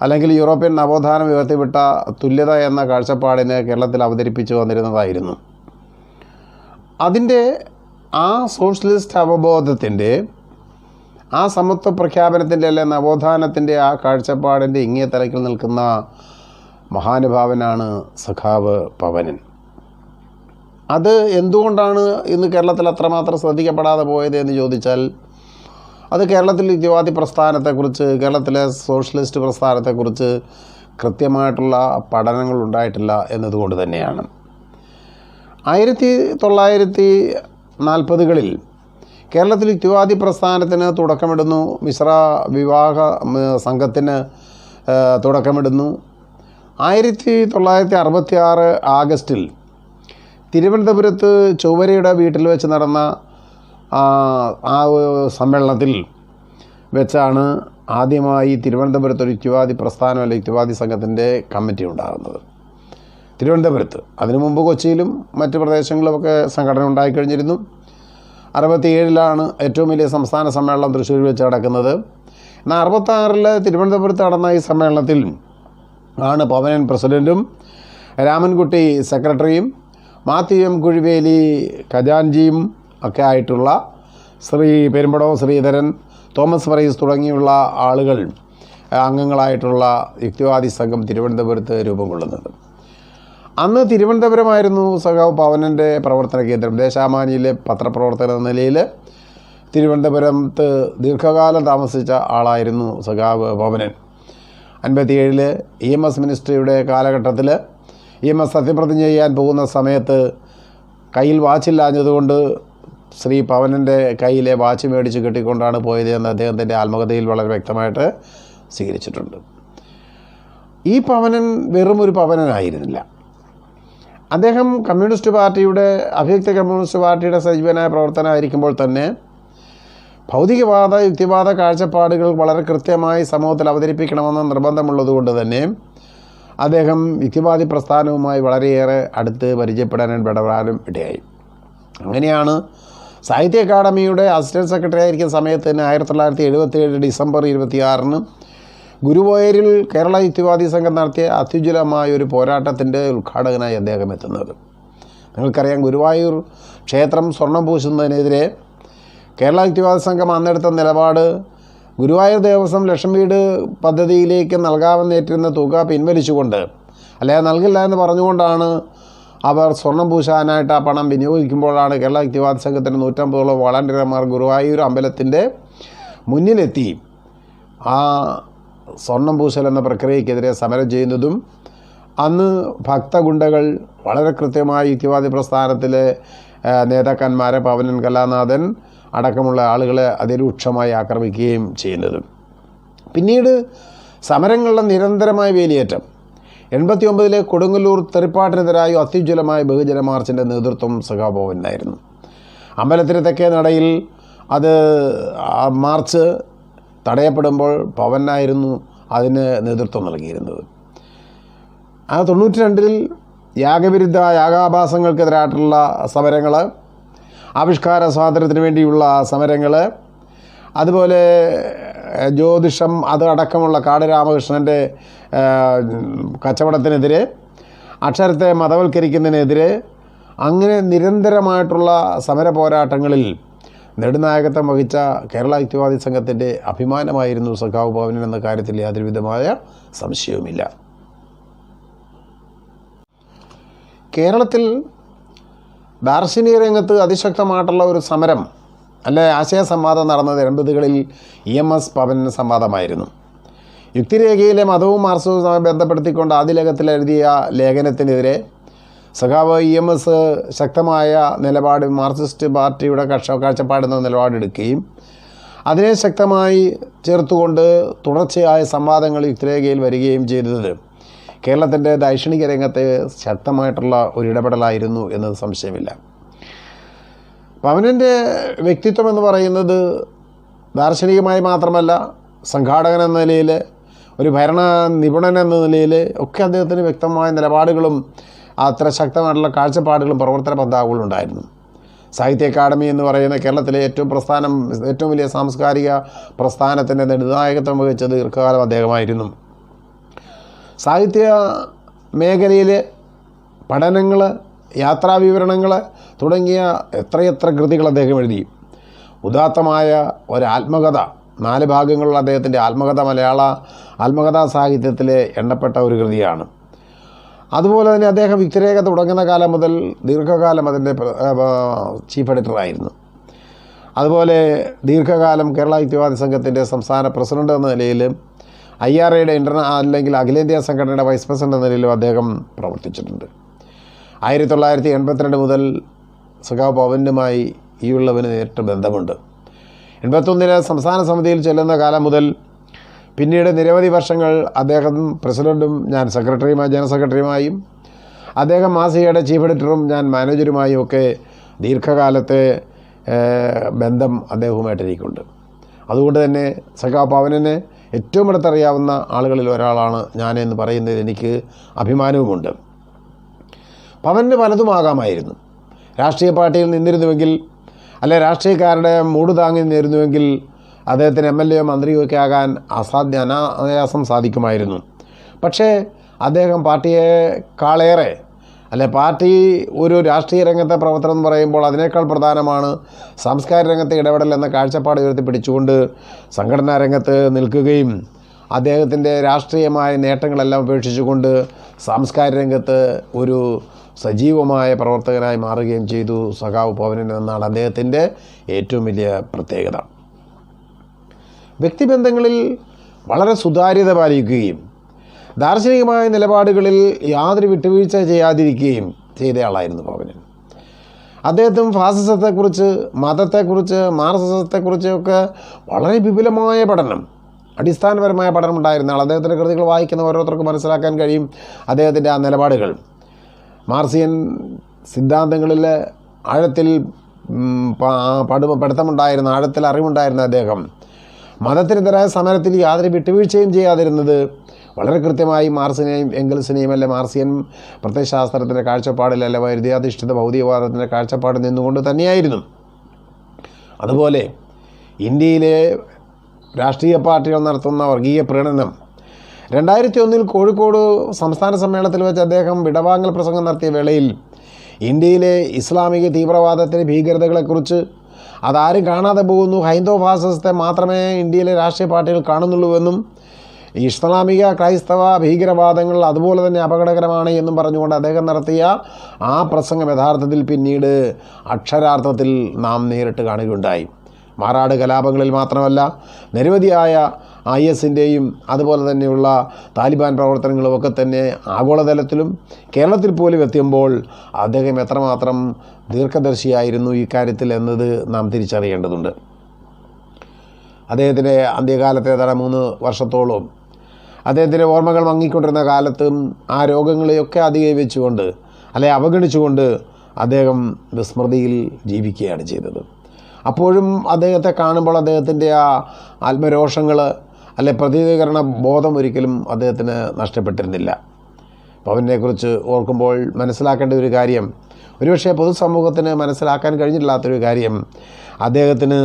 അല്ലെങ്കിൽ യൂറോപ്യൻ നവോത്ഥാനം ഉയർത്തിവിട്ട തുല്യത എന്ന കാഴ്ചപ്പാടിനെ കേരളത്തിൽ അവതരിപ്പിച്ചു വന്നിരുന്നതായിരുന്നു. അതിൻ്റെ ആ സോഷ്യലിസ്റ്റ് അവബോധത്തിൻ്റെ, ആ സമത്വ പ്രഖ്യാപനത്തിൻ്റെ അല്ലെ നവോത്ഥാനത്തിൻ്റെ ആ കാഴ്ചപ്പാടിൻ്റെ ഇങ്ങേ തലക്കിൽ നിൽക്കുന്ന മഹാനുഭാവനാണ് സഖാവ് പവനൻ. അത് എന്തുകൊണ്ടാണ് ഇന്ന് കേരളത്തിൽ അത്രമാത്രം ശ്രദ്ധിക്കപ്പെടാതെ പോയത് എന്ന് ചോദിച്ചാൽ, അത് കേരളത്തിൽ യുക്തിവാദി പ്രസ്ഥാനത്തെക്കുറിച്ച്, കേരളത്തിലെ സോഷ്യലിസ്റ്റ് പ്രസ്ഥാനത്തെക്കുറിച്ച് കൃത്യമായിട്ടുള്ള പഠനങ്ങൾ ഉണ്ടായിട്ടില്ല എന്നതുകൊണ്ട് തന്നെയാണ്. 1940കളിൽ കേരളത്തിൽ യുക്തിവാദി പ്രസ്ഥാനത്തിന് തുടക്കമിടുന്നു, മിശ്ര വിവാഹ സംഘത്തിന് തുടക്കമിടുന്നു. 1966 ആഗസ്റ്റിൽ തിരുവനന്തപുരത്ത് ചൊവ്വരയുടെ വീട്ടിൽ വെച്ച് നടന്ന ആ സമ്മേളനത്തിൽ വെച്ചാണ് ആദ്യമായി തിരുവനന്തപുരത്ത് ഒരു യുക്തിവാദി പ്രസ്ഥാനം അല്ലെങ്കിൽ യുക്തിവാദി സംഘത്തിൻ്റെ കമ്മിറ്റി ഉണ്ടാകുന്നത്. തിരുവനന്തപുരത്ത്, അതിനു മുമ്പ് കൊച്ചിയിലും മറ്റ് പ്രദേശങ്ങളിലുമൊക്കെ സംഘടന ഉണ്ടായിക്കഴിഞ്ഞിരുന്നു. 67ലാണ് ഏറ്റവും വലിയ സംസ്ഥാന സമ്മേളനം തൃശ്ശൂരിൽ വെച്ച് നടക്കുന്നത്. എന്നാൽ 66 തിരുവനന്തപുരത്ത് നടന്ന ഈ സമ്മേളനത്തിൽ ആണ് പവനൻ പ്രസിഡൻറ്റും രാമൻകുട്ടി സെക്രട്ടറിയും മാത്യു എം കുഴിവേലി ഖജാൻജിയും ഒക്കെ ആയിട്ടുള്ള ശ്രീ പെരുമ്പടവം ശ്രീധരൻ, തോമസ് ഫറീസ് തുടങ്ങിയുള്ള ആളുകൾ അംഗങ്ങളായിട്ടുള്ള യുക്തിവാദി സംഘം തിരുവനന്തപുരത്ത് രൂപം കൊള്ളുന്നത്. അന്ന് തിരുവനന്തപുരമായിരുന്നു സഖാവ് പവനൻ്റെ പ്രവർത്തന കേന്ദ്രം. ദേശാമാനിയിലെ പത്രപ്രവർത്തന എന്ന നിലയിൽ തിരുവനന്തപുരത്ത് ദീർഘകാലം താമസിച്ച ആളായിരുന്നു സഖാവ് പവനൻ. 57 EMS മിനിസ്ട്രിയുടെ കാലഘട്ടത്തിൽ EMS സത്യപ്രതിജ്ഞ ചെയ്യാൻ പോകുന്ന സമയത്ത് കയ്യിൽ വാച്ചില്ലാഞ്ഞതുകൊണ്ട് ശ്രീ പവനൻ്റെ കയ്യിലെ വാച്ച് മേടിച്ച് കെട്ടിക്കൊണ്ടാണ് പോയത് എന്ന് അദ്ദേഹത്തിൻ്റെ ആത്മകഥയിൽ വളരെ വ്യക്തമായിട്ട് സ്വീകരിച്ചിട്ടുണ്ട്. ഈ പവനൻ വെറും ഒരു പവനനായിരുന്നില്ല. അദ്ദേഹം കമ്മ്യൂണിസ്റ്റ് പാർട്ടിയുടെ അഭിയുക്ത കമ്മ്യൂണിസ്റ്റ് പാർട്ടിയുടെ സജീവനായ പ്രവർത്തനമായിരിക്കുമ്പോൾ തന്നെ ഭൗതികവാദ യുക്തിവാദ കാഴ്ചപ്പാടുകൾ വളരെ കൃത്യമായി സമൂഹത്തിൽ അവതരിപ്പിക്കണമെന്ന നിർബന്ധമുള്ളതുകൊണ്ട് തന്നെ അദ്ദേഹം യുക്തിവാദി പ്രസ്ഥാനവുമായി വളരെയേറെ അടുത്ത് പരിചയപ്പെടാനും ഇടപെടാനും ഇടയായി. അങ്ങനെയാണ് സാഹിത്യ അക്കാദമിയുടെ അസിസ്റ്റൻറ്റ് സെക്രട്ടറി ആയിരിക്കുന്ന സമയത്ത് തന്നെ 1977 ഡിസംബർ 26 ഗുരുവായൂരിൽ കേരള യുക്തിവാദി സംഘം നടത്തിയ അത്യുജ്വലമായ ഒരു പോരാട്ടത്തിൻ്റെ ഉദ്ഘാടകനായി അദ്ദേഹം എത്തുന്നത്. നിങ്ങൾക്കറിയാം, ഗുരുവായൂർ ക്ഷേത്രം സ്വർണം പൂശുന്നതിനെതിരെ കേരള യുക്തിവാദി സംഘം അന്നെടുത്ത നിലപാട് ഗുരുവായൂർ ദേവസ്വം ലക്ഷം വീട് പദ്ധതിയിലേക്ക് നൽകാമെന്നേറ്റിരുന്ന തുക പിൻവലിച്ചുകൊണ്ട്, അല്ലെങ്കിൽ നൽകില്ല എന്ന് പറഞ്ഞുകൊണ്ടാണ് അവർ സ്വർണം പൂശാനായിട്ട് ആ പണം വിനിയോഗിക്കുമ്പോഴാണ് കേരള യുക്തിവാദി സംഘത്തിൻ്റെ 150ഓളം വോളണ്ടിയർമാർ ഗുരുവായൂർ അമ്പലത്തിൻ്റെ മുന്നിലെത്തി ആ സ്വർണം പൂശൽ എന്ന പ്രക്രിയക്കെതിരെ സമരം ചെയ്യുന്നതും അന്ന് ഭക്തഗുണ്ടകൾ വളരെ കൃത്യമായി യുക്തിവാദി പ്രസ്ഥാനത്തിലെ നേതാക്കന്മാരെ പവനൻ കലാനാഥൻ അടക്കമുള്ള ആളുകളെ അതിരൂക്ഷമായി ആക്രമിക്കുകയും ചെയ്യുന്നതും. പിന്നീട് സമരങ്ങളുടെ നിരന്തരമായ വേലിയേറ്റം 89 കൊടുങ്ങല്ലൂർ തെറിപ്പാട്ടിനെതിരായ അത്യുജ്വലമായ ബഹുജന മാർച്ചിൻ്റെ നേതൃത്വം സഖാവ് പവനായിരുന്നു. അമ്പലത്തിന് തെക്കേ നടയിൽ അത് മാർച്ച് തടയപ്പെടുമ്പോൾ പവനായിരുന്നു അതിന് നേതൃത്വം നൽകിയിരുന്നത്. 92 യാഗവിരുദ്ധ യാഗാഭാസങ്ങൾക്കെതിരായിട്ടുള്ള സമരങ്ങൾ, ആവിഷ്കാര സ്വാതന്ത്ര്യത്തിന് വേണ്ടിയുള്ള സമരങ്ങൾ, അതുപോലെ ജ്യോതിഷം അത് അടക്കമുള്ള കാട് രാമകൃഷ്ണൻ്റെ കച്ചവടത്തിനെതിരെ, അക്ഷരത്തെ മതവൽക്കരിക്കുന്നതിനെതിരെ, അങ്ങനെ നിരന്തരമായിട്ടുള്ള സമര പോരാട്ടങ്ങളിൽ നെടുനായകത്വം വഹിച്ച കേരള യുക്തിവാദി സംഘത്തിൻ്റെ അഭിമാനമായിരുന്നു സഖാവ് പവനൻ എന്ന കാര്യത്തിൽ യാതൊരുവിധമായ സംശയവുമില്ല. കേരളത്തിൽ ദാർശനിക രംഗത്ത് അതിശക്തമായിട്ടുള്ള ഒരു സമരം ആശയ സംവാദം നടന്നത് 80കളിൽ EMS പവനൻ സംവാദമായിരുന്നു. യുക്തിരേഖയിലെ മതവും മാർക്സവുമായി ബന്ധപ്പെടുത്തിക്കൊണ്ട് ആദ്യലേഖത്തിൽ എഴുതിയ ലേഖനത്തിനെതിരെ സഖാവ് EMS ശക്തമായ നിലപാട്, മാർക്സിസ്റ്റ് പാർട്ടിയുടെ കാഴ്ചപ്പാടെന്ന നിലപാടെടുക്കുകയും അതിനെ ശക്തമായി ചേർത്തുകൊണ്ട് തുടർച്ചയായ സംവാദങ്ങൾ യുക്തിരേഖയിൽ വരികയും ചെയ്തത് കേരളത്തിൻ്റെ ദൈക്ഷണിക രംഗത്തെ ശക്തമായിട്ടുള്ള ഒരു ഇടപെടലായിരുന്നു എന്നത് സംശയമില്ല. പവനൻ്റെ വ്യക്തിത്വം എന്ന് പറയുന്നത് ദാർശനികമായി മാത്രമല്ല, സംഘാടകൻ എന്ന നിലയിൽ, ഒരു ഭരണ നിപുണൻ എന്ന നിലയിൽ ഒക്കെ അദ്ദേഹത്തിന് വ്യക്തമായ നിലപാടുകളും അത്ര ശക്തമായിട്ടുള്ള കാഴ്ചപ്പാടുകളും പ്രവർത്തന പന്ഥാവുകളും ഉണ്ടായിരുന്നു. സാഹിത്യ അക്കാദമി എന്ന് പറയുന്ന കേരളത്തിലെ ഏറ്റവും വലിയ സാംസ്കാരിക പ്രസ്ഥാനത്തിൻ്റെ നെടുനായകത്വം വഹിച്ച ദീർഘകാലം അദ്ദേഹമായിരുന്നു. സാഹിത്യ മേഖലയിലെ പഠനങ്ങൾ, യാത്രാവിവരണങ്ങൾ തുടങ്ങിയ എത്രയെത്ര കൃതികൾ അദ്ദേഹം എഴുതി. ഉദാത്തമായ ഒരു ആത്മകഥ, 4 ഭാഗങ്ങളുള്ള അദ്ദേഹത്തിൻ്റെ ആത്മകഥ മലയാള ആത്മകഥാ സാഹിത്യത്തിലെ എണ്ണപ്പെട്ട ഒരു കൃതിയാണ്. അതുപോലെ തന്നെ അദ്ദേഹം യുക്തിരേഖ തുടങ്ങുന്ന കാലം മുതൽ ദീർഘകാലം അതിൻ്റെ ചീഫ് എഡിറ്ററായിരുന്നു. അതുപോലെ ദീർഘകാലം കേരള യുക്തിവാദി സംഘത്തിൻ്റെ സംസ്ഥാന പ്രസിഡന്റ് എന്ന നിലയിലും IRAയുടെ അല്ലെങ്കിൽ അഖിലേന്ത്യാ സംഘടനയുടെ വൈസ് പ്രസിഡന്റ് എന്ന നിലയിലും അദ്ദേഹം പ്രവർത്തിച്ചിട്ടുണ്ട്. 1982 മുതൽ സഖാവ് പവനുമായി ഈ ഉള്ളവന് നേരിട്ട് ബന്ധമുണ്ട്. 81 സംസ്ഥാന സമിതിയിൽ ചെല്ലുന്ന കാലം മുതൽ പിന്നീട് നിരവധി വർഷങ്ങൾ അദ്ദേഹം പ്രസിഡൻറ്റും ഞാൻ ജനറൽ സെക്രട്ടറിയുമായും, അദ്ദേഹം മാസികയുടെ ചീഫ് എഡിറ്ററും ഞാൻ മാനേജറുമായും ഒക്കെ ദീർഘകാലത്തെ ബന്ധം അദ്ദേഹവുമായിട്ട് എനിക്കുണ്ട്. അതുകൊണ്ട് തന്നെ സഖാവ് പവനനെ ഏറ്റവും അടുത്തറിയാവുന്ന ആളുകളിൽ ഒരാളാണ് ഞാനെന്ന് പറയുന്നതിൽ എനിക്ക് അഭിമാനവുമുണ്ട്. പവന് പലതുമാകാമായിരുന്നു. രാഷ്ട്രീയ പാർട്ടിയിൽ നിന്നിരുന്നുവെങ്കിൽ, അല്ലെ രാഷ്ട്രീയക്കാരുടെ മൂട് താങ്ങി നിന്നിരുന്നുവെങ്കിൽ അദ്ദേഹത്തിന് MLA മന്ത്രിയോ ഒക്കെ ആകാൻ അനായാസം സാധിക്കുമായിരുന്നു. പക്ഷേ അദ്ദേഹം പാർട്ടിയെക്കാളേറെ, പാർട്ടി ഒരു രാഷ്ട്രീയ രംഗത്തെ പ്രവർത്തനം എന്ന് പറയുമ്പോൾ അതിനേക്കാൾ പ്രധാനമാണ് സാംസ്കാരിക രംഗത്തെ ഇടപെടൽ എന്ന കാഴ്ചപ്പാട് ഉയർത്തിപ്പിടിച്ചുകൊണ്ട് സംഘടനാ രംഗത്ത് നിൽക്കുകയും അദ്ദേഹത്തിൻ്റെ രാഷ്ട്രീയമായ നേട്ടങ്ങളെല്ലാം ഉപേക്ഷിച്ചുകൊണ്ട് സാംസ്കാരിക രംഗത്ത് ഒരു സജീവമായ പ്രവർത്തകനായി മാറുകയും ചെയ്തു സഖാവ് പവനൻ എന്നാണ് അദ്ദേഹത്തിൻ്റെ ഏറ്റവും വലിയ പ്രത്യേകത. വ്യക്തിബന്ധങ്ങളിൽ വളരെ സുതാര്യത പാലിക്കുകയും ദാർശനികമായ നിലപാടുകളിൽ യാതൊരു വിട്ടുവീഴ്ച ചെയ്യാതിരിക്കുകയും ചെയ്തയാളായിരുന്നു പവനൻ. അദ്ദേഹത്തിന് ഫാസിസത്തെക്കുറിച്ച്, മതത്തെക്കുറിച്ച്, മാർക്സിസത്തെക്കുറിച്ചൊക്കെ വളരെ വിപുലമായ പഠനം, അടിസ്ഥാനപരമായ പഠനമുണ്ടായിരുന്ന ആൾ. അദ്ദേഹത്തിൻ്റെ കൃതികൾ വായിക്കുന്ന ഓരോരുത്തർക്കും മനസ്സിലാക്കാൻ കഴിയും അദ്ദേഹത്തിൻ്റെ ആ നിലപാടുകൾ. മാർസിയൻ സിദ്ധാന്തങ്ങളിൽ ആഴത്തിൽ പഠിത്തമുണ്ടായിരുന്ന, ആഴത്തിൽ അറിവുണ്ടായിരുന്ന അദ്ദേഹം മതത്തിനെതിരായ സമരത്തിൽ യാതൊരു വിട്ടുവീഴ്ചയും ചെയ്യാതിരുന്നത് വളരെ കൃത്യമായി മാർസിനെയും എംഗൽസിനെയും മാർസിയൻ പ്രത്യയശാസ്ത്രത്തിൻ്റെ കാഴ്ചപ്പാടിൽ വൈരുദ്ധ്യാധിഷ്ഠിത ഭൗതികവാദത്തിൻ്റെ കാഴ്ചപ്പാടിൽ നിന്നുകൊണ്ട് തന്നെയായിരുന്നു. അതുപോലെ ഇന്ത്യയിലെ രാഷ്ട്രീയ പാർട്ടികൾ നടത്തുന്ന വർഗീയ പ്രീണനം 2001 കോഴിക്കോട് സംസ്ഥാന സമ്മേളനത്തിൽ വെച്ച് അദ്ദേഹം വിടവാങ്ങൽ പ്രസംഗം നടത്തിയ വേളയിൽ ഇന്ത്യയിലെ ഇസ്ലാമിക തീവ്രവാദത്തിൻ്റെ ഭീകരതകളെക്കുറിച്ച് അതാരും കാണാതെ പോകുന്നു, ഹൈന്ദവ ഫാസിസത്തെ മാത്രമേ ഇന്ത്യയിലെ രാഷ്ട്രീയ പാർട്ടികൾ കാണുന്നുള്ളൂവെന്നും ഇസ്ലാമിക ക്രൈസ്തവ ഭീകരവാദങ്ങൾ അതുപോലെ തന്നെ അപകടകരമാണ് എന്നും പറഞ്ഞുകൊണ്ട് അദ്ദേഹം നടത്തിയ ആ പ്രസംഗം യഥാർത്ഥത്തിൽ പിന്നീട് അക്ഷരാർത്ഥത്തിൽ നാം നേരിട്ട് കാണുകയുണ്ടായി. മാറാട് കലാപങ്ങളിൽ മാത്രമല്ല, നിരവധിയായ IS-ൻ്റെയും അതുപോലെ തന്നെയുള്ള താലിബാൻ പ്രവർത്തനങ്ങളുമൊക്കെ തന്നെ ആഗോളതലത്തിലും കേരളത്തിൽ പോലും എത്തുമ്പോൾ അദ്ദേഹം എത്രമാത്രം ദീർഘദർശിയായിരുന്നു ഈ കാര്യത്തിൽ എന്നത് നാം തിരിച്ചറിയേണ്ടതുണ്ട്. അദ്ദേഹത്തിൻ്റെ അന്ത്യകാലത്തെ 3 വർഷത്തോളം അദ്ദേഹത്തിൻ്റെ ഓർമ്മകൾ മങ്ങിക്കൊണ്ടിരുന്ന കാലത്തും ആ രോഗങ്ങളെയൊക്കെ അതിജീവിച്ചുകൊണ്ട് അവഗണിച്ചുകൊണ്ട് അദ്ദേഹം വിസ്മൃതിയിൽ ജീവിക്കുകയാണ് ചെയ്തത്. അപ്പോഴും അദ്ദേഹത്തെ കാണുമ്പോൾ അദ്ദേഹത്തിൻ്റെ ആ ആത്മരോഷങ്ങൾ പ്രതികരണ ബോധം ഒരിക്കലും അദ്ദേഹത്തിന് നഷ്ടപ്പെട്ടിരുന്നില്ല. പവനെക്കുറിച്ച് ഓർക്കുമ്പോൾ മനസ്സിലാക്കേണ്ട ഒരു കാര്യം, ഒരുപക്ഷെ പൊതുസമൂഹത്തിന് മനസ്സിലാക്കാൻ കഴിഞ്ഞിട്ടില്ലാത്തൊരു കാര്യം, അദ്ദേഹത്തിന്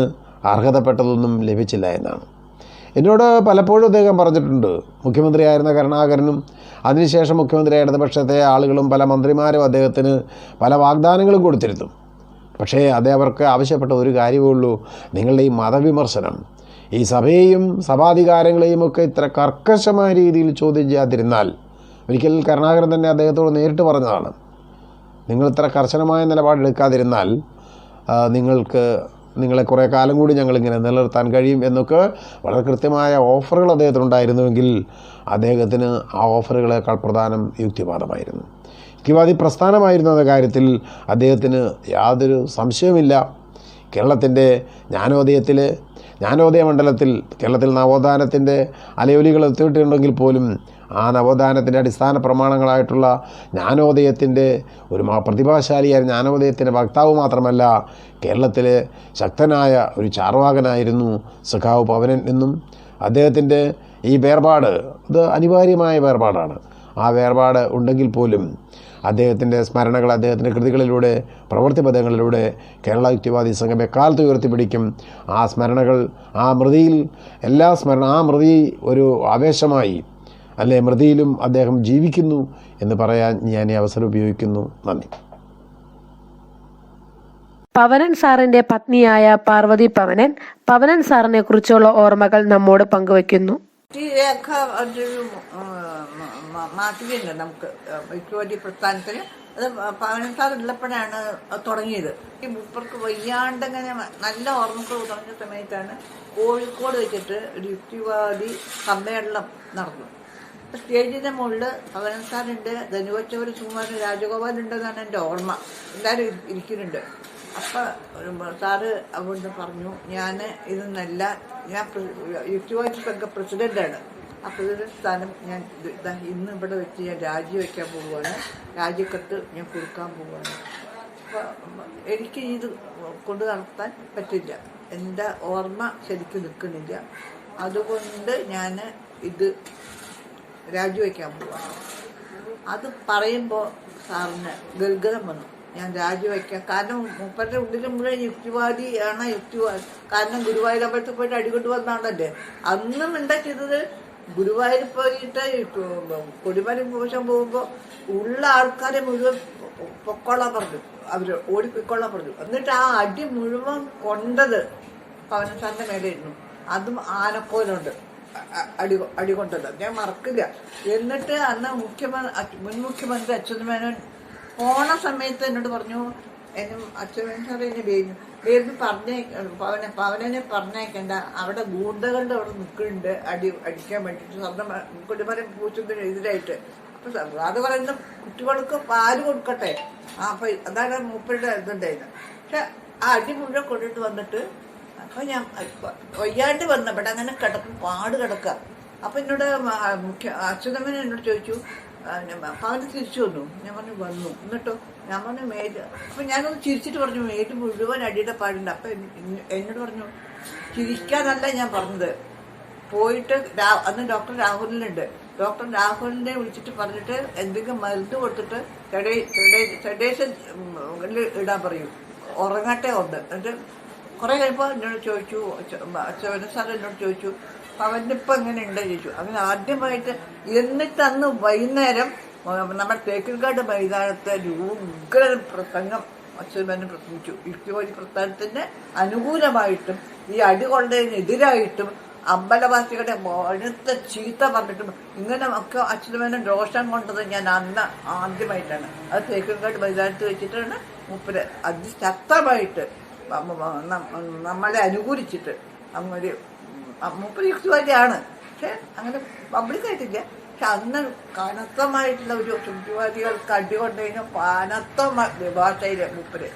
അർഹതപ്പെട്ടതൊന്നും ലഭിച്ചില്ല എന്നാണ്. എന്നോട് പലപ്പോഴും അദ്ദേഹം പറഞ്ഞിട്ടുണ്ട്. മുഖ്യമന്ത്രിയായിരുന്ന കരുണാകരനും അതിനുശേഷം മുഖ്യമന്ത്രിയായ ഇടതുപക്ഷത്തെ ആളുകളും പല മന്ത്രിമാരും അദ്ദേഹത്തിന് പല വാഗ്ദാനങ്ങളും കൊടുത്തിരുന്നു. പക്ഷേ അവർക്ക് ആവശ്യപ്പെട്ട ഒരു കാര്യമേ ഉള്ളൂ, നിങ്ങളുടെ ഈ മതവിമർശനം, ഈ സഭയെയും സഭാധികാരങ്ങളെയും ഒക്കെ ഇത്ര കർക്കശമായ രീതിയിൽ ചോദ്യം ചെയ്യാതിരുന്നാൽ, ഒരിക്കൽ കരുണാകരൻ തന്നെ അദ്ദേഹത്തോട് നേരിട്ട് പറഞ്ഞതാണ്, നിങ്ങൾ ഇത്ര കർശനമായ നിലപാടെടുക്കാതിരുന്നാൽ നിങ്ങളെ കുറേ കാലം കൂടി ഞങ്ങളിങ്ങനെ നിലനിർത്താൻ കഴിയും എന്നൊക്കെ വളരെ കൃത്യമായ ഓഫറുകൾ അദ്ദേഹത്തിനുണ്ടായിരുന്നുവെങ്കിൽ അദ്ദേഹത്തിന് ആ ഓഫറുകളേക്കാൾ പ്രധാനം യുക്തിവാദമായിരുന്നു. യുക്തിവാദി പ്രസ്ഥാനമായിരുന്നു എന്ന കാര്യത്തിൽ അദ്ദേഹത്തിന് യാതൊരു സംശയവുമില്ല. കേരളത്തിൻ്റെ ജ്ഞാനോദയ മണ്ഡലത്തിൽ കേരളത്തിൽ നവോത്ഥാനത്തിൻ്റെ അലയൊലികൾ എത്തിയിട്ടുണ്ടെങ്കിൽ പോലും ആ നവോത്ഥാനത്തിൻ്റെ അടിസ്ഥാന പ്രമാണങ്ങളായിട്ടുള്ള ജ്ഞാനോദയത്തിൻ്റെ ഒരു പ്രതിഭാശാലിയായ ജ്ഞാനോദയത്തിൻ്റെ വക്താവ് മാത്രമല്ല, കേരളത്തിലെ ശക്തനായ ഒരു ചാർവാകനായിരുന്നു സഖാവ് പവനൻ എന്നും അദ്ദേഹത്തിൻ്റെ ഈ വേർപാട് അത് അനിവാര്യമായ വേർപാടാണ്. ആ വേർപാട് ഉണ്ടെങ്കിൽ പോലും അദ്ദേഹത്തിൻ്റെ സ്മരണകൾ അദ്ദേഹത്തിൻ്റെ കൃതികളിലൂടെ പ്രവൃത്തിപഥങ്ങളിലൂടെ കേരള യുക്തിവാദി സംഘം എക്കാലത്ത് ഉയർത്തിപ്പിടിക്കും. ആ സ്മരണകൾ, ആ മൃതിയിൽ ആ മൃതി ഒരു ആവേശമായി മൃതിയിലും അദ്ദേഹം ജീവിക്കുന്നു എന്ന് പറയാൻ ഞാൻ ഈ അവസരം ഉപയോഗിക്കുന്നു. നന്ദി. പവനൻ സാറിന്റെ പത്നിയായ പാർവതി പവനൻ സാറിനെ കുറിച്ചുള്ള ഓർമ്മകൾ നമ്മോട് പങ്കുവയ്ക്കുന്നു. മാറ്റുകയുണ്ട് നമുക്ക് യുക്തിവാദി പ്രസ്ഥാനത്തിന്. അത് പവനൻ സാർ ഉള്ളപ്പോഴാണ് തുടങ്ങിയത്. ഈ മൂപ്പർക്ക് വയ്യാണ്ടങ്ങനെ നല്ല ഓർമ്മകൾ തുടങ്ങിയ സമയത്താണ് കോഴിക്കോട് വെച്ചിട്ട് ഒരു യുക്തിവാദി സമ്മേളനം നടന്നു. സ്റ്റേജിൻ്റെ മുകളിൽ പവനൻ സാറുണ്ട്, ധനുവച്ചവർ സുകുമാരൻ രാജഗോപാലുണ്ടെന്നാണ് എൻ്റെ ഓർമ്മ. എല്ലാവരും ഇരിക്കുന്നുണ്ട്. അപ്പം സാറ് അവിടുന്ന് പറഞ്ഞു, ഞാൻ യുക്തിവാദി സംഘ പ്രസിഡൻ്റാണ്. ആ പ്രസിഡന്റ് സ്ഥാനം ഞാൻ ഇന്ന് ഇവിടെ വെച്ച് ഞാൻ രാജിവെക്കാൻ പോവുകയാണ്, രാജിക്കത്ത് ഞാൻ കൊടുക്കാൻ പോവുകയാണ്. അപ്പം എനിക്ക് ഇത് കൊണ്ടു നടത്താൻ പറ്റില്ല, എൻ്റെ ഓർമ്മ ശരിക്കും നിൽക്കുന്നില്ല, അതുകൊണ്ട് ഞാൻ ഇത് രാജിവെക്കാൻ പോവുകയാണ്. അത് പറയുമ്പോൾ സാറിന് ഗൽഗതം വന്നു. ഞാൻ രാജിവെക്കാം, കാരണം മൂപ്പരുടെ ഉള്ളിൽ മുഴുവൻ യുക്തിവാദിയാണ്. കാരണം ഗുരുവായൂർ അമ്പലത്തിൽ പോയിട്ട് അടികൊണ്ട് വന്നാണല്ലേ. അന്നും എന്താ ചെയ്തത്, ഗുരുവായൂർ പോയിട്ട് കൊടിമരം പൂശാൻ പോകുമ്പോൾ ഉള്ള ആൾക്കാരെ മുഴുവൻ പൊക്കോളാൻ പറഞ്ഞു, അവർ ഓടിപ്പൊയ്ക്കൊള്ളാൻ പറഞ്ഞു. എന്നിട്ട് ആ അടി മുഴുവൻ കൊണ്ടത് പവനൻ സാറിൻ്റെ മേലെയിരുന്നു. അതും ആനക്കോലുണ്ട് അടി കൊണ്ടത്, ഞാൻ മറക്കില്ല. എന്നിട്ട് അന്ന് മുൻ മുഖ്യമന്ത്രി അച്യുതമേനോൻ പോണ സമയത്ത് എന്നോട് പറഞ്ഞു, അച്യുതമേനോൻ സാറ് എന്നെ വേദി പവനെ പറഞ്ഞേക്കണ്ട, അവിടെ ഗൂണ്ടകളുടെ അവിടെ നിൽക്കുന്നുണ്ട് അടിക്കാൻ വേണ്ടിയിട്ട്, സ്വന്തം കൊടിമരം പൂച്ചതിന് എതിരായിട്ട്. അപ്പം അത് പറയുന്ന കുട്ടികൾക്ക് പാല് കൊടുക്കട്ടെ, അപ്പം അതാണ് മൂപ്പരുടെ ഇതുണ്ടായിരുന്നത്. പക്ഷെ ആ അടി മുഴുവൻ കൊണ്ടിട്ട് വന്നിട്ട് അപ്പോൾ ഞാൻ വയ്യാണ്ട് വന്നപ്പോൾ അങ്ങനെ കിടക്കും, പാട് കിടക്കുക. അപ്പോൾ എന്നോട് അച്യുതമ്മൻ എന്നോട് ചോദിച്ചു, പവന് തിരിച്ചു വന്നു. ഞാൻ പറഞ്ഞു വന്നു. എന്നിട്ടോ ഞാൻ പറഞ്ഞു മേല്. അപ്പം ഞാനൊന്ന് ചിരിച്ചിട്ട് പറഞ്ഞു മേല് മുഴുവൻ അടിയുടെ പാടുണ്ട്. അപ്പം എന്നോട് പറഞ്ഞു ചിരിക്കാനല്ല ഞാൻ പറഞ്ഞത്, പോയിട്ട് അന്ന് ഡോക്ടർ രാഹുലിനുണ്ട്, ഡോക്ടർ രാഹുലിനെ വിളിച്ചിട്ട് പറഞ്ഞിട്ട് എന്തെങ്കിലും മരുന്ന് കൊടുത്തിട്ട് സെഡേഷൻ ഇടാൻ പറയും, ഉറങ്ങട്ടെ ഉണ്ട്. എന്നിട്ട് കുറേ കഴിയുമ്പോൾ എന്നോട് ചോദിച്ചു, ശിവന സാർ എന്നോട് ചോദിച്ചു പവനിപ്പം എങ്ങനെ ഉണ്ട് ചോദിച്ചു. അങ്ങനെ ആദ്യമായിട്ട്. എന്നിട്ട് അന്ന് വൈകുന്നേരം നമ്മുടെ തേക്കിൻകാട് മൈതാനത്ത് ഉഗ്ര പ്രസംഗം അച്യുതമേനോൻ പ്രസംഗിച്ചു. യുക്തിവാദി പ്രസ്ഥാനത്തിന് അനുകൂലമായിട്ടും ഈ അടികൊണ്ടതിനെതിരായിട്ടും അമ്പലവാസികളുടെ അടുത്ത ചീത്ത പറഞ്ഞിട്ടും ഇങ്ങനെ ഒക്കെ അച്യുതമേനോൻ രോഷം കൊണ്ടത് ഞാൻ അന്ന് ആദ്യമായിട്ടാണ്. അത് തേക്കിൻകാട് മൈതാനത്ത് വെച്ചിട്ടാണ് മൂപ്പര് അതിശക്തമായിട്ട് നമ്മളെ അനുകൂലിച്ചിട്ട്. അങ്ങൊരു മൂപ്പര് യുക്തിവാദിയാണ്, പക്ഷെ അങ്ങനെ പബ്ലിക്കായിട്ടില്ല. പക്ഷെ അന്ന് കനത്തമായിട്ടുള്ള ഒരു യുക്തിവാദികൾക്ക് അടികൊണ്ടതിന് കനത്ത ഭാഷയിലെ മൂപ്പര്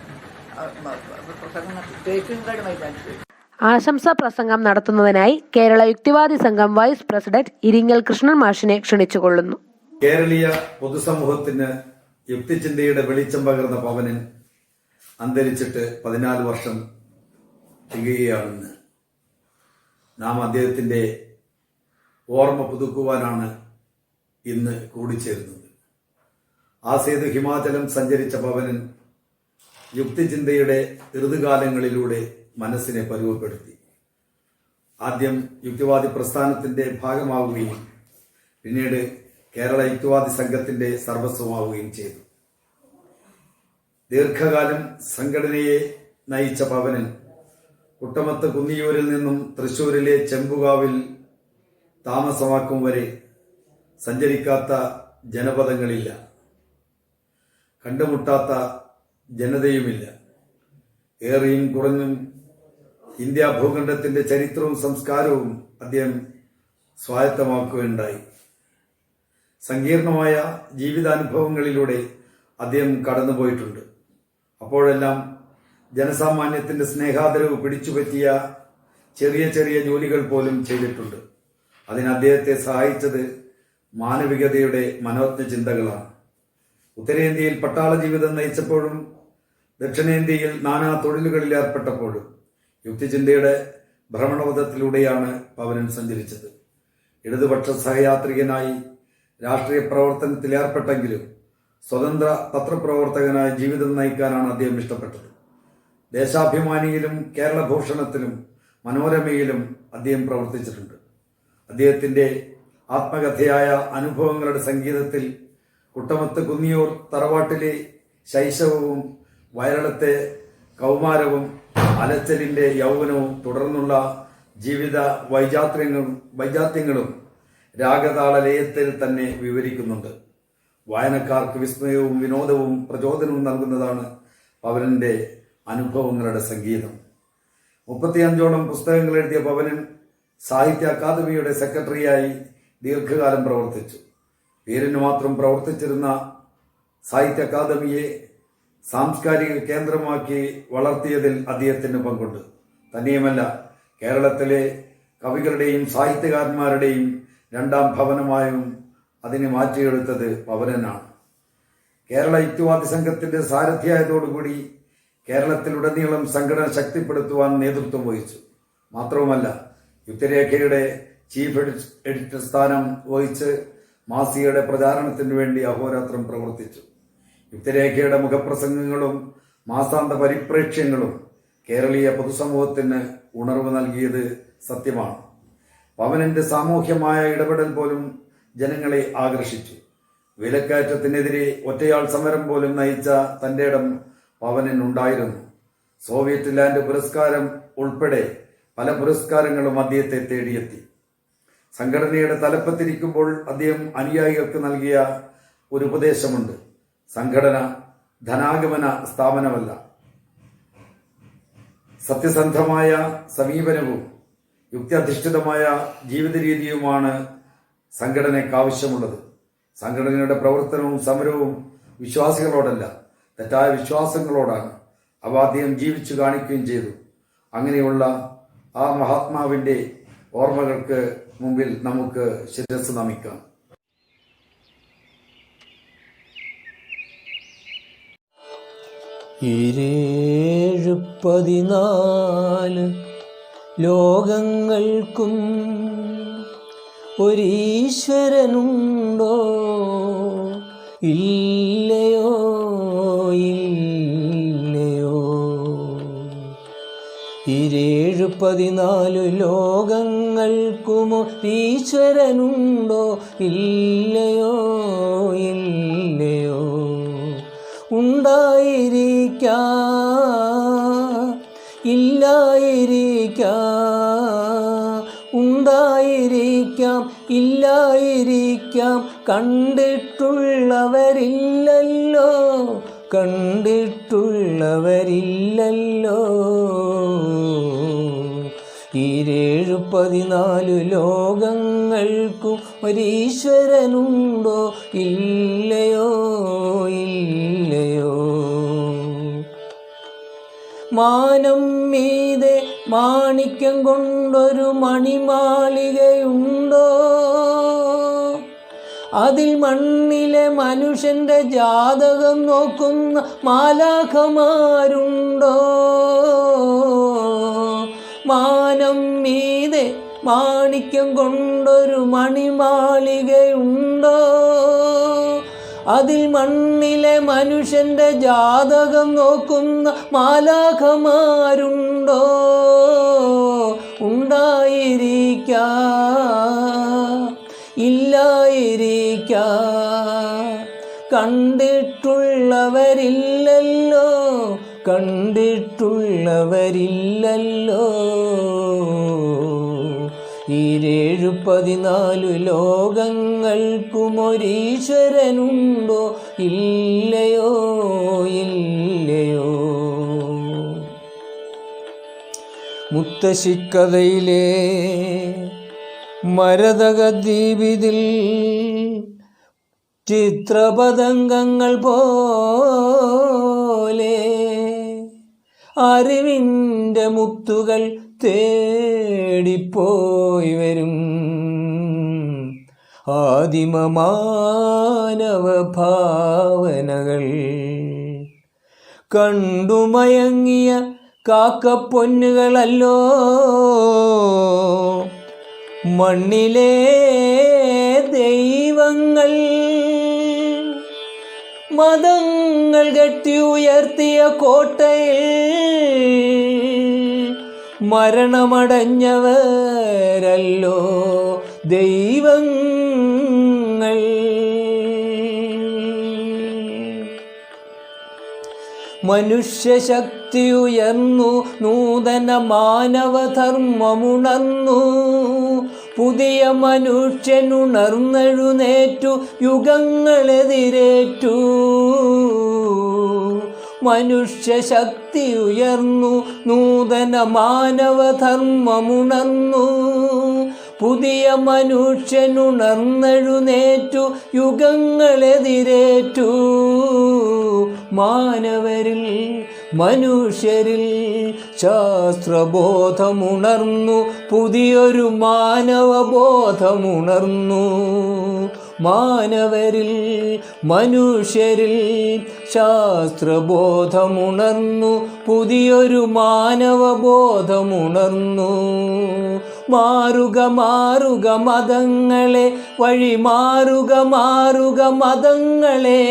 പ്രസംഗം തേക്കിൻകാട് മൈതാനത്ത്. ആശംസാ പ്രസംഗം നടത്തുന്നതിനായി കേരള യുക്തിവാദി സംഘം വൈസ് പ്രസിഡന്റ് ഇരിങ്ങൽ കൃഷ്ണൻ മാഷിനെ ക്ഷണിച്ചുകൊള്ളുന്നു. കേരളീയ പൊതുസമൂഹത്തിന് യുക്തിചിന്തയുടെ വെളിച്ചം പകർന്ന പവനൻ അന്തരിച്ചിട്ട് 14 വർഷം തികയുകയാണെന്ന്. നാം അദ്ദേഹത്തിന്റെ ഓർമ്മ പുതുക്കുവാനാണ് ഇന്ന് കൂടിച്ചേരുന്നത്. ആസേതു ഹിമാചലം സഞ്ചരിച്ച പവനൻ യുക്തിചിന്തയുടെ ഋതുകാലങ്ങളിലൂടെ മനസ്സിനെ പരുവപ്പെടുത്തി. ആദ്യം യുക്തിവാദി പ്രസ്ഥാനത്തിന്റെ ഭാഗമാവുകയും പിന്നീട് കേരള യുക്തിവാദി സംഘത്തിന്റെ സർവസ്വമാവുകയും ചെയ്തു. ദീർഘകാലം സംഘടനയെ നയിച്ച പവനൻ കുട്ടമത്ത് കുന്നിയൂരിൽ നിന്നും തൃശൂരിലെ ചെമ്പുകാവിൽ താമസമാക്കും വരെ സഞ്ചരിക്കാത്ത ജനപദങ്ങളില്ല, കണ്ടുമുട്ടാത്ത ജനതയുമില്ല. ഏറിയും കുറഞ്ഞും ഇന്ത്യ ഭൂഖണ്ഡത്തിന്റെ ചരിത്രവും സംസ്കാരവും അദ്ദേഹം സ്വായത്തമാക്കുകയുണ്ടായി. സങ്കീർണമായ ജീവിതാനുഭവങ്ങളിലൂടെ അദ്ദേഹം കടന്നുപോയിട്ടുണ്ട്. അപ്പോഴെല്ലാം ജനസാമാന്യത്തിന്റെ സ്നേഹാദരവ് പിടിച്ചുപറ്റിയ ചെറിയ ചെറിയ ജോലികൾ പോലും ചെയ്തിട്ടുണ്ട്. അതിന് അദ്ദേഹത്തെ സഹായിച്ചത് മാനവികതയുടെ മനോജ്ഞ ചിന്തകളാണ്. ഉത്തരേന്ത്യയിൽ പട്ടാള ജീവിതം നയിച്ചപ്പോഴും ദക്ഷിണേന്ത്യയിൽ നാനാ തൊഴിലുകളിൽ ഏർപ്പെട്ടപ്പോഴും യുക്തിചിന്തയുടെ ഭ്രമണപഥത്തിലൂടെയാണ് പവനൻ സഞ്ചരിച്ചത്. ഇടതുപക്ഷ സഹയാത്രികനായി രാഷ്ട്രീയ പ്രവർത്തനത്തിൽ ഏർപ്പെട്ടെങ്കിലും സ്വതന്ത്ര പത്രപ്രവർത്തകനായി ജീവിതം നയിക്കാനാണ് അദ്ദേഹം ഇഷ്ടപ്പെട്ടത്. ദേശാഭിമാനിയിലും കേരളഭൂഷണത്തിലും മനോരമയിലും അദ്ദേഹം പ്രവർത്തിച്ചിട്ടുണ്ട്. അദ്ദേഹത്തിന്റെ ആത്മകഥയായ അനുഭവങ്ങളുടെ സംഗീതത്തിൽ കുട്ടമത്ത് കുന്നിയൂർ തറവാട്ടിലെ ശൈശവവും വയറളത്തെ കൗമാരവും അലച്ചലിന്റെ യൗവനവും തുടർന്നുള്ള ജീവിത വൈജാത്യങ്ങളും രാഗതാള ലയത്തിൽ തന്നെ വിവരിക്കുന്നുണ്ട്. വായനക്കാർക്ക് വിസ്മയവും വിനോദവും പ്രചോദനവും നൽകുന്നതാണ് പവനന്റെ അനുഭവങ്ങളുടെ സംഗീതം. 35ഓളം പുസ്തകങ്ങൾ എഴുതിയ പവനൻ സാഹിത്യ അക്കാദമിയുടെ സെക്രട്ടറിയായി ദീർഘകാലം പ്രവർത്തിച്ചു. പേരിന് മാത്രം പ്രവർത്തിച്ചിരുന്ന സാഹിത്യ അക്കാദമിയെ സാംസ്കാരിക കേന്ദ്രമാക്കി വളർത്തിയതിൽ അദ്ദേഹത്തിന് പങ്കുണ്ട്. തന്നെയുമല്ല, കേരളത്തിലെ കവികളുടെയും സാഹിത്യകാരന്മാരുടെയും രണ്ടാം ഭവനമായും അതിനെ മാറ്റിയെടുത്തത് പവനനാണ്. കേരള യുക്തിവാദി സംഘത്തിന്റെ സാരഥിയായതോടുകൂടി കേരളത്തിലുടനീളം സംഘടന ശക്തിപ്പെടുത്തുവാൻ നേതൃത്വം വഹിച്ചു. മാത്രവുമല്ല, യുക്തിരേഖയുടെ ചീഫ് എഡിറ്റർ സ്ഥാനം വഹിച്ച് മാസികയുടെ പ്രചാരണത്തിനു വേണ്ടി അഹോരാത്രം പ്രവർത്തിച്ചു. യുക്തിരേഖയുടെ മുഖപ്രസംഗങ്ങളും മാസാന്ത പരിപ്രേക്ഷ്യങ്ങളും കേരളീയ പൊതുസമൂഹത്തിന് ഉണർവ് നൽകിയത് സത്യമാണ്. പവനന്റെ സാമൂഹ്യമായ ഇടപെടൽ പോലും ജനങ്ങളെ ആകർഷിച്ചു. വിലക്കയറ്റത്തിനെതിരെ ഒറ്റയാൾ സമരം പോലും നയിച്ച തന്റെ ഇടം പവനനുണ്ടായിരുന്നു. സോവിയറ്റ് ലാൻഡ് പുരസ്കാരം ഉൾപ്പെടെ പല പുരസ്കാരങ്ങളും അദ്ദേഹത്തെ തേടിയെത്തി. സംഘടനയുടെ തലപ്പത്തിരിക്കുമ്പോൾ അദ്ദേഹം അനുയായികൾക്ക് നൽകിയ ഒരു ഉപദേശമുണ്ട്: സംഘടന ധനാഗമന സ്ഥാപനമല്ല, സത്യസന്ധമായ സമീപനവും യുക്തിയധിഷ്ഠിതമായ ജീവിത രീതിയുമാണ് സംഘടനയ്ക്ക് ആവശ്യമുള്ളത്. സംഘടനയുടെ പ്രവർത്തനവും സമരവും വിശ്വാസികളോടല്ല, തെറ്റായ വിശ്വാസങ്ങളോടാണ്. അവ അദ്ദേഹം ജീവിച്ചു കാണിക്കുകയും ചെയ്തു. അങ്ങനെയുള്ള ആ മഹാത്മാവിന്റെ ഓർമ്മകൾക്ക് മുമ്പിൽ നമുക്ക് ശിരസ് നമിക്കാം. ഈരേഴു 14 ലോകങ്ങൾക്കും ഒരീശ്വരനുണ്ടോ? ഇല്ലയോ ഇല്ലയോ. ഈരേഴു 14 ലോകങ്ങൾക്കും ഈശ്വരനുണ്ടോ? ഇല്ലയോ ഇല്ലയോ. ഉണ്ടായിരിക്കാം ഇല്ലായിരിക്കാം, ഉണ്ടായിരിക്കാം ഇല്ലായിരിക്കാം, കണ്ടിട്ടുള്ളവരില്ലല്ലോ കണ്ടിട്ടുള്ളവരില്ലല്ലോ. ഈരേഴു 14 ലോകങ്ങൾക്കും ഒരീശ്വരനുണ്ടോ? ഇല്ലയോ ഇല്ലയോ. മാനം മീതെ മാണിക്യം കൊണ്ടൊരു മണിമാളികയുണ്ടോ? അതിൽ മണ്ണിലെ മനുഷ്യന്റെ ജാതകം നോക്കുന്ന മാലാഖമാരുണ്ടോ? മാനം മീതെ മാണിക്യം കൊണ്ടൊരു മണിമാളികയുണ്ടോ? അതിൽ മണ്ണിലെ മനുഷ്യന്റെ ജാതകം നോക്കുന്ന മാലാഖമാരുണ്ടോ? ഉണ്ടായിരിക്കാം ഇല്ലായിരിക്കാം, കണ്ടിട്ടുള്ളവരില്ലല്ലോ കണ്ടിട്ടുള്ളവരില്ലല്ലോ. ഈരേഴു 14 ലോകങ്ങൾക്കും ഒരീശ്വരനുണ്ടോ? ഇല്ലയോ ഇല്ലയോ. മുത്തശ്ശിക്കഥയിലെ മരതകദ്വീപിതിൽ ചിത്രപതംഗങ്ങൾ പോലെ അറിവിൻ്റെ മുത്തുകൾ തേടിപ്പോയി വരും ആദിമമാനവ ഭാവനകൾ. കണ്ടുമയങ്ങിയ കാക്കപ്പൊന്നുകളല്ലോ മണ്ണിലെ ദൈവങ്ങൾ. മതങ്ങൾ കെട്ടി ഉയർത്തിയ കോട്ടയിൽ മരണമടഞ്ഞവരല്ലോ ദൈവങ്ങൾ. മനുഷ്യശക്തി ഉയർന്നു, നൂതന മാനവധർമ്മമുണർന്നു, പുതിയ മനുഷ്യനുണർന്നെഴുന്നേറ്റു, യുഗങ്ങളെതിരേറ്റു. മനുഷ്യശക്തി ഉയർന്നു, നൂതന മാനവധർമ്മമുണർന്നു, പുതിയ മനുഷ്യനുണർന്നെഴുന്നേറ്റു, യുഗങ്ങളെതിരേറ്റു. മാനവരിൽ മനുഷ്യരിൽ ശാസ്ത്രബോധമുണർന്നു, പുതിയൊരു മാനവബോധമുണർന്നു. മാനവരിൽ മനുഷ്യരിൽ ശാസ്ത്രബോധമുണർന്നു, പുതിയൊരു മാനവബോധമുണർന്നു. മാറുക മാറുക മതങ്ങളെ, വഴി മാറുക മാറുക മതങ്ങളെ,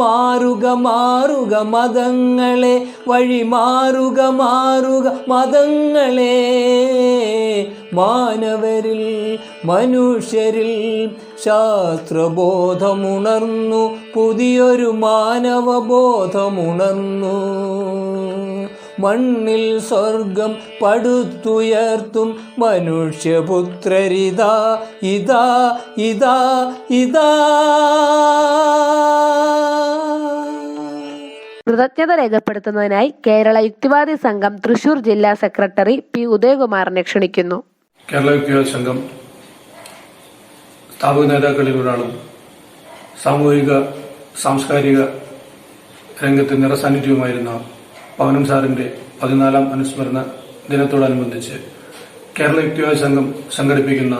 മാറുക മാറുക മതങ്ങളെ, വഴി മാറുക മാറുക മതങ്ങളെ. മാനവരിൽ മനുഷ്യരിൽ ശാസ്ത്രബോധമുണർന്നു, പുതിയൊരു മാനവബോധമുണർന്നു. മണ്ണിൽ സ്വർഗം പടുത്തുയർത്തും മനുഷ്യപുത്രരിതാ ഇതാ ഇതാ ഇതാ. കൃതജ്ഞത രേഖപ്പെടുത്തുന്നതിനായി കേരള യുക്തിവാദി സംഘം തൃശൂർ ജില്ലാ സെക്രട്ടറി പി ഉദയകുമാറിനെ ക്ഷണിക്കുന്നു. കേരള യുക്തിവാദി സംഘം സ്ഥാപക നേതാക്കളിൽ ഒരാളും സാമൂഹിക സാംസ്കാരിക രംഗത്ത് നിറസാന്നിധ്യവുമായിരുന്ന പവനൻ സാറിന്റെ 14ാം അനുസ്മരണ ദിനത്തോടനുബന്ധിച്ച് കേരള യുക്തിവാദി സംഘം സംഘടിപ്പിക്കുന്ന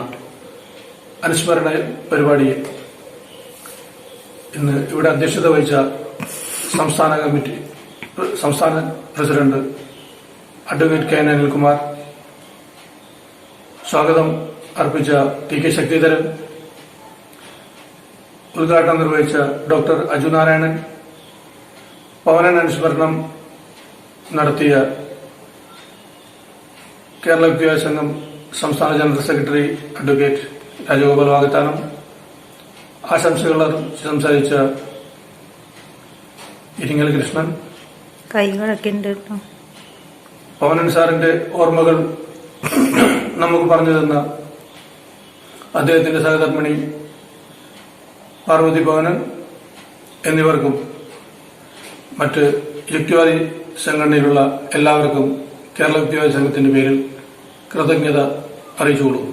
അനുസ്മരണ പരിപാടിയിൽ ഇന്ന് ഇവിടെ അധ്യക്ഷത വഹിച്ച സംസ്ഥാന പ്രസിഡന്റ് അഡ്വക്കേറ്റ് കെ അനിൽകുമാർ, സ്വാഗതം അർപ്പിച്ച ടി കെ ശക്തിധരൻ, ഉദ്ഘാടനം നിർവഹിച്ച ഡോക്ടർ അജു നാരായണൻ, പവനൻ അനുസ്മരണം നടത്തിയ കേരള യുക്തിവാദി സംഘം സംസ്ഥാന general secretary advocate Rajagopal Vakathanam, ആശംസകൾ സംസാരിച്ച ഇരിങ്ങൽ കൃഷ്ണൻ, കൈകളൊക്കെ ഉണ്ട്. പവനൻ സാറിന്റെ ഓർമ്മകൾ നമുക്ക് പറഞ്ഞു തന്ന അദ്ദേഹത്തിന്റെ സഹധർമ്മിണി പാർവതി പവനൻ എന്നിവർക്കും മറ്റ് യുക്തിവാദി സംഘടനയിലുള്ള എല്ലാവർക്കും കേരള യുക്തിവാദി സംഘത്തിന്റെ പേരിൽ കൃതജ്ഞത അറിയിച്ചുകൊള്ളുന്നു.